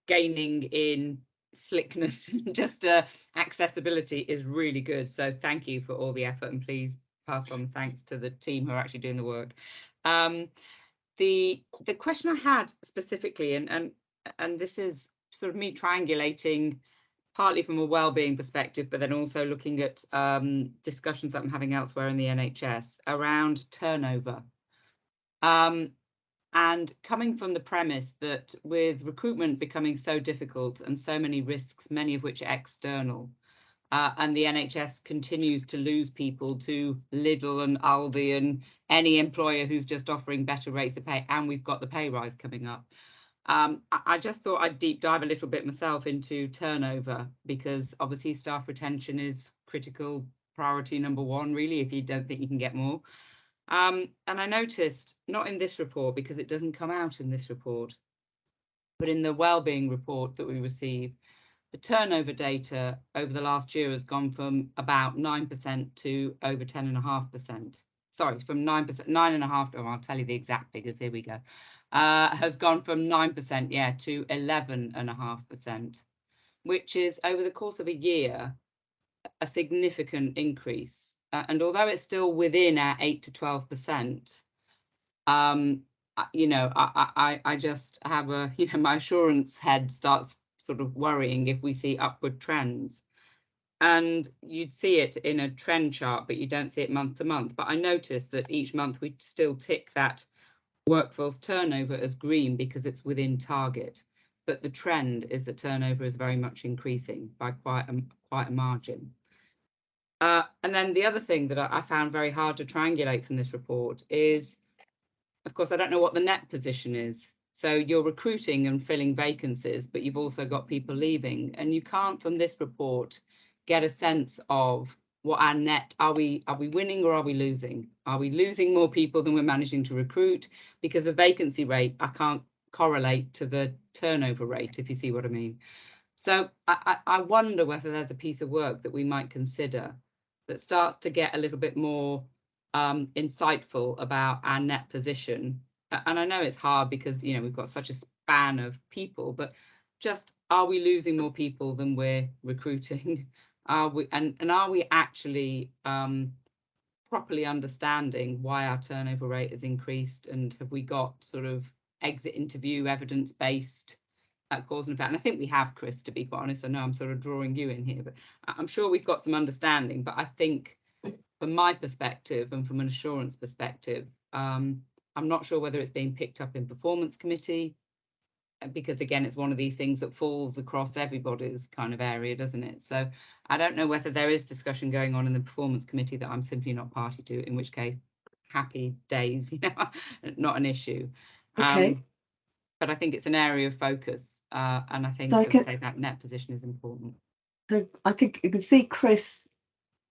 gaining in slickness and just accessibility is really good. So thank you for all the effort, and please pass on thanks to the team who are actually doing the work. The question I had specifically, and this is sort of me triangulating partly from a well-being perspective, but then also looking at discussions that I'm having elsewhere in the NHS around turnover. And coming from the premise that with recruitment becoming so difficult and so many risks, many of which are external, and the NHS continues to lose people to Lidl and Aldi and any employer who's just offering better rates of pay, and we've got the pay rise coming up. I just thought I'd deep dive a little bit myself into turnover, because obviously staff retention is critical priority number one, really, if you don't think you can get more. And I noticed, not in this report because it doesn't come out in this report, but in the wellbeing report that we receive, the turnover data over the last year has gone from about 9% to over 10.5%. Sorry, from 9%, 9.5%, oh, I'll tell you the exact figures, here we go. Has gone from 9%, yeah, to 11.5%, which is over the course of a year, a significant increase. And although it's still within our 8 to 12%, you know, I just have a, you know, my assurance head starts sort of worrying if we see upward trends. And you'd see it in a trend chart, but you don't see it month to month. But I noticed that each month we still tick that workforce turnover as green because it's within target. But the trend is that turnover is very much increasing by quite a margin. And then the other thing that I found very hard to triangulate from this report is, of course, I don't know what the net position is. So you're recruiting and filling vacancies, but you've also got people leaving, and you can't from this report get a sense of what our net, are we winning or are we losing? Are we losing more people than we're managing to recruit? Because the vacancy rate, I can't correlate to the turnover rate, if you see what I mean. So I wonder whether there's a piece of work that we might consider that starts to get a little bit more insightful about our net position. And I know it's hard because, you know, we've got such a span of people, but just, are we losing more people than we're recruiting? Are we, and are we actually properly understanding why our turnover rate has increased, and have we got sort of exit interview evidence-based cause and effect? And I think we have, Chris, to be quite honest. I know I'm sort of drawing you in here, but I'm sure we've got some understanding. But I think from my perspective and from an assurance perspective, I'm not sure whether it's being picked up in performance committee, because again, it's one of these things that falls across everybody's kind of area, doesn't it? So I don't know whether there is discussion going on in the performance committee that I'm simply not party to, in which case, happy days, you know, not an issue. Okay. But I think it's an area of focus, and I think, So as I say, that net position is important. So I think you can see Chris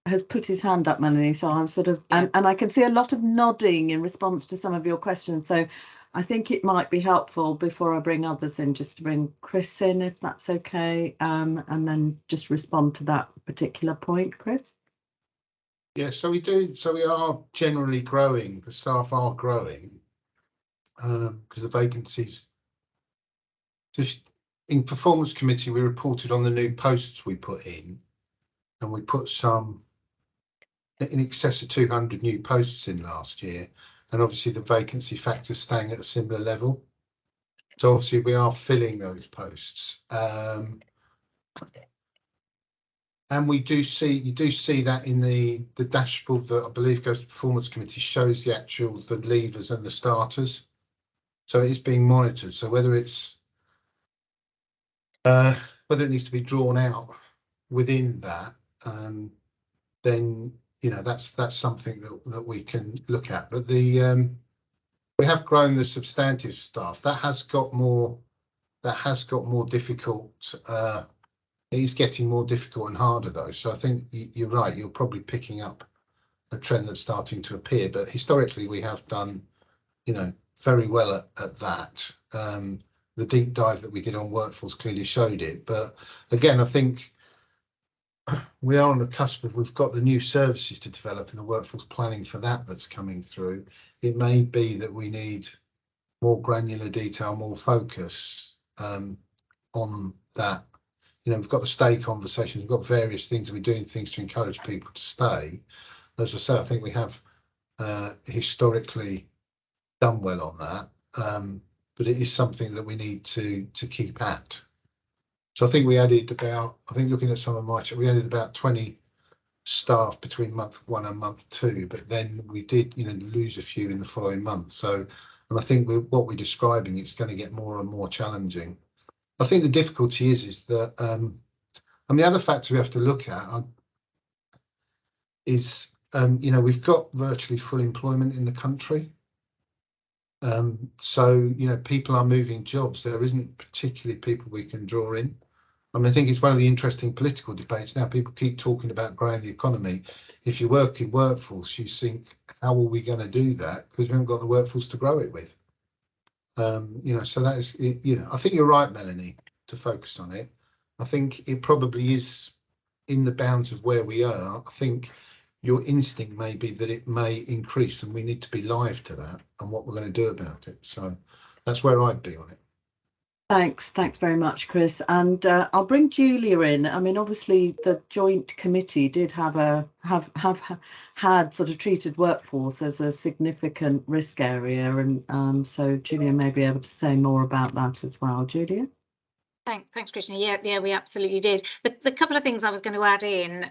has put his hand up, Melanie. So I'm sort of, Yeah. and I can see a lot of nodding in response to some of your questions. So I think it might be helpful before I bring others in, just to bring Chris in, if that's okay, and then just respond to that particular point, Chris. Yeah, so we do. So we are generally growing. The staff are growing because the vacancies. Just in performance committee, we reported on the new posts we put in, and we put some in excess of 200 new posts in last year, and obviously the vacancy factor is staying at a similar level. So obviously we are filling those posts. And we do see, you do see that in the dashboard that I believe goes to performance committee, shows the levers and the starters. So it is being monitored. So whether it's whether it needs to be drawn out within that, then you know that's something that we can look at. But the we have grown the substantive staff. That has got more difficult. It is getting more difficult and harder though. So I think you're right. You're probably picking up a trend that's starting to appear. But historically, we have done, you know, very well at that. The deep dive that we did on workforce clearly showed it. But again, I think we are on the cusp of, we've got the new services to develop and the workforce planning for that's coming through. It may be that we need more granular detail, more focus on that. You know, we've got the stay conversations, we've got various things, we're doing things to encourage people to stay. As I say, I think we have historically done well on that, but it is something that we need to keep at. So I think we added about, I think looking at some of my, we added about 20 staff between month 1 and month 2, but then we did, you know, lose a few in the following month. So, and I think what we're describing, it's going to get more and more challenging. I think the difficulty is that, and the other factor we have to look at is, you know, we've got virtually full employment in the country. So, you know, people are moving jobs. There isn't particularly people we can draw in. I mean, I think it's one of the interesting political debates now. People keep talking about growing the economy. If you work in workforce, you think, how are we going to do that? Because we haven't got the workforce to grow it with. You know, so that is, you know, I think you're right, Melanie, to focus on it. I think it probably is in the bounds of where we are. I think your instinct may be that it may increase, and we need to be live to that and what we're going to do about it. So that's where I'd be on it. Thanks very much, Chris. And I'll bring Julia in. I mean, obviously the joint committee did have had sort of treated workforce as a significant risk area, and so Julia may be able to say more about that as well. Julia? Thanks, Krishna. Yeah, we absolutely did. The couple of things I was going to add in,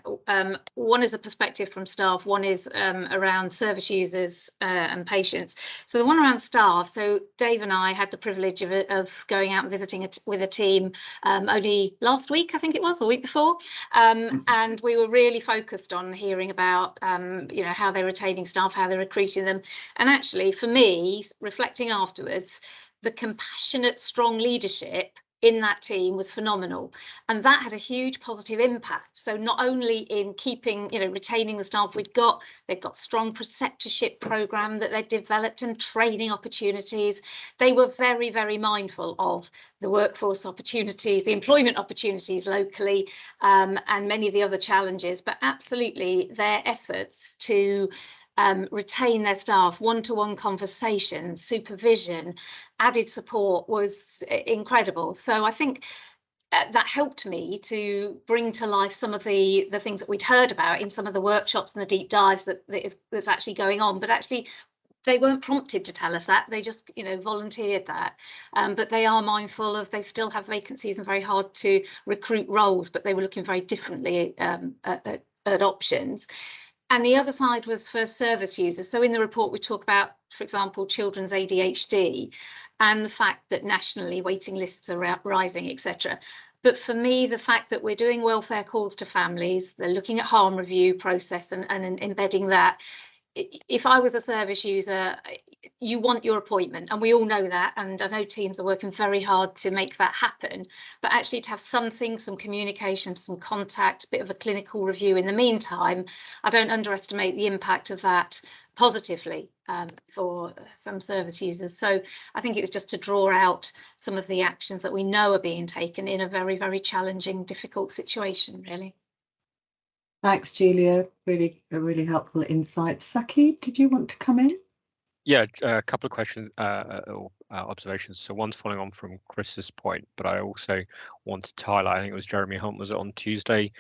one is a perspective from staff, one is around service users and patients. So the one around staff, so Dave and I had the privilege of going out and visiting with a team only last week, I think it was, or week before, and we were really focused on hearing about you know, how they're retaining staff, how they're recruiting them. And actually, for me, reflecting afterwards, the compassionate, strong leadership in that team was phenomenal, and that had a huge positive impact. So not only in keeping, you know, retaining the staff they've got strong preceptorship program that they've developed and training opportunities. They were very, very mindful of the workforce opportunities, the employment opportunities locally, and many of the other challenges, but absolutely their efforts to retain their staff, one-to-one conversations, supervision, added support was incredible. So I think that helped me to bring to life some of the things that we'd heard about in some of the workshops and the deep dives that's actually going on. But actually, they weren't prompted to tell us that. They just, you know, volunteered that. But they are mindful of, they still have vacancies and very hard to recruit roles, but they were looking very differently at options. And the other side was for service users. So in the report, we talk about, for example, children's ADHD and the fact that nationally waiting lists are rising, etc. But for me, the fact that we're doing welfare calls to families, they're looking at harm review process and embedding that. If I was a service user, you want your appointment, and we all know that, and I know teams are working very hard to make that happen, but actually to have something, some communication, some contact, a bit of a clinical review in the meantime, I don't underestimate the impact of that positively for some service users. So I think it was just to draw out some of the actions that we know are being taken in a very, very challenging, difficult situation, really. Thanks, Julia. Really helpful insight. Saki, did you want to come in? Yeah, a couple of questions or observations. So one's following on from Chris's point, but I also wanted to highlight, I think it was Jeremy Hunt, was it on Tuesday,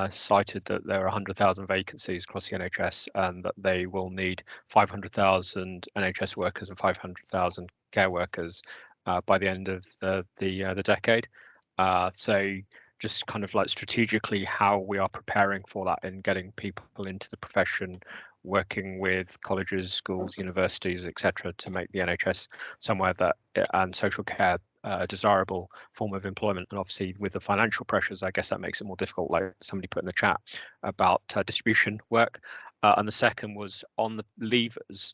cited that there are 100,000 vacancies across the NHS and that they will need 500,000 NHS workers and 500,000 care workers by the end of the decade. So just kind of like strategically how we are preparing for that and getting people into the profession, working with colleges, schools, universities, etc., to make the NHS somewhere that and social care a desirable form of employment. And obviously with the financial pressures, I guess that makes it more difficult, like somebody put in the chat about distribution work. And the second was on the leavers,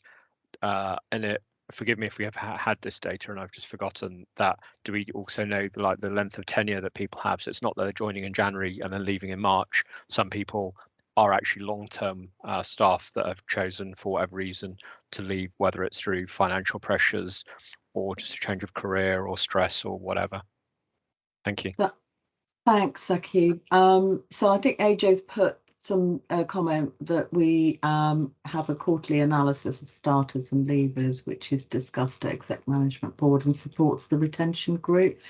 and it, forgive me if we have had this data and I've just forgotten that. Do we also know the length of tenure that people have? So it's not that they're joining in January and then leaving in March. Some people are actually long-term staff that have chosen for whatever reason to leave, whether it's through financial pressures or just a change of career or stress or whatever. Thank you. Thanks, Saki. So I think AJ's put some comment that we have a quarterly analysis of starters and leavers, which is discussed at Exec Management Board and supports the retention group.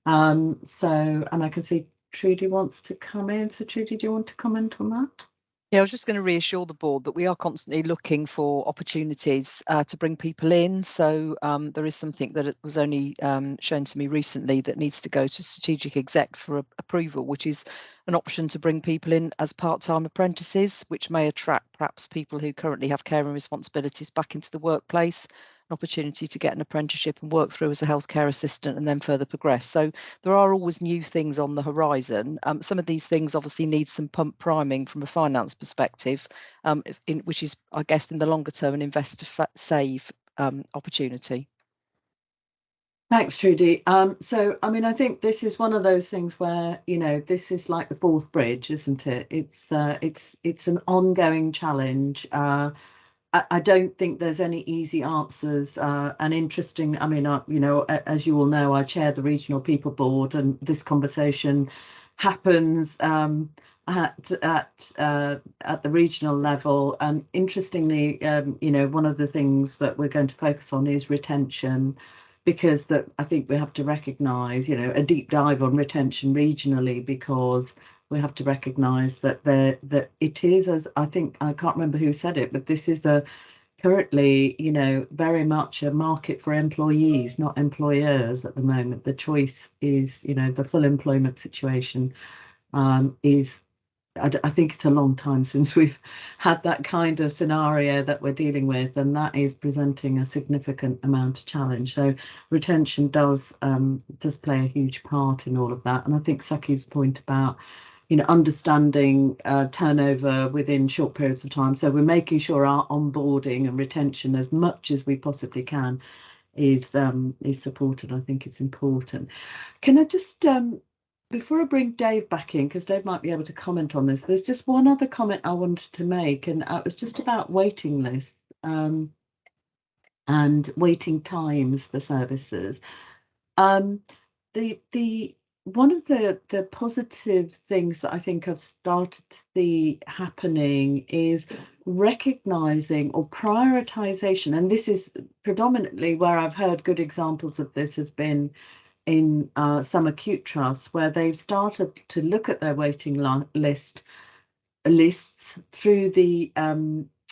And I can see Trudy wants to come in. So Trudy, do you want to comment on that? Yeah, I was just going to reassure the board that we are constantly looking for opportunities to bring people in. So there is something that was only shown to me recently that needs to go to strategic exec for approval, which is an option to bring people in as part-time apprentices, which may attract perhaps people who currently have caring responsibilities back into the workplace. An opportunity to get an apprenticeship and work through as a healthcare assistant and then further progress. So there are always new things on the horizon. Some of these things obviously need some pump priming from a finance perspective, which is, I guess, in the longer term, an invest to save opportunity. Thanks, Trudy. So, I mean, I think this is one of those things where, you know, this is like the Forth Bridge, isn't it? It's an ongoing challenge. I don't think there's any easy answers. And interesting, I mean, you know, as you all know, I chair the Regional People Board, and this conversation happens at the regional level. And interestingly, you know, one of the things that we're going to focus on is retention, because that I think we have to recognise, you know, a deep dive on retention regionally, because we have to recognise that that it is, as I think, I can't remember who said it, but this is currently, you know, very much a market for employees, not employers at the moment. The choice is, you know, the full employment situation is, I think it's a long time since we've had that kind of scenario that we're dealing with, and that is presenting a significant amount of challenge. So retention does play a huge part in all of that. And I think Saki's point about, you know, understanding turnover within short periods of time. So we're making sure our onboarding and retention, as much as we possibly can, is supported. I think it's important. Can I just before I bring Dave back in, because Dave might be able to comment on this, there's just one other comment I wanted to make, and it was just about waiting lists and waiting times for services. The one of the positive things that I think I've started to see happening is recognizing or prioritization, and this is predominantly where I've heard good examples of this has been in some acute trusts, where they've started to look at their waiting lists through the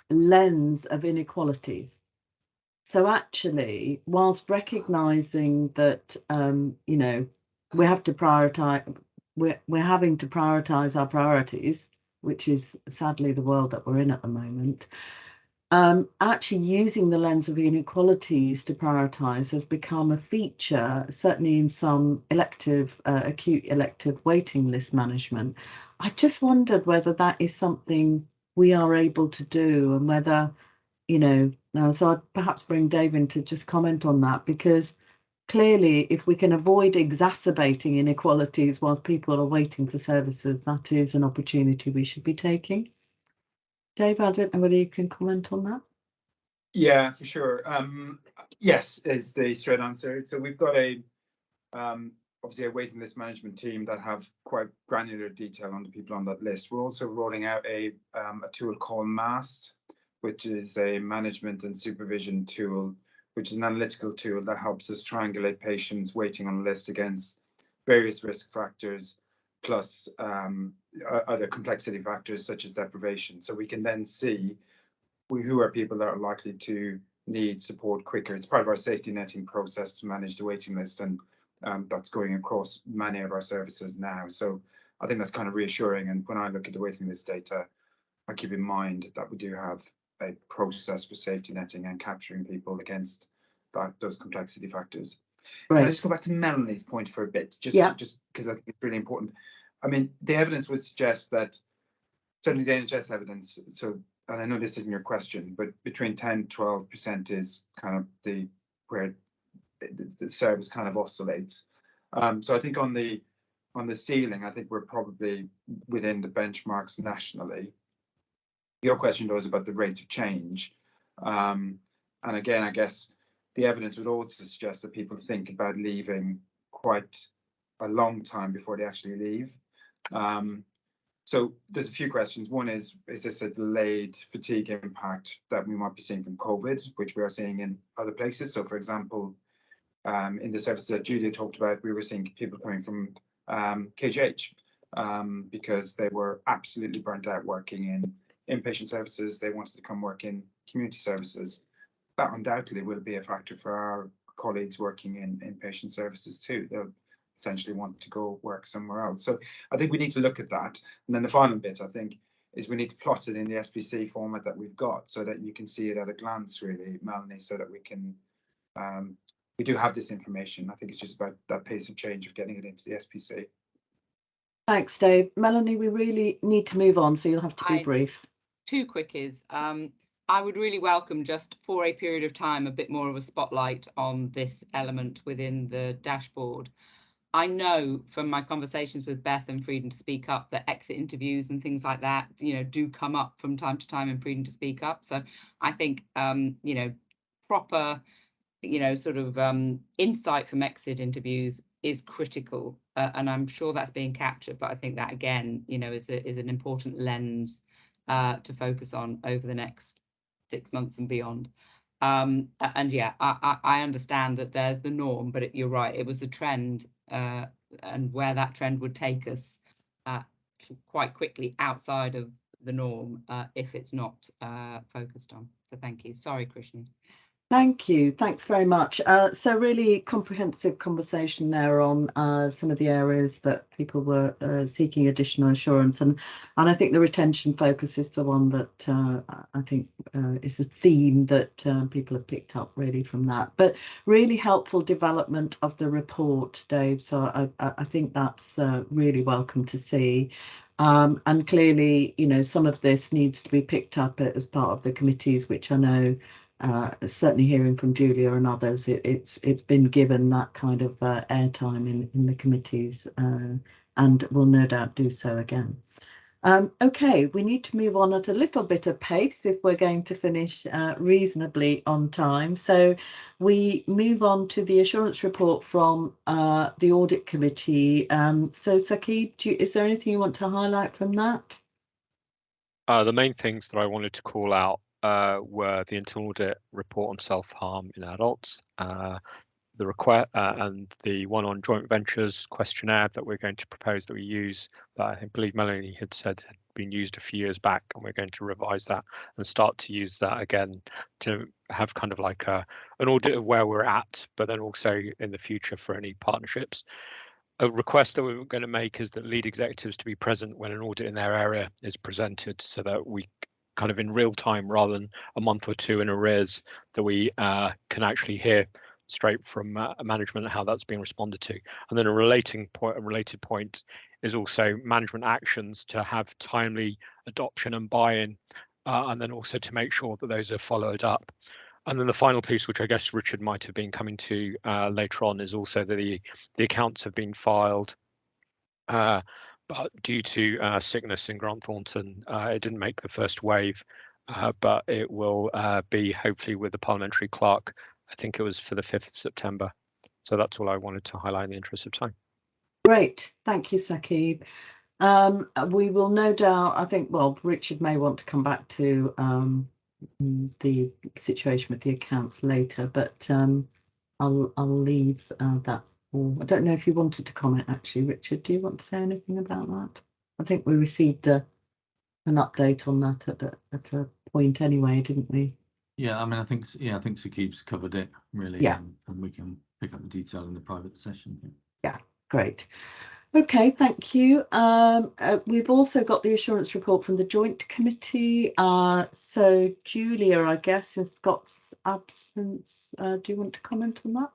lens of inequalities. So actually, whilst recognizing that, you know, we have to prioritize, we're having to prioritize our priorities, which is sadly the world that we're in at the moment, actually using the lens of inequalities to prioritise has become a feature, certainly in some acute elective waiting list management. I just wondered whether that is something we are able to do, and whether, so I'd perhaps bring Dave in to just comment on that, because clearly if we can avoid exacerbating inequalities whilst people are waiting for services, that is an opportunity we should be taking. Dave, I don't know whether you can comment on that. Yeah, for sure. Yes, is the straight answer. So we've got obviously a waiting list management team that have quite granular detail on the people on that list. We're also rolling out a tool called MAST, which is a management and supervision tool, which is an analytical tool that helps us triangulate patients waiting on a list against various risk factors, plus other complexity factors such as deprivation. So we can then see who are people that are likely to need support quicker. It's part of our safety netting process to manage the waiting list, and that's going across many of our services now. So I think that's kind of reassuring. And when I look at the waiting list data, I keep in mind that we do have a process for safety netting and capturing people against those complexity factors. Right. Can I just go back to Melanie's point for a bit, just because I think it's really important. I mean, the evidence would suggest that, certainly the NHS evidence, so, and I know this isn't your question, but between 10-12% is kind of where the service kind of oscillates. So I think on the ceiling, I think we're probably within the benchmarks nationally. Your question though is about the rate of change. And again, I guess the evidence would also suggest that people think about leaving quite a long time before they actually leave. So there's a few questions. One is this a delayed fatigue impact that we might be seeing from COVID, which we are seeing in other places? So for example, in the services that Julia talked about, we were seeing people coming from KGH because they were absolutely burnt out working in inpatient services. They wanted to come work in community services. That undoubtedly will be a factor for our colleagues working in inpatient services too. They'll potentially want to go work somewhere else. So I think we need to look at that. And then the final bit, I think, is we need to plot it in the SPC format that we've got so that you can see it at a glance, really, Melanie, so that we can, we do have this information. I think it's just about that pace of change of getting it into the SPC. Thanks, Dave. Melanie, we really need to move on, so you'll have to be brief. Two quickies. I would really welcome, just for a period of time, a bit more of a spotlight on this element within the dashboard. I know from my conversations with Beth and Freedom to Speak Up that exit interviews and things like that, do come up from time to time in Freedom to Speak Up. So I think, proper, sort of insight from exit interviews is critical, and I'm sure that's being captured. But I think that again, is an important lens to focus on over the next 6 months and beyond. And yeah, I understand that there's the norm, but you're right, it was the trend, and where that trend would take us quite quickly outside of the norm if it's not focused on. So thank you. Sorry, Krishni. Thank you. Thanks very much. So really comprehensive conversation there on some of the areas that people were seeking additional assurance, and I think the retention focus is the one that I think is a theme that people have picked up really from that. But really helpful development of the report, Dave. So I think that's really welcome to see. And clearly, some of this needs to be picked up as part of the committees, which I know. Certainly hearing from Julia and others, it's been given that kind of airtime in the committees, and will no doubt do so again. Okay, we need to move on at a little bit of pace if we're going to finish reasonably on time. So we move on to the assurance report from the audit committee. So Saqib, is there anything you want to highlight from that? The main things that I wanted to call out were the internal audit report on self-harm in adults, the request and the one on joint ventures questionnaire that we're going to propose that we use, that I believe Melanie had said had been used a few years back, and we're going to revise that and start to use that again to have kind of like an audit of where we're at, but then also in the future for any partnerships. a request that we're going to make is that lead executives to be present when an audit in their area is presented, so that we kind of in real time, rather than a month or two in arrears, that we can actually hear straight from management how that's being responded to. And then a related point is also management actions to have timely adoption and buy-in, and then also to make sure that those are followed up. And then the final piece, which I guess Richard might have been coming to later on, is also that the accounts have been filed, but due to sickness in Grant Thornton, it didn't make the first wave, but it will be hopefully with the parliamentary clerk. I think it was for the 5th of September. So that's all I wanted to highlight in the interest of time. Great, thank you, Saqib. We will no doubt, I think, well, Richard may want to come back to the situation with the accounts later, but I'll leave that. I don't know if you wanted to comment, actually, Richard. Do you want to say anything about that? I think we received an update on that at a point anyway, didn't we? Yeah, I mean, I think Saqib's covered it really. Yeah. And we can pick up the detail in the private session. Yeah, great. Okay, thank you. We've also got the assurance report from the Joint Committee. So Julia, I guess, in Scott's absence, do you want to comment on that?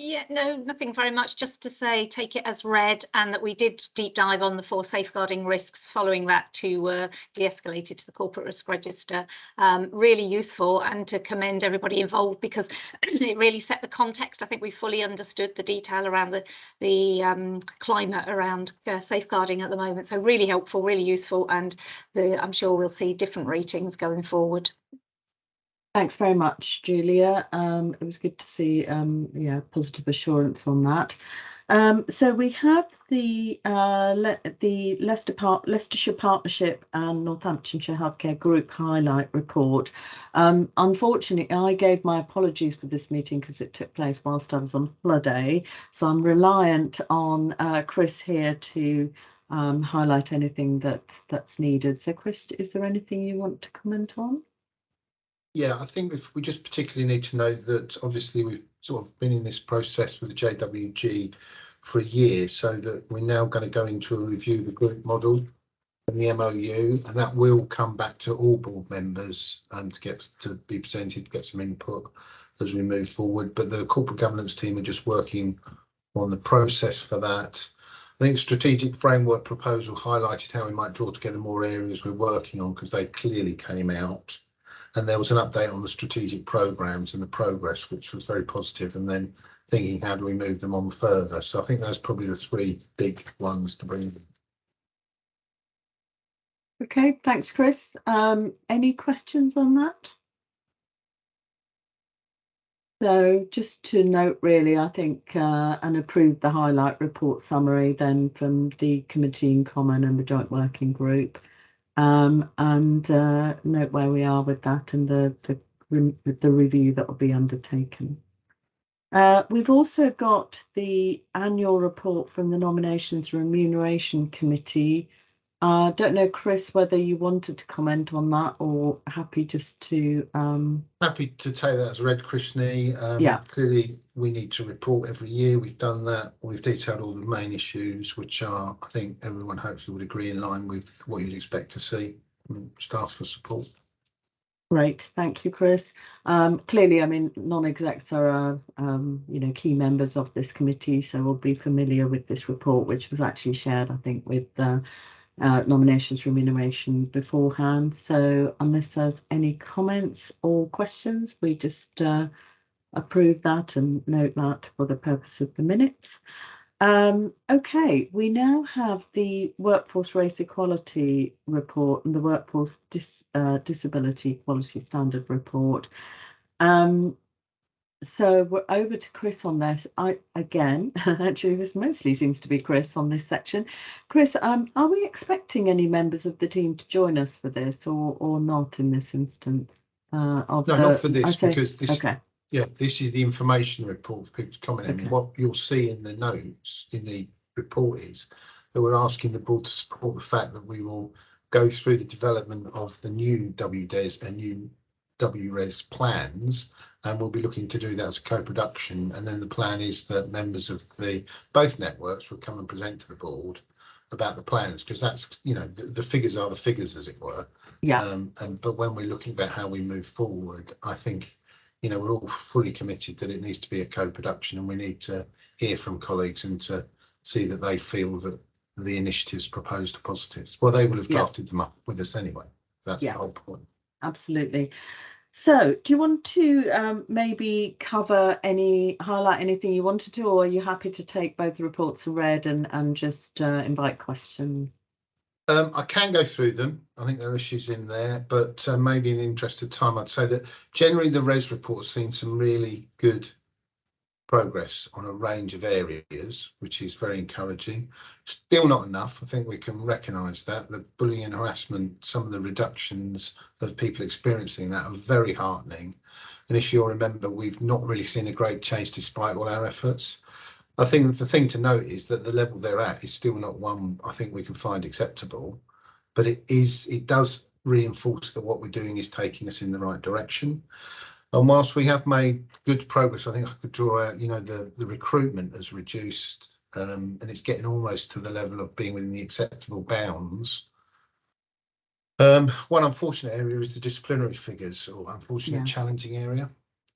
Yeah, no, nothing very much. Just to say, take it as read, and that we did deep dive on the 4 safeguarding risks following that to de-escalate it to the corporate risk register. Really useful, and to commend everybody involved, because it really set the context. I think we fully understood the detail around the climate around safeguarding at the moment. So really helpful, really useful, and I'm sure we'll see different ratings going forward. Thanks very much, Julia. It was good to see positive assurance on that. So we have the Leicestershire Partnership and Northamptonshire Healthcare Group highlight report. Unfortunately, I gave my apologies for this meeting because it took place whilst I was on holiday. So I'm reliant on Chris here to highlight anything that's needed. So Chris, is there anything you want to comment on? Yeah, I think if we just particularly need to note that obviously we've sort of been in this process with the JWG for a year, so that we're now going to go into a review of the group model and the MOU, and that will come back to all board members to be presented, to get some input as we move forward. But the corporate governance team are just working on the process for that. I think the strategic framework proposal highlighted how we might draw together more areas we're working on, because they clearly came out. And there was an update on the strategic programs and the progress, which was very positive, and then thinking, how do we move them on further? So I think those are probably the 3 big ones to bring in. Okay, thanks, Chris. Any questions on that? So just to note, really, I think and approve the highlight report summary then from the committee in common and the joint working group. And note where we are with that and the review that will be undertaken. We've also got the annual report from the Nominations Remuneration Committee. I don't know, Chris, whether you wanted to comment on that or happy just to... Happy to take that as read, Krishni. Yeah. Clearly, we need to report every year. We've done that. We've detailed all the main issues, which are, I think everyone hopefully would agree, in line with what you'd expect to see. Just ask for support. Great, thank you, Chris. Clearly, I mean, non-execs are, key members of this committee, so we'll be familiar with this report, which was actually shared, I think, with nominations remuneration beforehand. So unless there's any comments or questions, we just approve that and note that for the purpose of the minutes. Okay, we now have the Workforce Race Equality Report and the Workforce Disability Equality Standard Report. So we're over to Chris on this. Actually, this mostly seems to be Chris on this section. Chris, are we expecting any members of the team to join us for this or not in this instance? No, not for this, because this. Okay. Yeah, this is the information report for people to comment on. Okay. What you'll see in the notes in the report is that we're asking the board to support the fact that we will go through the development of the new WDES and new WRES plans, and we'll be looking to do that as a co-production. And then the plan is that members of both networks will come and present to the board about the plans, because that's, you know, the figures are the figures, as it were. Yeah. But when we're looking about how we move forward, I think, you know, we're all fully committed that it needs to be a co-production, and we need to hear from colleagues and to see that they feel that the initiatives proposed are positives. Well, they will have drafted them up with us anyway. That's the whole point. Absolutely. So do you want to maybe highlight anything you wanted to, or are you happy to take both the reports are read and just invite questions? I can go through them. I think there are issues in there, but maybe in the interest of time, I'd say that generally the RES report's seen some really good progress on a range of areas, which is very encouraging. Still not enough. I think we can recognise that. The bullying and harassment, some of the reductions of people experiencing that are very heartening. And if you'll remember, we've not really seen a great change despite all our efforts. I think the thing to note is that the level they're at is still not one I think we can find acceptable, but it does reinforce that what we're doing is taking us in the right direction. And whilst we have made good progress, I think I could draw out, you know, the recruitment has reduced, and it's getting almost to the level of being within the acceptable bounds. One unfortunate area is the disciplinary figures, or unfortunate challenging area.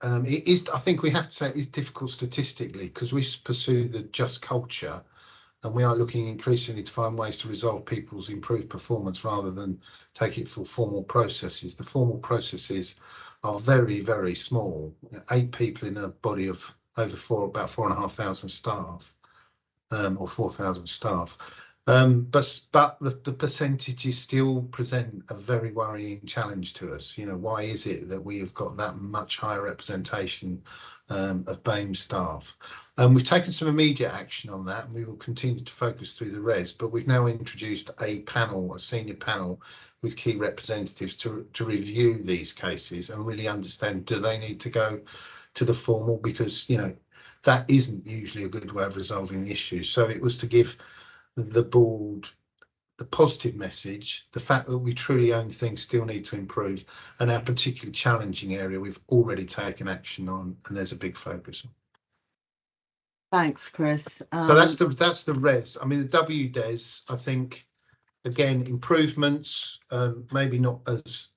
It is, I think we have to say, it is difficult statistically, because we pursue the just culture, and we are looking increasingly to find ways to resolve people's improved performance rather than take it for formal processes. The formal processes are very, very small. 8 people in a body of over about 4,500 staff, or 4,000 staff. But the percentages still present a very worrying challenge to us. You know, why is it that we have got that much higher representation of BAME staff? We've taken some immediate action on that, and we will continue to focus through the RES, but we've now introduced a senior panel with key representatives to review these cases and really understand, do they need to go to the formal? Because, you know, that isn't usually a good way of resolving the issue. So it was to give the board the positive message, the fact that we truly own things still need to improve, and our particularly challenging area we've already taken action on, and there's a big focus on. Thanks, Chris. So that's the RES. I mean, the WDES, I think, again, improvements, maybe not as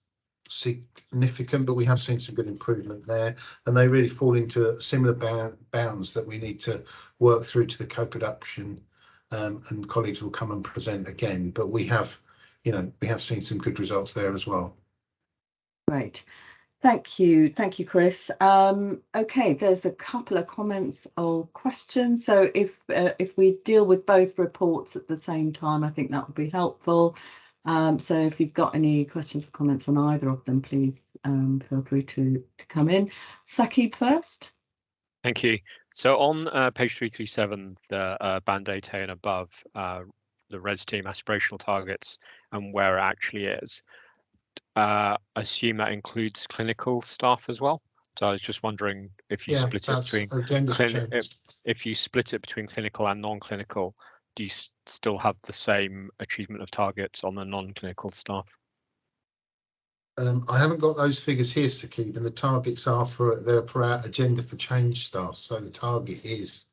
significant, but we have seen some good improvement there, and they really fall into similar bounds that we need to work through to the co-production, and colleagues will come and present again, but we have, you know, we have seen some good results there as well. Great. Thank you, Chris. Okay, there's a couple of comments or questions. So if we deal with both reports at the same time, I think that would be helpful. So if you've got any questions or comments on either of them, please feel free to come in. Saqib first. Thank you. So on page 337, the band 8A and above, the RES team aspirational targets and where it actually is. Assume that includes clinical staff as well. So I was just wondering if you split it between if you split it between clinical and non-clinical, do you still have the same achievement of targets on the non-clinical staff? I haven't got those figures here, Saqib, and the targets are for our agenda for change staff. So the target is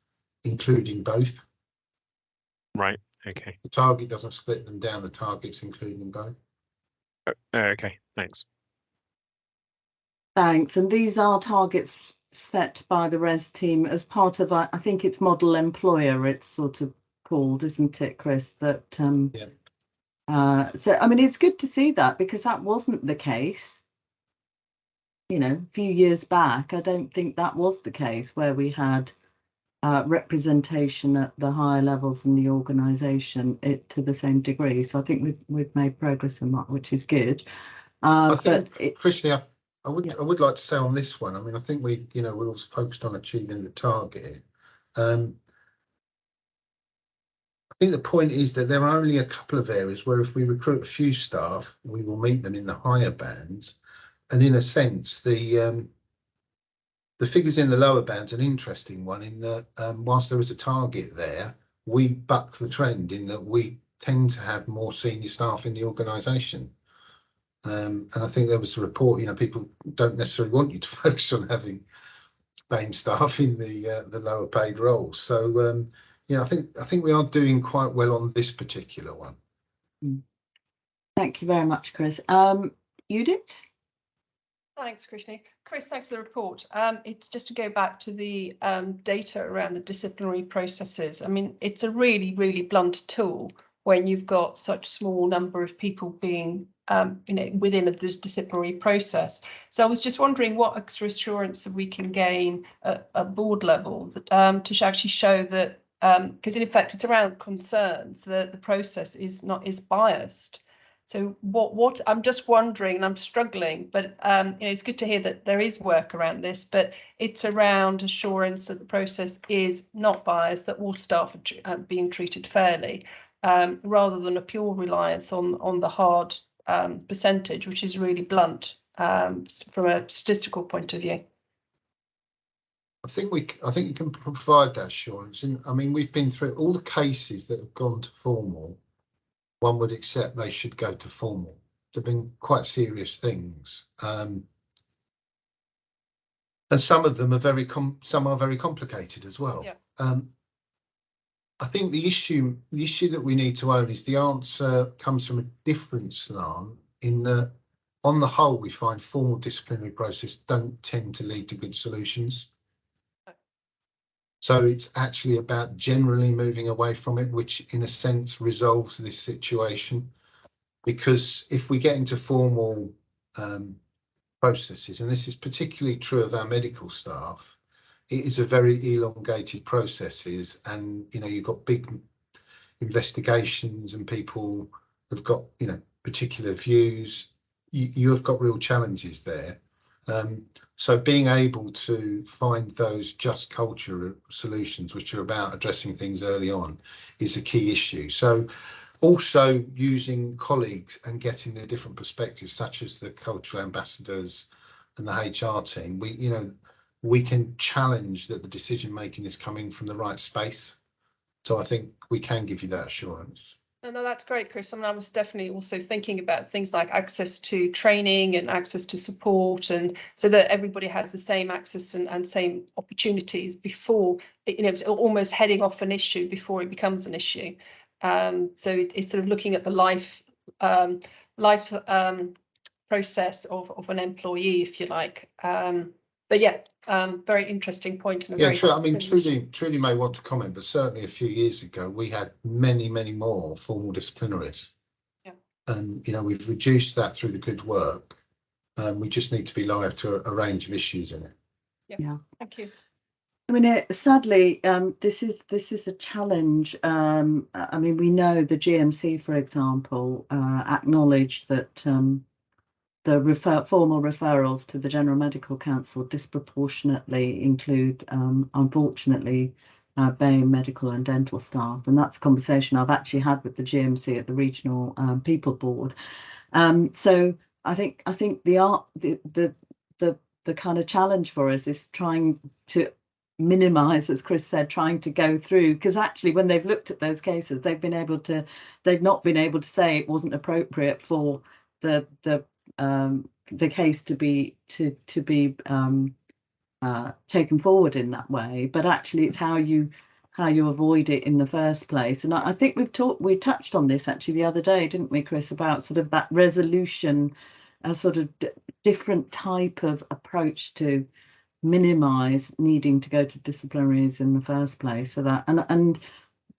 including both. Right. Okay. The target doesn't split them down. The target's including both. Okay. Thanks. Thanks. And these are targets set by the RES team as part of, I think it's model employer, it's sort of called, isn't it, Chris? That so I mean, it's good to see that, because that wasn't the case, you know, a few years back. I don't think that was the case where we had representation at the higher levels in the organisation to the same degree. So I think we've made progress in that, which is good. I think, Krishni, I would like to say on this one, I mean, I think we're also focused on achieving the target. I think the point is that there are only a couple of areas where if we recruit a few staff, we will meet them in the higher bands. And in a sense, the figures in the lower bands are an interesting one in that whilst there is a target there, we buck the trend in that we tend to have more senior staff in the organisation. And I think there was a report, you know, people don't necessarily want you to focus on having BAME staff in the lower paid roles. So you know, I think we are doing quite well on this particular one. Thank you very much, Chris. Judith? Thanks, Krishni. Chris, thanks for the report. It's just to go back to the data around the disciplinary processes. I mean, it's a really, really blunt tool when you've got such small number of people being, you know, within this disciplinary process. So I was just wondering what extra assurance that we can gain at board level that, to actually show that, because in effect it's around concerns that the process is biased. So what I'm just wondering, and I'm struggling, but you know, it's good to hear that there is work around this, but it's around assurance that the process is not biased, that all staff are being treated fairly, rather than a pure reliance on the hard percentage, which is really blunt from a statistical point of view. I think you can provide that assurance. And I mean, we've been through all the cases that have gone to formal. One would accept they should go to formal. They've been quite serious things, and some of them are very complicated as well. Yeah. I think the issue that we need to own is the answer comes from a different slant, in that on the whole we find formal disciplinary process don't tend to lead to good solutions. So it's actually about generally moving away from it, which in a sense resolves this situation. Because if we get into formal processes, and this is particularly true of our medical staff, it is a very elongated processes, and you know, you've got big investigations and people have got, you know, particular views. You have got real challenges there. So being able to find those just culture solutions, which are about addressing things early on, is a key issue. So also using colleagues and getting their different perspectives, such as the cultural ambassadors and the HR team, we can challenge that the decision making is coming from the right space. So I think we can give you that assurance. No, that's great, Chris. I mean, I was definitely also thinking about things like access to training and access to support, and so that everybody has the same access and same opportunities before, you know, almost heading off an issue before it becomes an issue. So it's sort of looking at the life process of an employee, if you like. But yeah, very interesting point. And yeah, true. I mean, Trudy may want to comment, but certainly a few years ago, we had many more formal disciplinaries. Yeah. And, you know, we've reduced that through the good work. We just need to be live to a range of issues in it. Yeah. Thank you. I mean, sadly, this is a challenge. I mean, we know the GMC, for example, acknowledged that the formal referrals to the General Medical Council disproportionately include, unfortunately, BAME medical and dental staff, and that's a conversation I've actually had with the GMC at the Regional People Board. So I think the kind of challenge for us is trying to minimize, as Chris said, trying to go through, because actually when they've looked at those cases, they've not been able to say it wasn't appropriate for the case to be taken forward in that way, but actually it's how you avoid it in the first place. And I think we touched on this actually the other day, didn't we, Chris, about sort of that resolution, a sort of different type of approach to minimize needing to go to disciplinaries in the first place. So that, and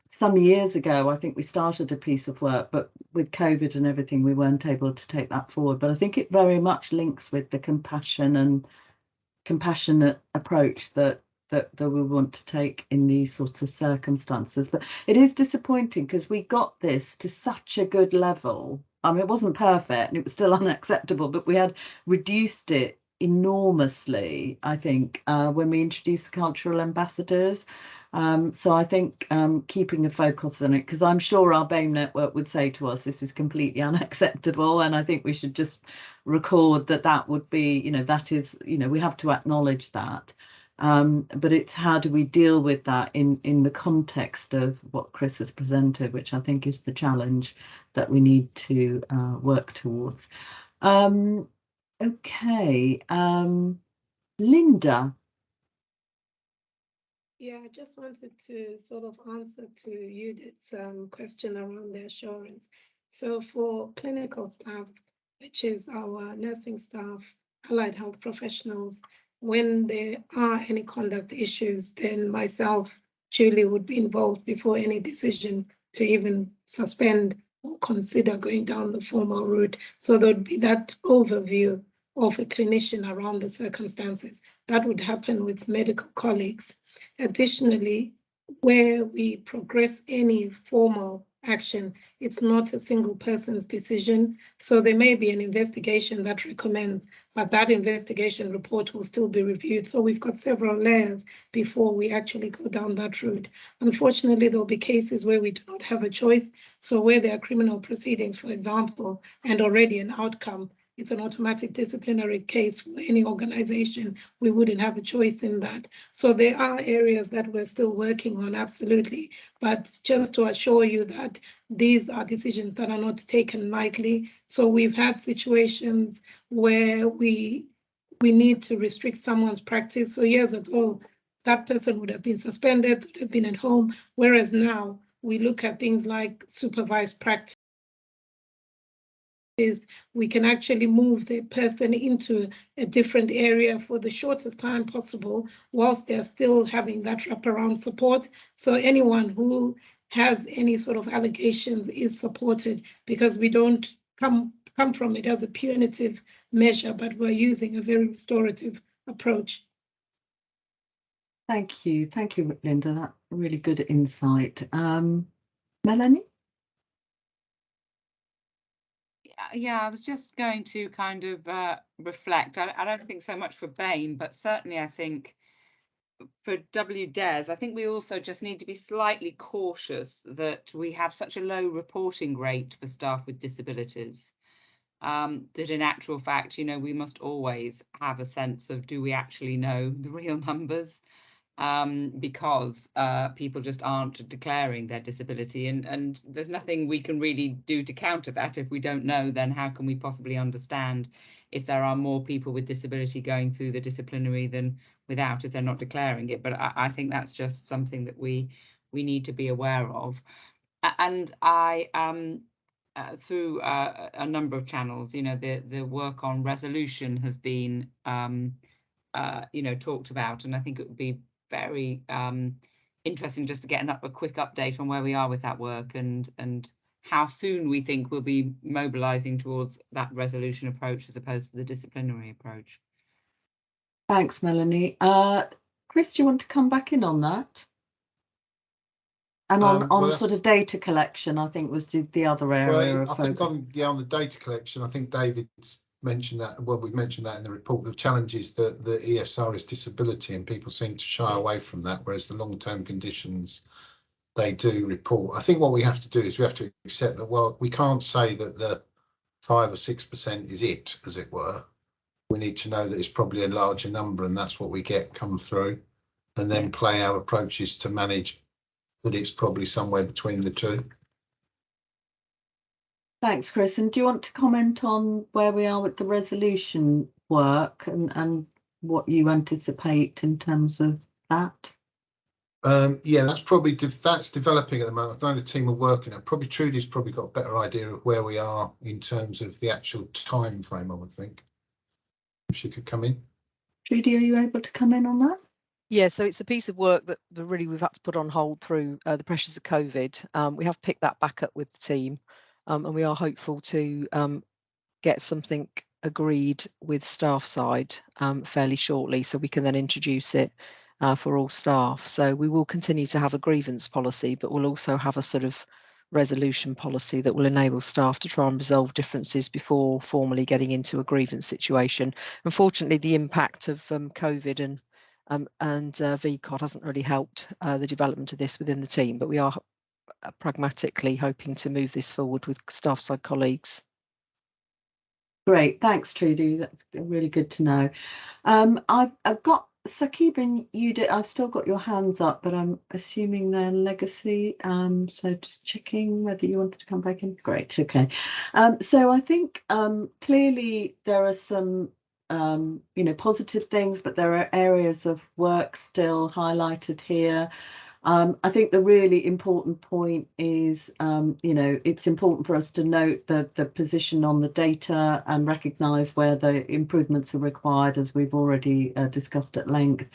some years ago, I think we started a piece of work, but with COVID and everything, we weren't able to take that forward. But I think it very much links with the compassion and compassionate approach that we want to take in these sorts of circumstances. But it is disappointing because we got this to such a good level. I mean, it wasn't perfect and it was still unacceptable, but we had reduced it enormously, I think, when we introduced the cultural ambassadors. So I think keeping a focus on it, because I'm sure our BAME network would say to us, this is completely unacceptable. And I think we should just record that would be, you know, that is, you know, we have to acknowledge that. But it's how do we deal with that in the context of what Chris has presented, which I think is the challenge that we need to work towards. Okay, Linda. Yeah, I just wanted to sort of answer to Judith's question around the assurance. So for clinical staff, which is our nursing staff, allied health professionals, when there are any conduct issues, then myself, Julie, would be involved before any decision to even suspend or consider going down the formal route. So there would be that overview of a clinician around the circumstances. That would happen with medical colleagues. Additionally, where we progress any formal action, it's not a single person's decision. So there may be an investigation that recommends, but that investigation report will still be reviewed. So we've got several layers before we actually go down that route. Unfortunately, there'll be cases where we do not have a choice. So where there are criminal proceedings, for example, and already an outcome, it's an automatic disciplinary case for any organization. We wouldn't have a choice in that. So there are areas that we're still working on, absolutely. But just to assure you that these are decisions that are not taken lightly. So we've had situations where we need to restrict someone's practice. So years ago, that person would have been suspended, would have been at home, whereas now we look at things like supervised practice. We can actually move the person into a different area for the shortest time possible whilst they're still having that wraparound support. So anyone who has any sort of allegations is supported, because we don't come from it as a punitive measure, but we're using a very restorative approach. Thank you, Linda. That's really good insight. Melanie? Yeah, I was just going to kind of reflect. I don't think so much for BAME, but certainly I think for WDES, I think we also just need to be slightly cautious that we have such a low reporting rate for staff with disabilities. That in actual fact, you know, we must always have a sense of, do we actually know the real numbers? Because people just aren't declaring their disability, and there's nothing we can really do to counter that. If we don't know, then how can we possibly understand if there are more people with disability going through the disciplinary than without, if they're not declaring it? But I think that's just something that we need to be aware of. And I through a number of channels, you know, the work on resolution has been you know, talked about, and I think it would be very interesting just to get a quick update on where we are with that work, and how soon we think we'll be mobilizing towards that resolution approach as opposed to the disciplinary approach. Thanks, Melanie. Chris, do you want to come back in on that? And on Well, sort of data collection, I think was the other area of I think focus. on the data collection, I think David's mentioned that. Well, we've mentioned that in the report. The challenge is that the ESR is disability, and people seem to shy away from that, whereas the long-term conditions they do report. I think what we have to do is we have to accept that, well, we can't say that the 5 or 6% is it, as it were. We need to know that it's probably a larger number, and that's what we get come through, and then play our approaches to manage that it's probably somewhere between the two. Thanks, Chris. And do you want to comment on where we are with the resolution work and what you anticipate in terms of that? Yeah, that's probably that's developing at the moment. I know the team are working on. Probably Trudy's probably got a better idea of where we are in terms of the actual time frame. I would think if she could come in. Trudy, are you able to come in on that? Yeah, so it's a piece of work that really we've had to put on hold through the pressures of COVID. We have picked that back up with the team, and we are hopeful to get something agreed with staff side fairly shortly, so we can then introduce it for all staff. So we will continue to have a grievance policy, but we'll also have a sort of resolution policy that will enable staff to try and resolve differences before formally getting into a grievance situation. Unfortunately, the impact of COVID and VCOT hasn't really helped the development of this within the team, but we are pragmatically hoping to move this forward with staff side colleagues. Great, thanks, Trudy. That's really good to know. I've got Sakib and Judith, I've still got your hands up, but I'm assuming they're legacy. So just checking whether you wanted to come back in. Great, okay. So I think clearly there are some positive things, but there are areas of work still highlighted here. I think the really important point is, it's important for us to note the position on the data and recognise where the improvements are required, as we've already discussed at length.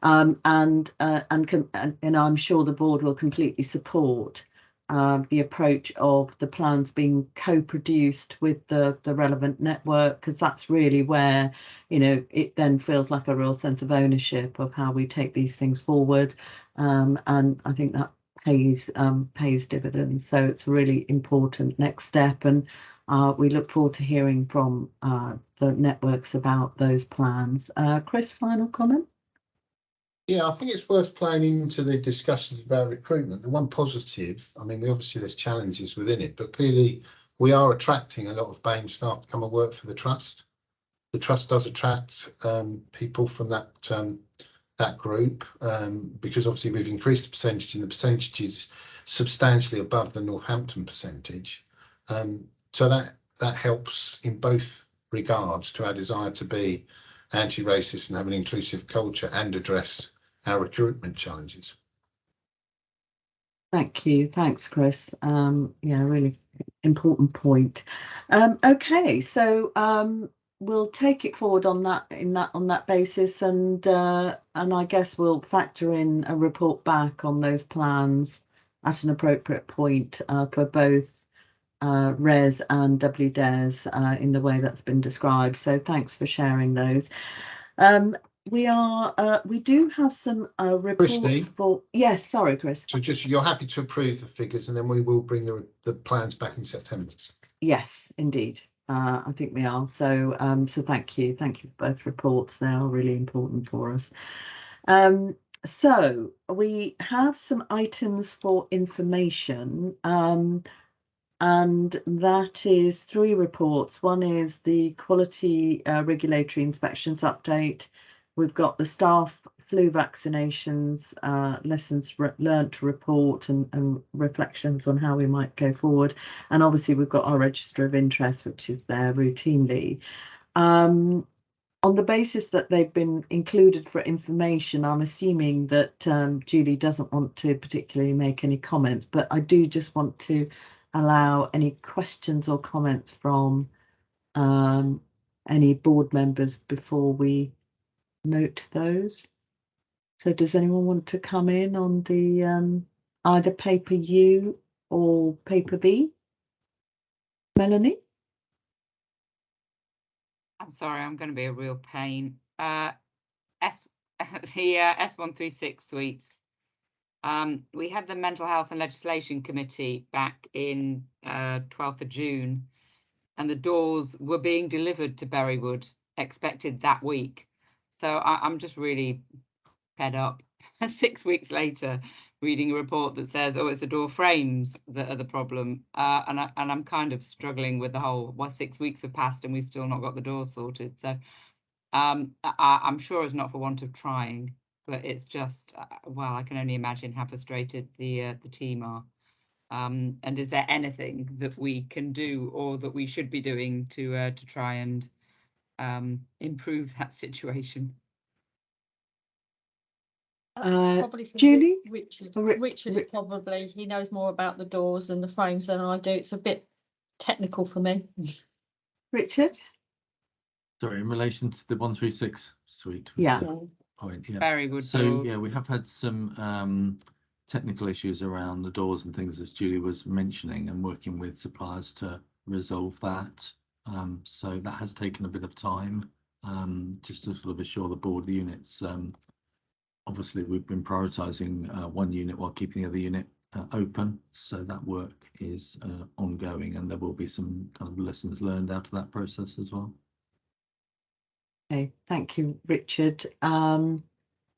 And I'm sure the board will completely support the approach of the plans being co-produced with the relevant network, because that's really where, it then feels like a real sense of ownership of how we take these things forward. And I think that pays dividends. So it's a really important next step, and we look forward to hearing from the networks about those plans. Chris, final comment? Yeah, I think it's worth playing into the discussions about recruitment. The one positive, I mean, obviously there's challenges within it, but clearly we are attracting a lot of BAME staff to come and work for the trust. The trust does attract people from that group, because obviously we've increased the percentage, and the percentage is substantially above the Northampton percentage. So that helps in both regards to our desire to be anti-racist and have an inclusive culture and address our recruitment challenges. Thank you. Thanks, Chris. Yeah, really important point. Okay, so we'll take it forward on that basis, and I guess we'll factor in a report back on those plans at an appropriate point for both RES and WDES in the way that's been described. So thanks for sharing those. We do have some reports Christy? for. Yes, sorry, Chris. So just you're happy to approve the figures, and then we will bring the plans back in September. Yes, indeed. I think we are. So thank you for both reports. They are really important for us. So we have some items for information, and that is 3 reports. One is the quality regulatory inspections update. We've got the staff flu vaccinations, lessons learnt report, and reflections on how we might go forward. And obviously we've got our register of interest, which is there routinely. On the basis that they've been included for information, I'm assuming that Julie doesn't want to particularly make any comments, but I do just want to allow any questions or comments from any board members before we note those. So does anyone want to come in on the either paper U or paper B? Melanie? I'm sorry, I'm going to be a real pain. The S136 suites. We had the Mental Health and Legislation Committee back in 12th of June, and the doors were being delivered to Berrywood, expected that week. So I'm just really fed up 6 weeks later, reading a report that says, oh, it's the door frames that are the problem. And I'm kind of struggling with the whole, 6 weeks have passed and we've still not got the doors sorted. So I'm sure it's not for want of trying, but it's just, well, I can only imagine how frustrated the team are. And is there anything that we can do or that we should be doing to try and improve that situation? Probably for Julie? Richard. Richard is probably, he knows more about the doors and the frames than I do. It's a bit technical for me. Richard? Sorry, in relation to the 136 suite. Yeah. Point. Yeah. Very good. So yeah, we have had some technical issues around the doors and things, as Julie was mentioning, and working with suppliers to resolve that. So that has taken a bit of time, just to sort of assure the board the units. Obviously, we've been prioritising one unit while keeping the other unit open. So that work is ongoing, and there will be some kind of lessons learned out of that process as well. Okay, thank you, Richard.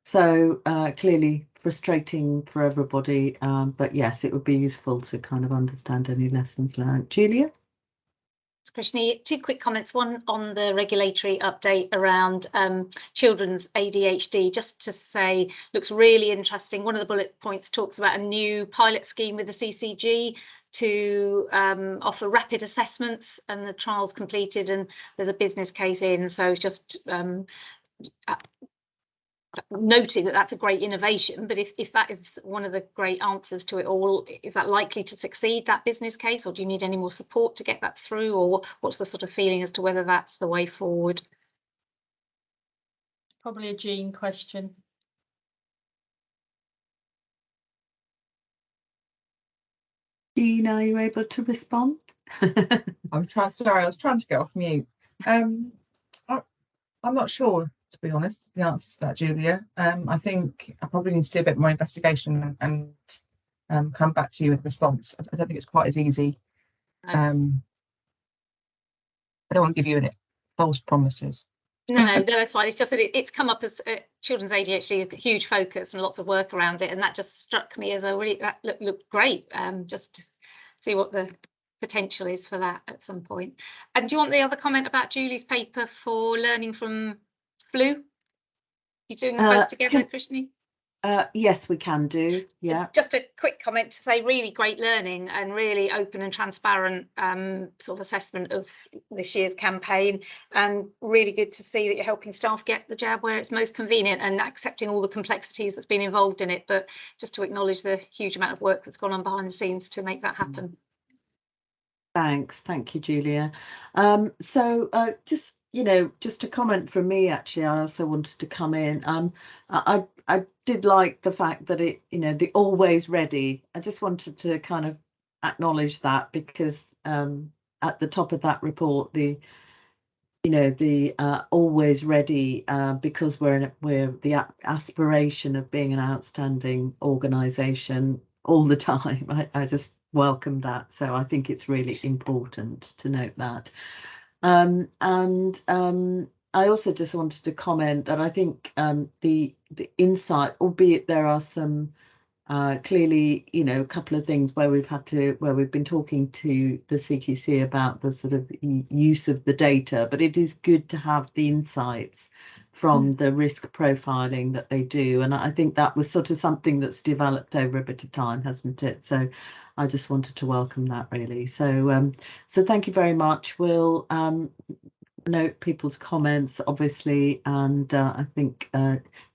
So clearly frustrating for everybody, but yes, it would be useful to kind of understand any lessons learned. Julia? Krishni, two quick comments. One on the regulatory update around children's ADHD, just to say, looks really interesting. One of the bullet points talks about a new pilot scheme with the CCG to offer rapid assessments, and the trial's completed and there's a business case in. So it's just noting that that's a great innovation, but if that is one of the great answers to it all, is that likely to succeed, that business case, or do you need any more support to get that through, or what's the sort of feeling as to whether that's the way forward? Probably a Jean question. Jean, are you able to respond? I was trying to get off mute. I'm not sure, to be honest, the answer to that, Julia. I think I probably need to do a bit more investigation and come back to you with a response. I don't think it's quite as easy. I don't want to give you any false promises. No, that's fine. It's just that it's come up as children's ADHD, a huge focus and lots of work around it, and that just struck me as a really, that looked great. Just to see what the potential is for that at some point. And do you want the other comment about Julie's paper for learning from flu? You're doing them both together, Krishni? Yes, we can do. Yeah. Just a quick comment to say, really great learning and really open and transparent sort of assessment of this year's campaign, and really good to see that you're helping staff get the jab where it's most convenient and accepting all the complexities that's been involved in it, but just to acknowledge the huge amount of work that's gone on behind the scenes to make that happen. Thanks. Thank you, Julia. Just a comment from me, actually, I also wanted to come in. I did like the fact that it, the always ready. I just wanted to kind of acknowledge that, because at the top of that report, the always ready, because we're the aspiration of being an outstanding organisation all the time. I just welcome that. So I think it's really important to note that. I also just wanted to comment that I think the insight, albeit there are some clearly, a couple of things where we've been talking to the CQC about the sort of use of the data, but it is good to have the insights from the risk profiling that they do. And I think that was sort of something that's developed over a bit of time, hasn't it? So I just wanted to welcome that, really. So thank you very much. We'll note people's comments, obviously, and I think,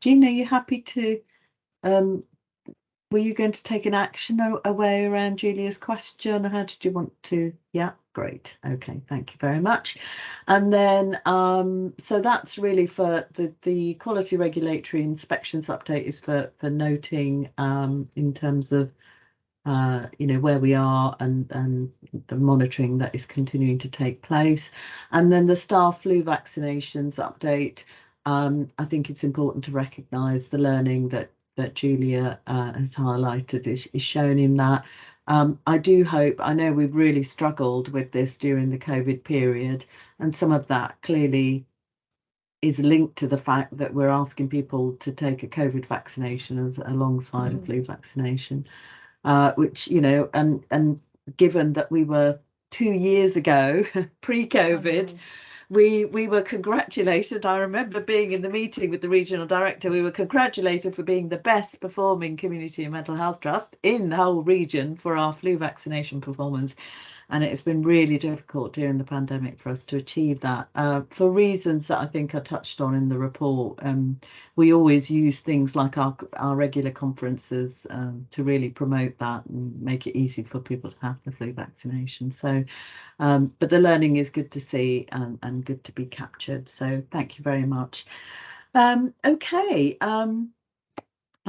Jean, are you happy to, were you going to take an action away around Julia's question? How did you want to? Yeah, great. Okay, thank you very much. And then, so that's really for the quality regulatory inspections update is for noting in terms of where we are and the monitoring that is continuing to take place. And then the staff flu vaccinations update. I think it's important to recognise the learning that Julia has highlighted is shown in that. I do hope, I know we've really struggled with this during the COVID period, and some of that clearly is linked to the fact that we're asking people to take a COVID vaccination alongside a flu vaccination, which, and given that we were 2 years ago, pre-COVID, we were congratulated. I remember being in the meeting with the regional director. We were congratulated for being the best performing community and mental health trust in the whole region for our flu vaccination performance. And it's been really difficult during the pandemic for us to achieve that for reasons that I think are touched on in the report. We always use things like our regular conferences to really promote that and make it easy for people to have the flu vaccination. So, but the learning is good to see and good to be captured. So thank you very much. Okay. I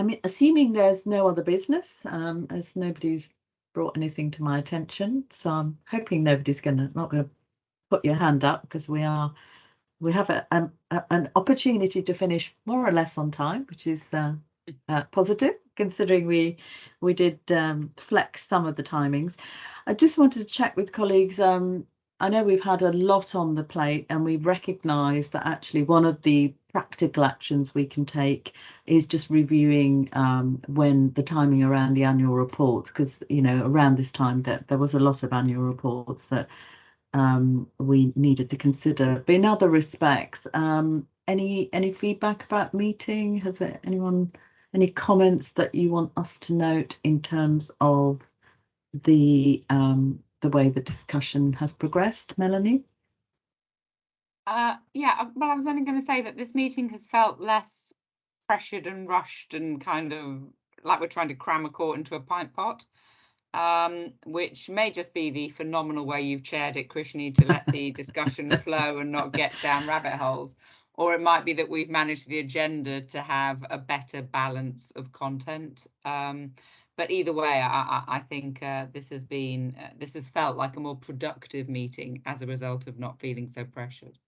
mean, assuming there's no other business, as nobody's brought anything to my attention, so I'm hoping nobody's not going to put your hand up, because we have an opportunity to finish more or less on time, which is positive, considering we did flex some of the timings. I just wanted to check with colleagues. I know we've had a lot on the plate, and we've recognised that actually one of the practical actions we can take is just reviewing when the timing around the annual reports, because around this time that there was a lot of annual reports that we needed to consider. But in other respects, any feedback about the meeting? Has there anyone any comments that you want us to note in terms of the way the discussion has progressed, Melanie? Yeah, well, I was only going to say that this meeting has felt less pressured and rushed and kind of like we're trying to cram a quart into a pint pot, which may just be the phenomenal way you've chaired it, Krishni, to let the discussion flow and not get down rabbit holes. Or it might be that we've managed the agenda to have a better balance of content. But either way, I think this has felt like a more productive meeting as a result of not feeling so pressured.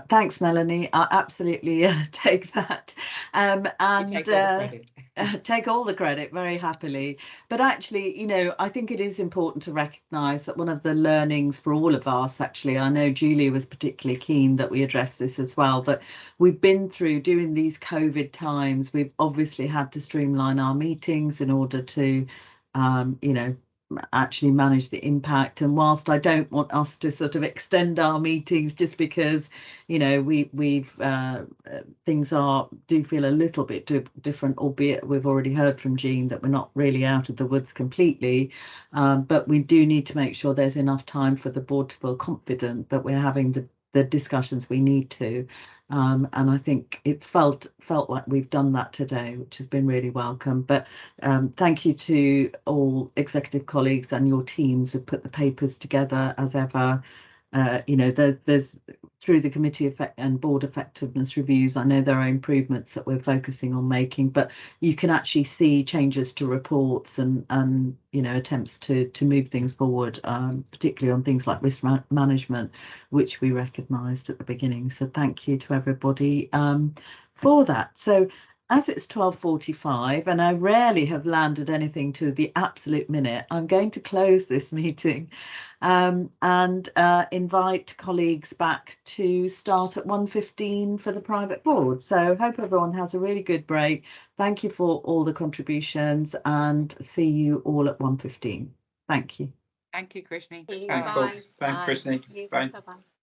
Thanks, Melanie. I absolutely take that. And take all the credit. Take all the credit very happily. But actually, you know, I think it is important to recognise that one of the learnings for all of us, actually, I know Julia was particularly keen that we address this as well, but we've been through, during these COVID times, we've obviously had to streamline our meetings in order to, you know, actually manage the impact. And whilst I don't want us to sort of extend our meetings just because, you know, we've things do feel a little bit different, albeit we've already heard from Jean that we're not really out of the woods completely, but we do need to make sure there's enough time for the board to feel confident that we're having the discussions we need to. And I think it's felt like we've done that today, which has been really welcome. But thank you to all executive colleagues and your teams who put the papers together as ever. You know, there's through the committee and board effectiveness reviews, I know there are improvements that we're focusing on making, but you can actually see changes to reports and you know, attempts to move things forward, particularly on things like risk management, which we recognised at the beginning. So thank you to everybody for that. So as it's 12:45 and I rarely have landed anything to the absolute minute, I'm going to close this meeting and invite colleagues back to start at 1:15 for the private board. So hope everyone has a really good break. Thank you for all the contributions and see you all at 1:15. Thank you. Thank you, Krishni. Thanks, folks. Thanks, Krishni. Bye. Bye-bye.